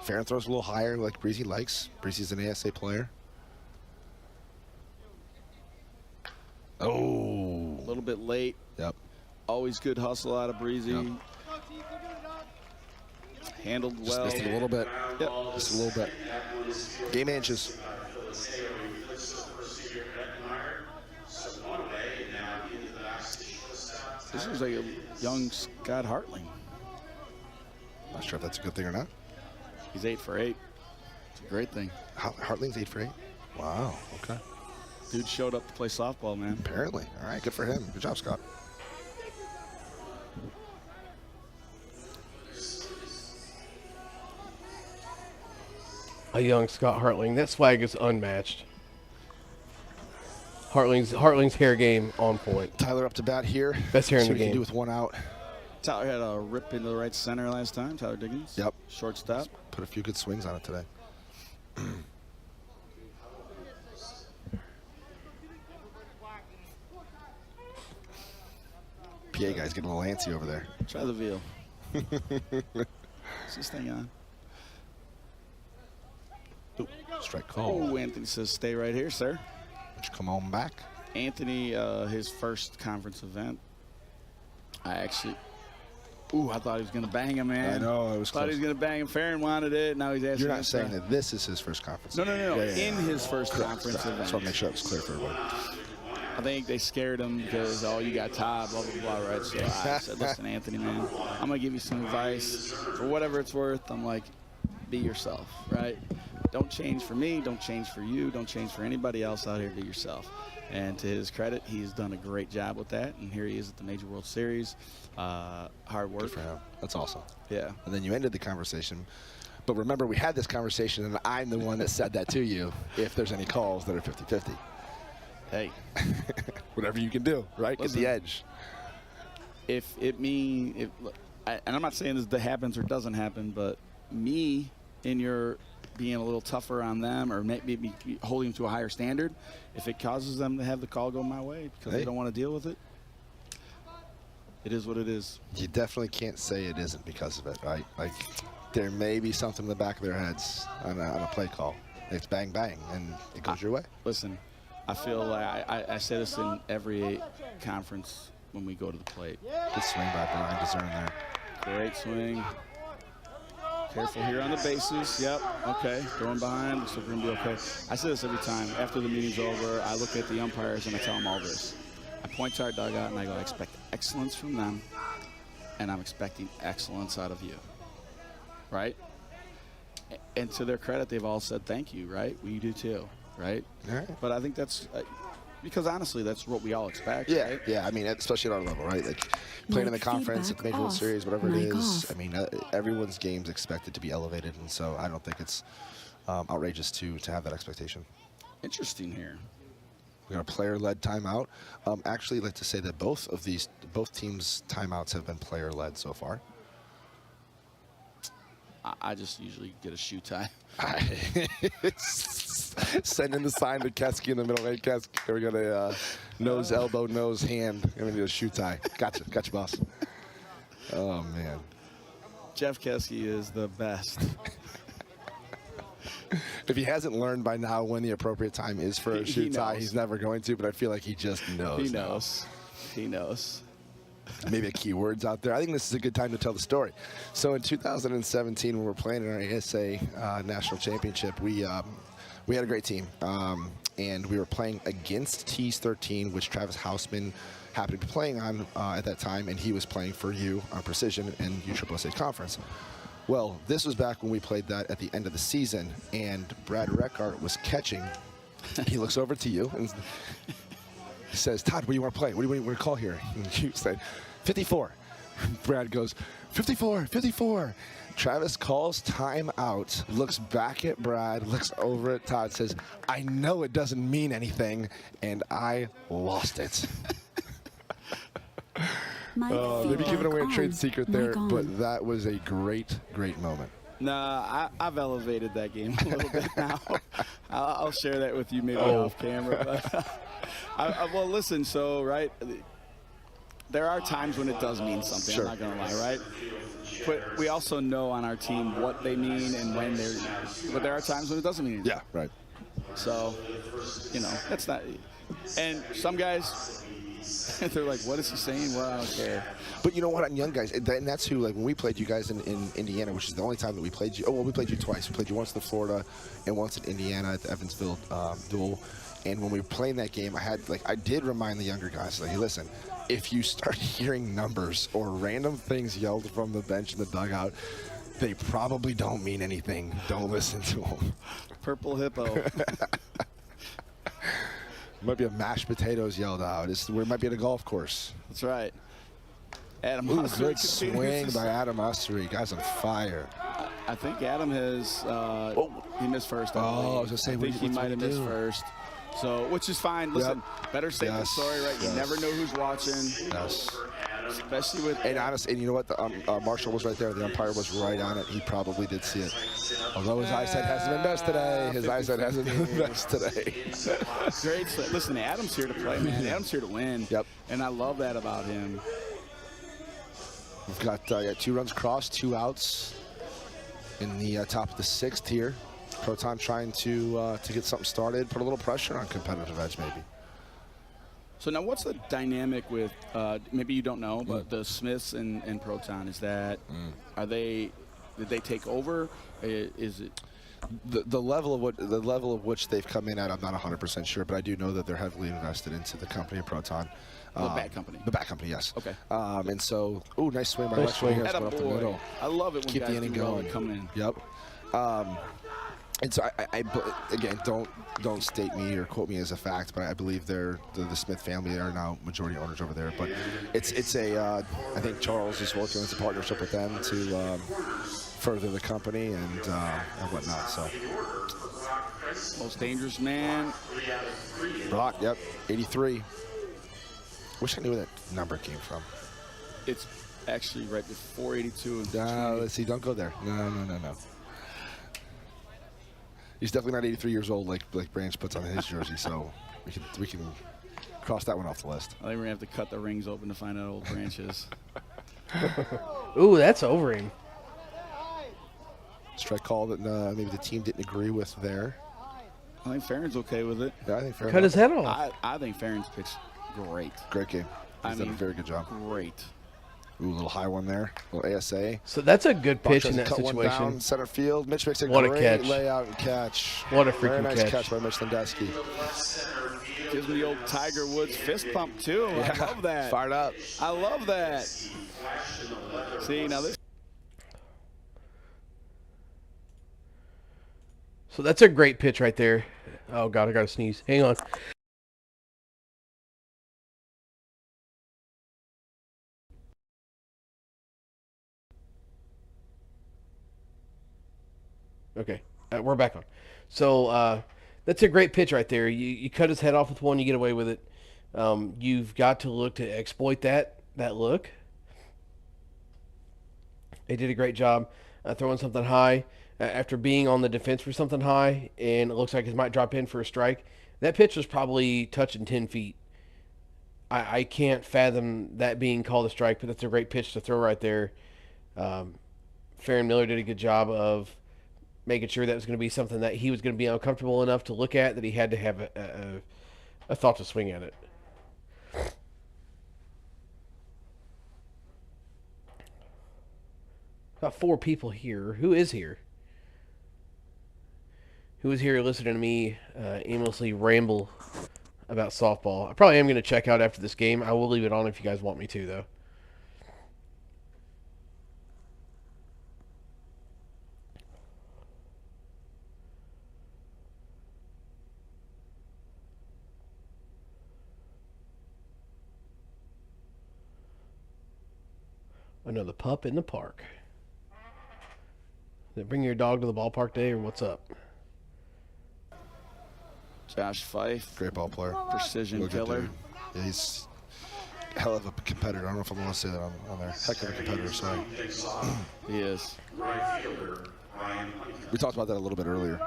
Farron throws a little higher like Breezy likes. Breezy's an ASA player. Oh. A little bit late. Yep. Always good hustle out of Breezy. Yep. Handled well. Just missed it a little bit. Yep. Just a little bit. Game inches. This is like a young Scott Hartling. Not sure if that's a good thing or not. He's 8 for 8. It's a great thing. Hartling's 8 for 8. Wow. Okay. Dude showed up to play softball, man. Apparently. All right. Good for him. Good job, Scott. A young Scott Hartling. That swag is unmatched. Hartling's hair game on point. Tyler up to bat here. Best hair in the See what he game. can do with 1 out. Tyler had a rip into the right center last time. Tyler Diggins. Yep. Shortstop. Put a few good swings on it today. PA guy's getting a little antsy over there. Try the veal. Is this thing on? Ooh, strike call. Oh, Anthony says stay right here, sir. Would you come on back? Anthony, his first conference event. I thought he was going to bang him, man. I know, it was Thought close. he was going to bang him. Farron wanted it. Now he's asking. You're not saying that this is his first conference. No. Yeah. In his first Correct. conference Just event. want to make sure it was clear for everybody. I think they scared him because, you got Todd, blah, blah, blah, right? So I said, listen, Anthony, man, I'm going to give you some advice. For whatever it's worth, I'm like, be yourself, right? don't change for me, don't change for you, don't change for anybody else out here, do yourself. And to his credit, he's done a great job with that, and here he is at the Major World Series. Hard work. Good for him. That's awesome. Yeah. And then you ended the conversation. But remember, we had this conversation, and I'm the one that said that to you, if there's any calls that are 50-50. Hey. Whatever you can do, right? Get the edge. And I'm not saying this happens or doesn't happen, but me in your being a little tougher on them or maybe holding them to a higher standard, if it causes them to have the call go my way because they don't want to deal with it, it is what it is. You definitely can't say it isn't because of it, right? Like, there may be something in the back of their heads on a play call. It's bang, bang, and it goes your way. Listen, I feel like I say this in every conference when we go to the plate. Good swing by Brian Discern there. Great swing. Careful here on the bases. Yep. Okay. Throwing behind. Looks like we're going to be okay. I say this every time. After the meeting's over, I look at the umpires and I tell them all this. I point to our dugout and I go, I expect excellence from them, and I'm expecting excellence out of you. Right? And to their credit, they've all said thank you, right? We do too, right? All right. But I think that's because honestly, that's what we all expect. Yeah, right? yeah. I mean, especially at our level, right? Like playing in the conference, at the Major World Series, whatever it is. I mean, everyone's game's expected to be elevated, and so I don't think it's outrageous to have that expectation. Interesting here. We got a player-led timeout. Actually, I'd like to say that both teams' timeouts have been player-led so far. I just usually get a shoe tie. Sending the sign to Kesky in the middle. Hey, Kesky, we got a nose, elbow, nose, hand. And we need a shoe tie. Gotcha, boss. Oh, man. Jeff Kesky is the best. If he hasn't learned by now when the appropriate time is for a shoe tie, he's never going to, but I feel like he just knows. He knows. He knows. Maybe a keywords out there. I think this is a good time to tell the story. So in 2017, when we were playing in our ASA National Championship, we had a great team. And we were playing against Tees 13, which Travis Hausman happened to be playing on at that time, and he was playing for you on Precision in USSSA Conference. Well, this was back when we played that at the end of the season, and Brad Reckart was catching. He looks over to you and he says, Todd, what do you want to play? What do you want to call here? And you said, 54. Brad goes, 54, 54. Travis calls timeout, looks back at Brad, looks over at Todd, says, I know it doesn't mean anything, and I lost it. Maybe giving away a trade secret there, but that was a great, great moment. Nah, I've elevated that game a little bit now. I'll share that with you maybe off camera. But well, listen, so, right, there are times when it does mean something, I'm not going to lie, right? But we also know on our team what they mean and when they're, but there are times when it doesn't mean anything. Yeah, right. So, you know, that's not, and some guys, they're like, what is he saying? Well, I don't care. But you know what, on young guys, and that's who, like, when we played you guys in Indiana, which is the only time that we played you. Oh, well, we played you twice. We played you once in Florida and once in Indiana at the Evansville duel. And when we were playing that game, I did remind the younger guys, like, hey, listen, if you start hearing numbers or random things yelled from the bench in the dugout, they probably don't mean anything. Don't listen to them. Purple hippo. Might be a mashed potatoes yelled out. We might be at a golf course. That's right. Adam Ussery. Good swing by Adam Ussery. Guy's on fire. I think Adam has, he missed first. I was going to say, I think he might have missed first. So, which is fine. Listen, better safe than sorry, right? You never know who's watching. Yes. Especially with. And honestly, and you know what? The Marshall was right there. The umpire was right on it. He probably did see it. Although his eyesight hasn't been best today. His eyesight hasn't been best today. Great. Listen, Adam's here to play, man. Adam's here to win. Yep. And I love that about him. We've got 2 runs crossed, 2 outs in the top of the 6th here. Proton trying to get something started, put a little pressure on competitive edge maybe. So now what's the dynamic with, maybe you don't know, but the Smiths and Proton, is that, did they take over? Is it? The level of which they've come in at, I'm not 100% sure, but I do know that they're heavily invested into the company of Proton. The bat company. The bat company, yes. Okay. And so, nice swing by West Swingers up the middle. I love it when keep guys the inning going. Come in. Yep. And so again, don't state me or quote me as a fact, but I believe the Smith family are now majority owners over there. But it's I think Charles is working with a partnership with them to further the company and whatnot. So most dangerous man. Brock, yep, 83. Wish I knew where that number came from. It's actually right before 82. Let's see, don't go there. No. He's definitely not 83 years old like Branch puts on his jersey, so we can cross that one off the list. I think we're gonna have to cut the rings open to find out old Branches. Ooh, that's over him. Strike call that maybe the team didn't agree with there. I think Farron's okay with it. Yeah, I think Farron cut his head off. I think Farron's pitched great. Great game. He's done a very good job. Great. Ooh, a little high one there. A little ASA. So that's a good pitch in that cut situation. One down, center field. Mitch makes a what great a catch. layout and catch. What a very freaking nice catch by Mitch Lindesky. Gives me the old Tiger Woods fist pump, too. Yeah. I love that. Fired up. I love that. See, now this. So that's a great pitch right there. Oh, God, I got to sneeze. Hang on. Okay, we're back on. So that's a great pitch right there. You cut his head off with one, you get away with it. You've got to look to exploit that look. They did a great job throwing something high after being on the defense for something high, and it looks like it might drop in for a strike. That pitch was probably touching 10 feet. I can't fathom that being called a strike, but that's a great pitch to throw right there. Farron Miller did a good job of making sure that was going to be something that he was going to be uncomfortable enough to look at, that he had to have a thought to swing at it. Got 4 people here. Who is here? Who is here listening to me aimlessly ramble about softball? I probably am going to check out after this game. I will leave it on if you guys want me to, though. Another pup in the park. Did bring your dog to the ballpark day, or what's up? Josh Fife. Great ball player. Precision killer. Yeah, he's a hell of a competitor. I don't know if I'm going to say that on there. Heck of a competitor, sorry. He is. We talked about that a little bit earlier,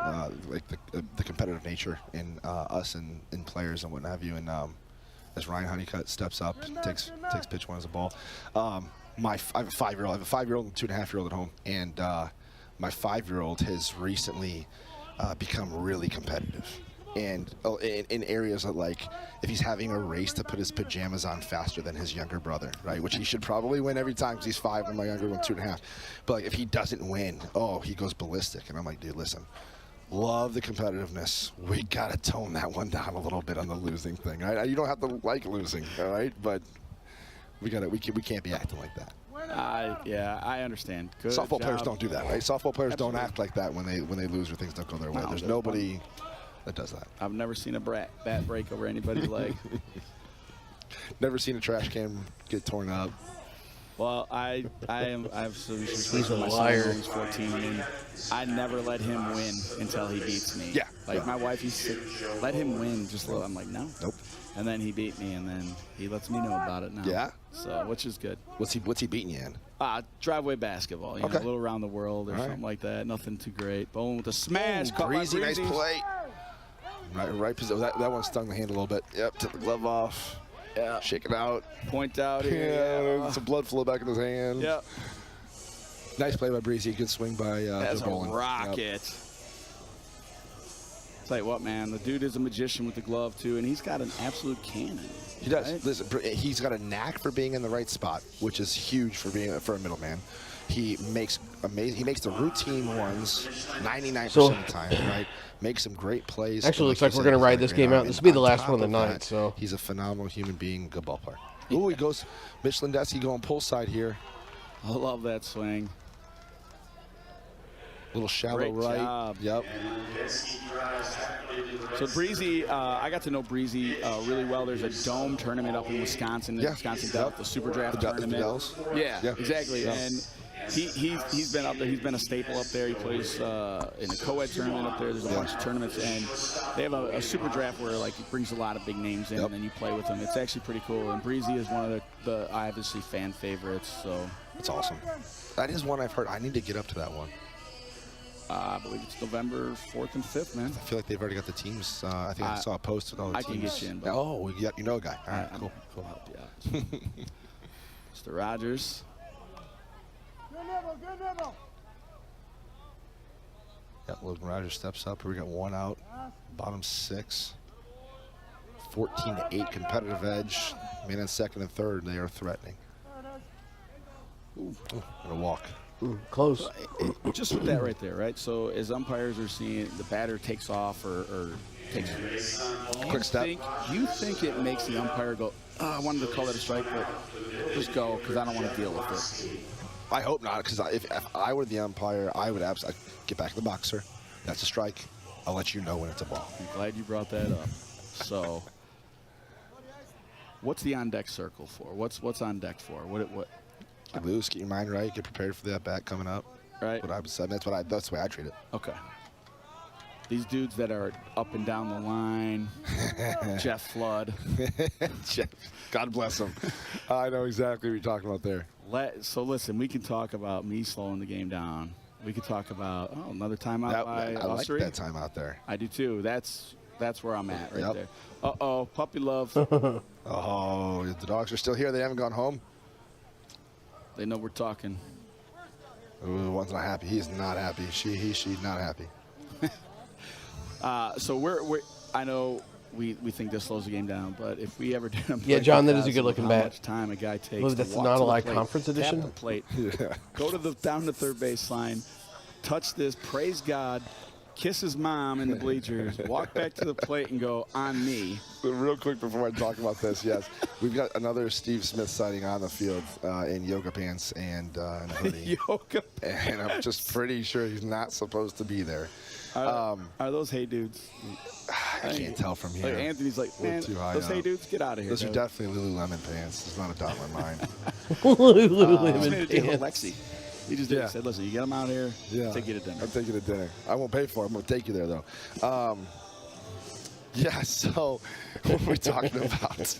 like the competitive nature in us and in players and what have you. And as Ryan Honeycutt steps up, takes pitch one as a ball. I have a 5-year-old. I have a 5-year-old and a 2.5-year-old at home, and my 5-year-old has recently become really competitive. And in areas that, like, if he's having a race to put his pajamas on faster than his younger brother, right, which he should probably win every time because he's 5 and my younger one's 2.5. But like, if he doesn't win, he goes ballistic. And I'm like, dude, listen, love the competitiveness. We got to tone that one down a little bit on the losing thing, right? You don't have to like losing, all right? But we can't be acting like that. Yeah, I understand. Good Softball job. players don't do that, right? Softball players don't act like that when they lose or things don't go their way. No, There's nobody that does that. I've never seen a bat break over anybody's leg. Never seen a trash can get torn up. Well, I have solutions He's for a my liar. son. He's 14, and I never let him win until he beats me. Yeah. Like my wife, let him win. I'm like, no. Nope. And then he beat me, and then he lets me know about it now. Yeah. So, which is good. What's he beating you in? Driveway basketball. You know, a little around the world or something like that. Nothing too great. Boom with a smash. Caught by Breezy, nice Breezy. play. Right position. That one stung the hand a little bit. Yep, took the glove off. Yeah. Shake it out. Point out here. Yeah, some blood flow back in his hand. Yeah. Nice play by Breezy. Good swing by That's a Joe Boland. rocket. Yep. Tell you what, man, the dude is a magician with the glove too, and he's got an absolute cannon. He does. Right? Listen, he's got a knack for being in the right spot, which is huge for a middleman. He makes the routine ones 99% of the time, right? Makes some great plays. Actually, looks like we're going to ride this game out. This will be the last one of the night. So he's a phenomenal human being, good ball player. Ooh, he goes. Mitch Lindesky going pull side here. I love that swing. Little shallow Great right. job. Yep. So Breezy, I got to know Breezy really well. There's a dome tournament up in Wisconsin, the Wisconsin Delta, the Super Draft tournament. The Dells. Yeah, exactly. Yeah. And he's been up there. He's been a staple up there. He plays in a co-ed tournament up there. There's a bunch of tournaments, and they have a Super Draft where like it brings a lot of big names in, and then you play with them. It's actually pretty cool. And Breezy is one of the obviously fan favorites. So it's awesome. That is one I've heard. I need to get up to that one. I believe it's November 4th and 5th, man. I feel like they've already got the teams. I think I saw a post with all the teams. I can get you in. But oh, you know a guy. All right, cool. I'll help you out. Mr. Rogers. Yeah, Logan Rogers steps up. We got one out. Bottom 6. 14-8 competitive edge. Man in second and third, they are threatening. Ooh, gonna walk. Ooh, close. Just with that right there, right? So as umpires are seeing the batter takes off or takes quick step. Do you think it makes the umpire go, oh, I wanted to call that a strike, but just go because I don't want to deal with it? I hope not, because if I were the umpire, I would absolutely get back to the box, sir. That's a strike. I'll let you know when it's a ball. I'm glad you brought that up. So what's the on-deck circle for? What's on deck for? What? Get loose, get your mind right, get prepared for that bat coming up. Right. What I would say. That's the way I treat it. Okay. These dudes that are up and down the line, Jeff Flood. Jeff, God bless him. I know exactly what you're talking about there. So listen, we can talk about me slowing the game down. We could talk about another timeout by I like that timeout there. I do too. That's where I'm at right there. Uh-oh, puppy love. Oh, the dogs are still here. They haven't gone home. They know we're talking. Ooh, one's not happy. He's not happy. She's not happy. So I know we think this slows the game down, but if we ever do, John, that is a good looking bat. How much time a guy takes? Well, that's the Not Alive Conference Edition. Tap the plate. Go to down the third base line, touch this, praise God, kiss his mom in the bleachers, walk back to the plate, and go on me. Real quick before I talk about this, yes, we've got another Steve Smith sighting on the field in yoga pants and a hoodie. Yoga pants. And I'm just pretty sure he's not supposed to be there. Are those hey dudes? I can't tell from here. Like Anthony's like, man, too high those up. hey dudes, get out of here. Those are definitely Lululemon pants. There's not a doubt in my mind. Lululemon pants. Lexi. He just did. He said, listen, you get them out here, take you to dinner. I'll take you to dinner. I won't pay for it. I'm going to take you there, though. So what were we talking about?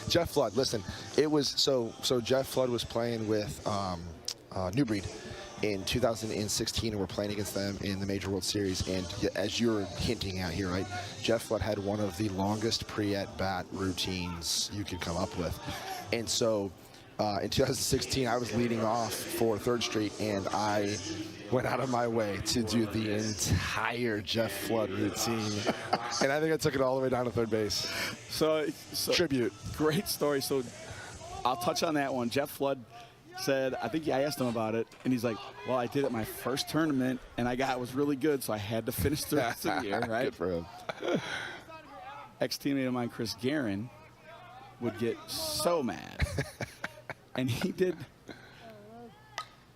Jeff Flood. Listen, it was so Jeff Flood was playing with New Breed in 2016, and we're playing against them in the Major World Series. And as you're hinting at here, right, Jeff Flood had one of the longest pre-at-bat routines you could come up with. And so in 2016, I was leading off for 3rd Street, and I went out of my way to do the entire Jeff Flood routine. And I think I took it all the way down to third base. So tribute. Great story. So I'll touch on that one. Jeff Flood said, I asked him about it, and he's like, well, I did it my first tournament, and it was really good, so I had to finish the rest of the year, right? Good for him. Ex-teammate of mine, Chris Guerin, would get so mad. And he did.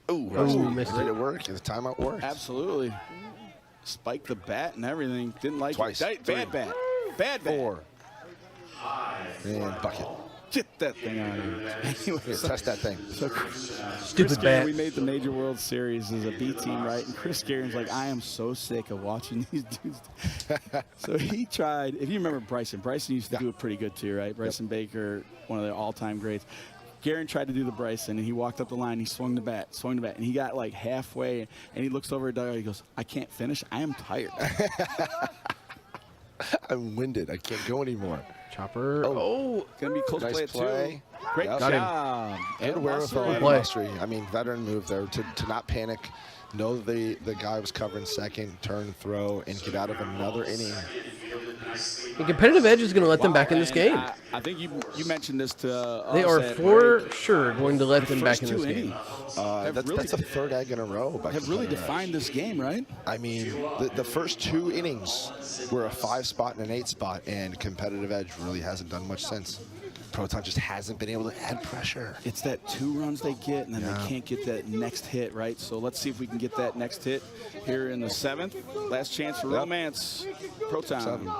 Missed it. Did it work? Did the timeout work? Absolutely. Spiked the bat and everything. Didn't like Twice. it. Bad bat. Bad bat. 4. And bucket. Get that thing out of here. Anyways, test that thing. So Stupid bat. We made the Major World Series as a B team, right? And Chris Guerin's like, I am so sick of watching these dudes. So he tried. If you remember Bryson used to do it pretty good too, right? Bryson Baker, one of the all-time greats. Guerin tried to do the Bryson, and he walked up the line. He swung the bat, and he got like halfway, and he looks over at Doug. He goes, I can't finish. I am tired. I'm winded. I can't go anymore. Chopper. Going to be close nice play. Great Got job. And wherewithal and mastery. I mean, veteran move there to not panic, know the guy was covering second, turn, throw, and get out of another inning. The competitive edge is going to let them back in this game. I think you mentioned this to They are for sure going to let them back in this game. That's the 3rd egg in a row. Have really defined this game, right? I mean, the first 2 innings were a 5 spot and an 8 spot, and competitive edge really hasn't done much since. Proton just hasn't been able to add pressure. It's that 2 runs they get, and then they can't get that next hit, right? So let's see if we can get that next hit here in the 7th. Last chance for Romance. Proton. 7.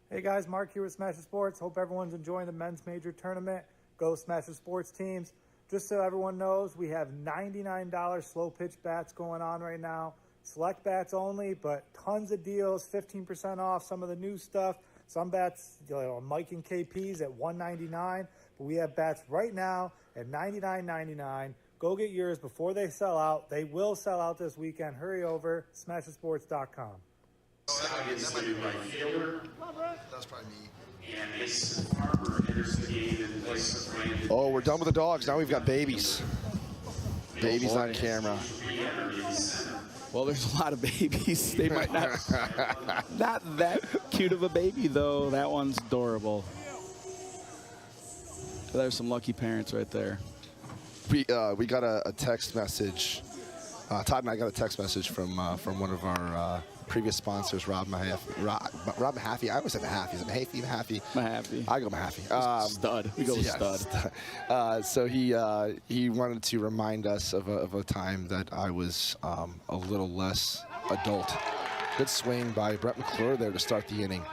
Hey guys, Mark here with Smasher Sports. Hope everyone's enjoying the men's major tournament. Go Smasher Sports teams. Just so everyone knows, we have $99 slow pitch bats going on right now. Select bats only, but tons of deals, 15% off some of the new stuff. Some bats, Mike and KP's at $199, but we have bats right now at $99.99. Go get yours before they sell out. They will sell out this weekend. Hurry over, smashersports.com. That's probably me. And Mason Farmer enters the game in place of Brandon. Oh, we're done with the dogs. Now we've got babies. Babies on camera. Well, there's a lot of babies. They might not that cute of a baby, though. That one's adorable. There's some lucky parents right there. We got a text message. Todd and I got a text message from one of our previous sponsors, Rob Mahaffey. I always say Mahaffey. Is it Mahaffey? Mahaffey. I go Mahaffey. Stud. We go with stud. So he wanted to remind us of a time that I was a little less adult. Good swing by Brett McClure there to start the inning.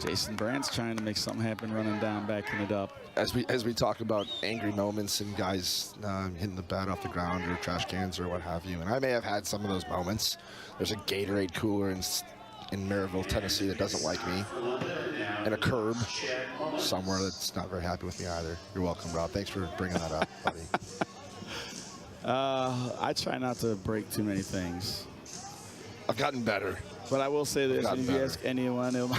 Jason Brandt's trying to make something happen, running down, backing it up. As we talk about angry moments and guys hitting the bat off the ground or trash cans or what have you, and I may have had some of those moments. There's a Gatorade cooler in Maryville, Tennessee that doesn't like me, and a curb somewhere that's not very happy with me either. You're welcome, Rob. Thanks for bringing that up, buddy. I try not to break too many things. I've gotten better. But I will say this, if you ask anyone of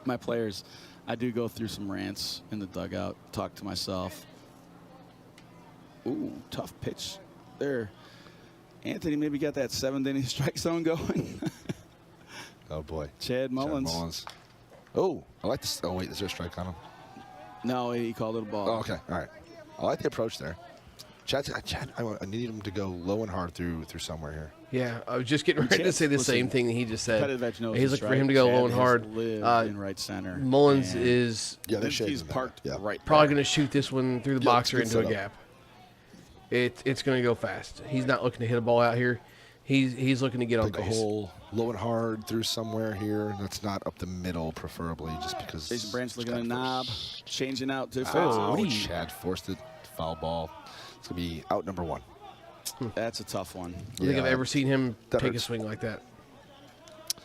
my players, I do go through some rants in the dugout, talk to myself. Ooh, tough pitch there. Anthony maybe got that 7th inning strike zone going. Oh, boy. Chad Mullins. Oh, I like this. Oh, wait, is there a strike on him? No, he called it a ball. Oh, okay, all right. I like the approach there. Chad, I need him to go low and hard through somewhere here. Yeah, I was just getting ready to say the same thing that he just said. He's looking for right. him to go Chad low and hard. In right center. Mullins is he's parked right. Probably going to shoot this one through the boxer into a gap. It's going to go fast. He's not looking to hit a ball out here. He's looking to get on base. A hole low and hard through somewhere here. That's not up the middle, preferably, just because. Jason Brandt's looking at a knob, changing out to Chad forced it. Foul ball. It's going to be out number 1. That's a tough one. I don't think I've ever seen him take a swing like that.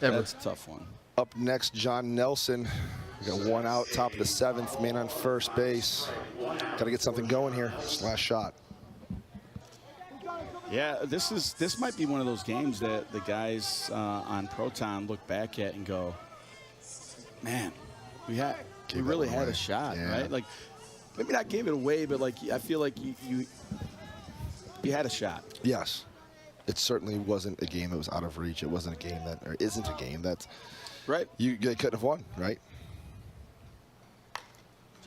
Ever. That's a tough one. Up next, John Nelson. We got 1 out, top of the 7th, man on first base. Got to get something going here. Just last shot. Yeah, this might be one of those games that the guys on Proton look back at and go, man, we really had a shot, right? Like, maybe not gave it away, but like I feel like you had a shot. Yes. It certainly wasn't a game that was out of reach. It wasn't a game that, or isn't a game that you couldn't have won, right?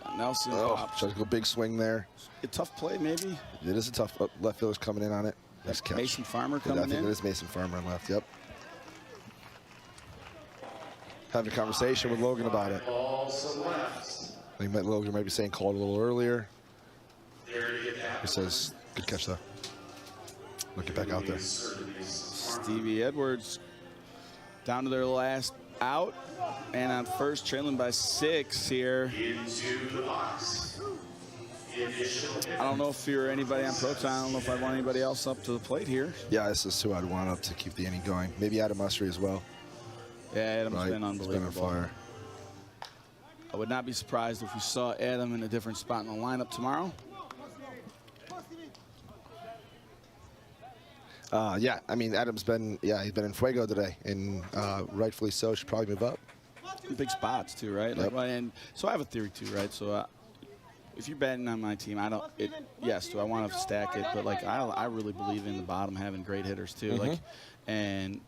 John Nelson. Tries to go big swing there. A tough play, maybe. It is a tough. Left fielder's coming in on it. Nice catch. Mason Farmer coming in. I think it is Mason Farmer on left. Yep. Having a conversation with Logan about it. I think Logan might be saying called a little earlier. He says, good catch though. Look it back out there. Stevie Edwards down to their last out, and on first, trailing by 6 here. Into the box. I don't know if you're anybody on Proton. I don't know if I want anybody else up to the plate here. Yeah, this is who I'd want up to keep the inning going. Maybe Adam Musry as well. Yeah, Adam's been unbelievable. He's been on fire. I would not be surprised if we saw Adam in a different spot in the lineup tomorrow. Yeah, I mean, Adam's been, he's been in Fuego today, and rightfully so, should probably move up. big spots too, right? Yep. Like, and so I have a theory too, right? So if you're betting on my team, yes, do I want to stack it? But like I really believe in the bottom having great hitters too. Like, and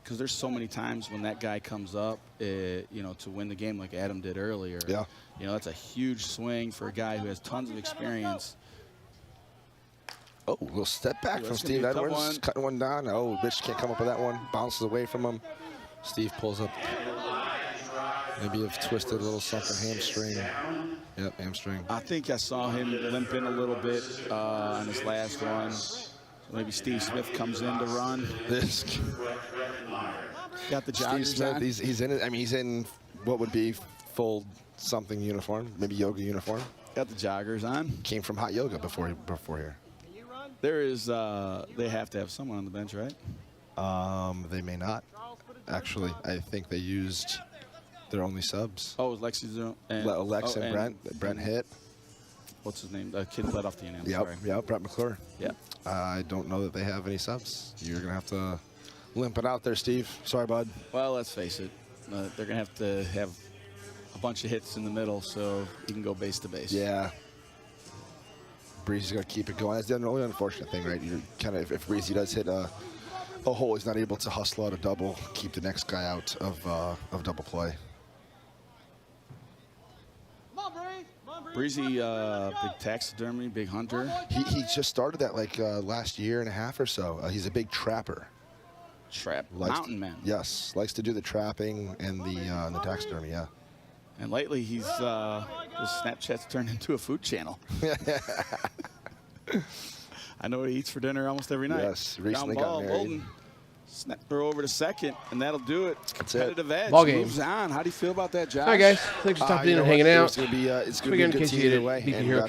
because there's so many times when that guy comes up, you know, to win the game like Adam did earlier. Yeah. You know, that's a huge swing for a guy who has tons of experience. Oh, a little step back from Steve Edwards, cutting one down. Oh, Rich can't come up with that one. Bounces away from him. Steve pulls up. Maybe have twisted a little something, hamstring. Yep, hamstring. I think I saw him limping a little bit on his last one. Maybe Steve Smith comes in to run. This got the Steve joggers Smith, on. he's in it. I mean, he's in what would be full something uniform, maybe yoga uniform. Got the joggers on. Came from hot yoga before here. There is, they have to have someone on the bench, right? They may not. Actually, I think they used their only subs. Oh, Lexi's and Lex and Brent. Brent hit. What's his name? The kid led off the inning. Yep, Brett McClure. Yeah. I don't know that they have any subs. You're going to have to limp it out there, Steve. Sorry, bud. Well, let's face it. They're going to have a bunch of hits in the middle so you can go base to base. Yeah. Breezy's got to keep it going. That's the only unfortunate thing, right? You're kind of, if Breezy does hit a hole, he's not able to hustle out a double, keep the next guy out of double play. Breezy, big taxidermy, big hunter. He just started that like last year and a half or so. He's a big trapper. Mountain man. Yes, likes to do the trapping and the taxidermy, yeah. And lately, his Snapchat's turned into a food channel. I know what he eats for dinner almost every night. Yes, recently got married. Bolden, snap her over to second, and that'll do it. Competitive edge. Ball game. Moves on. How do you feel about that, Josh? All right, guys. Thanks for stopping in and hanging out. It's going to be a good team either way. Beacon Hero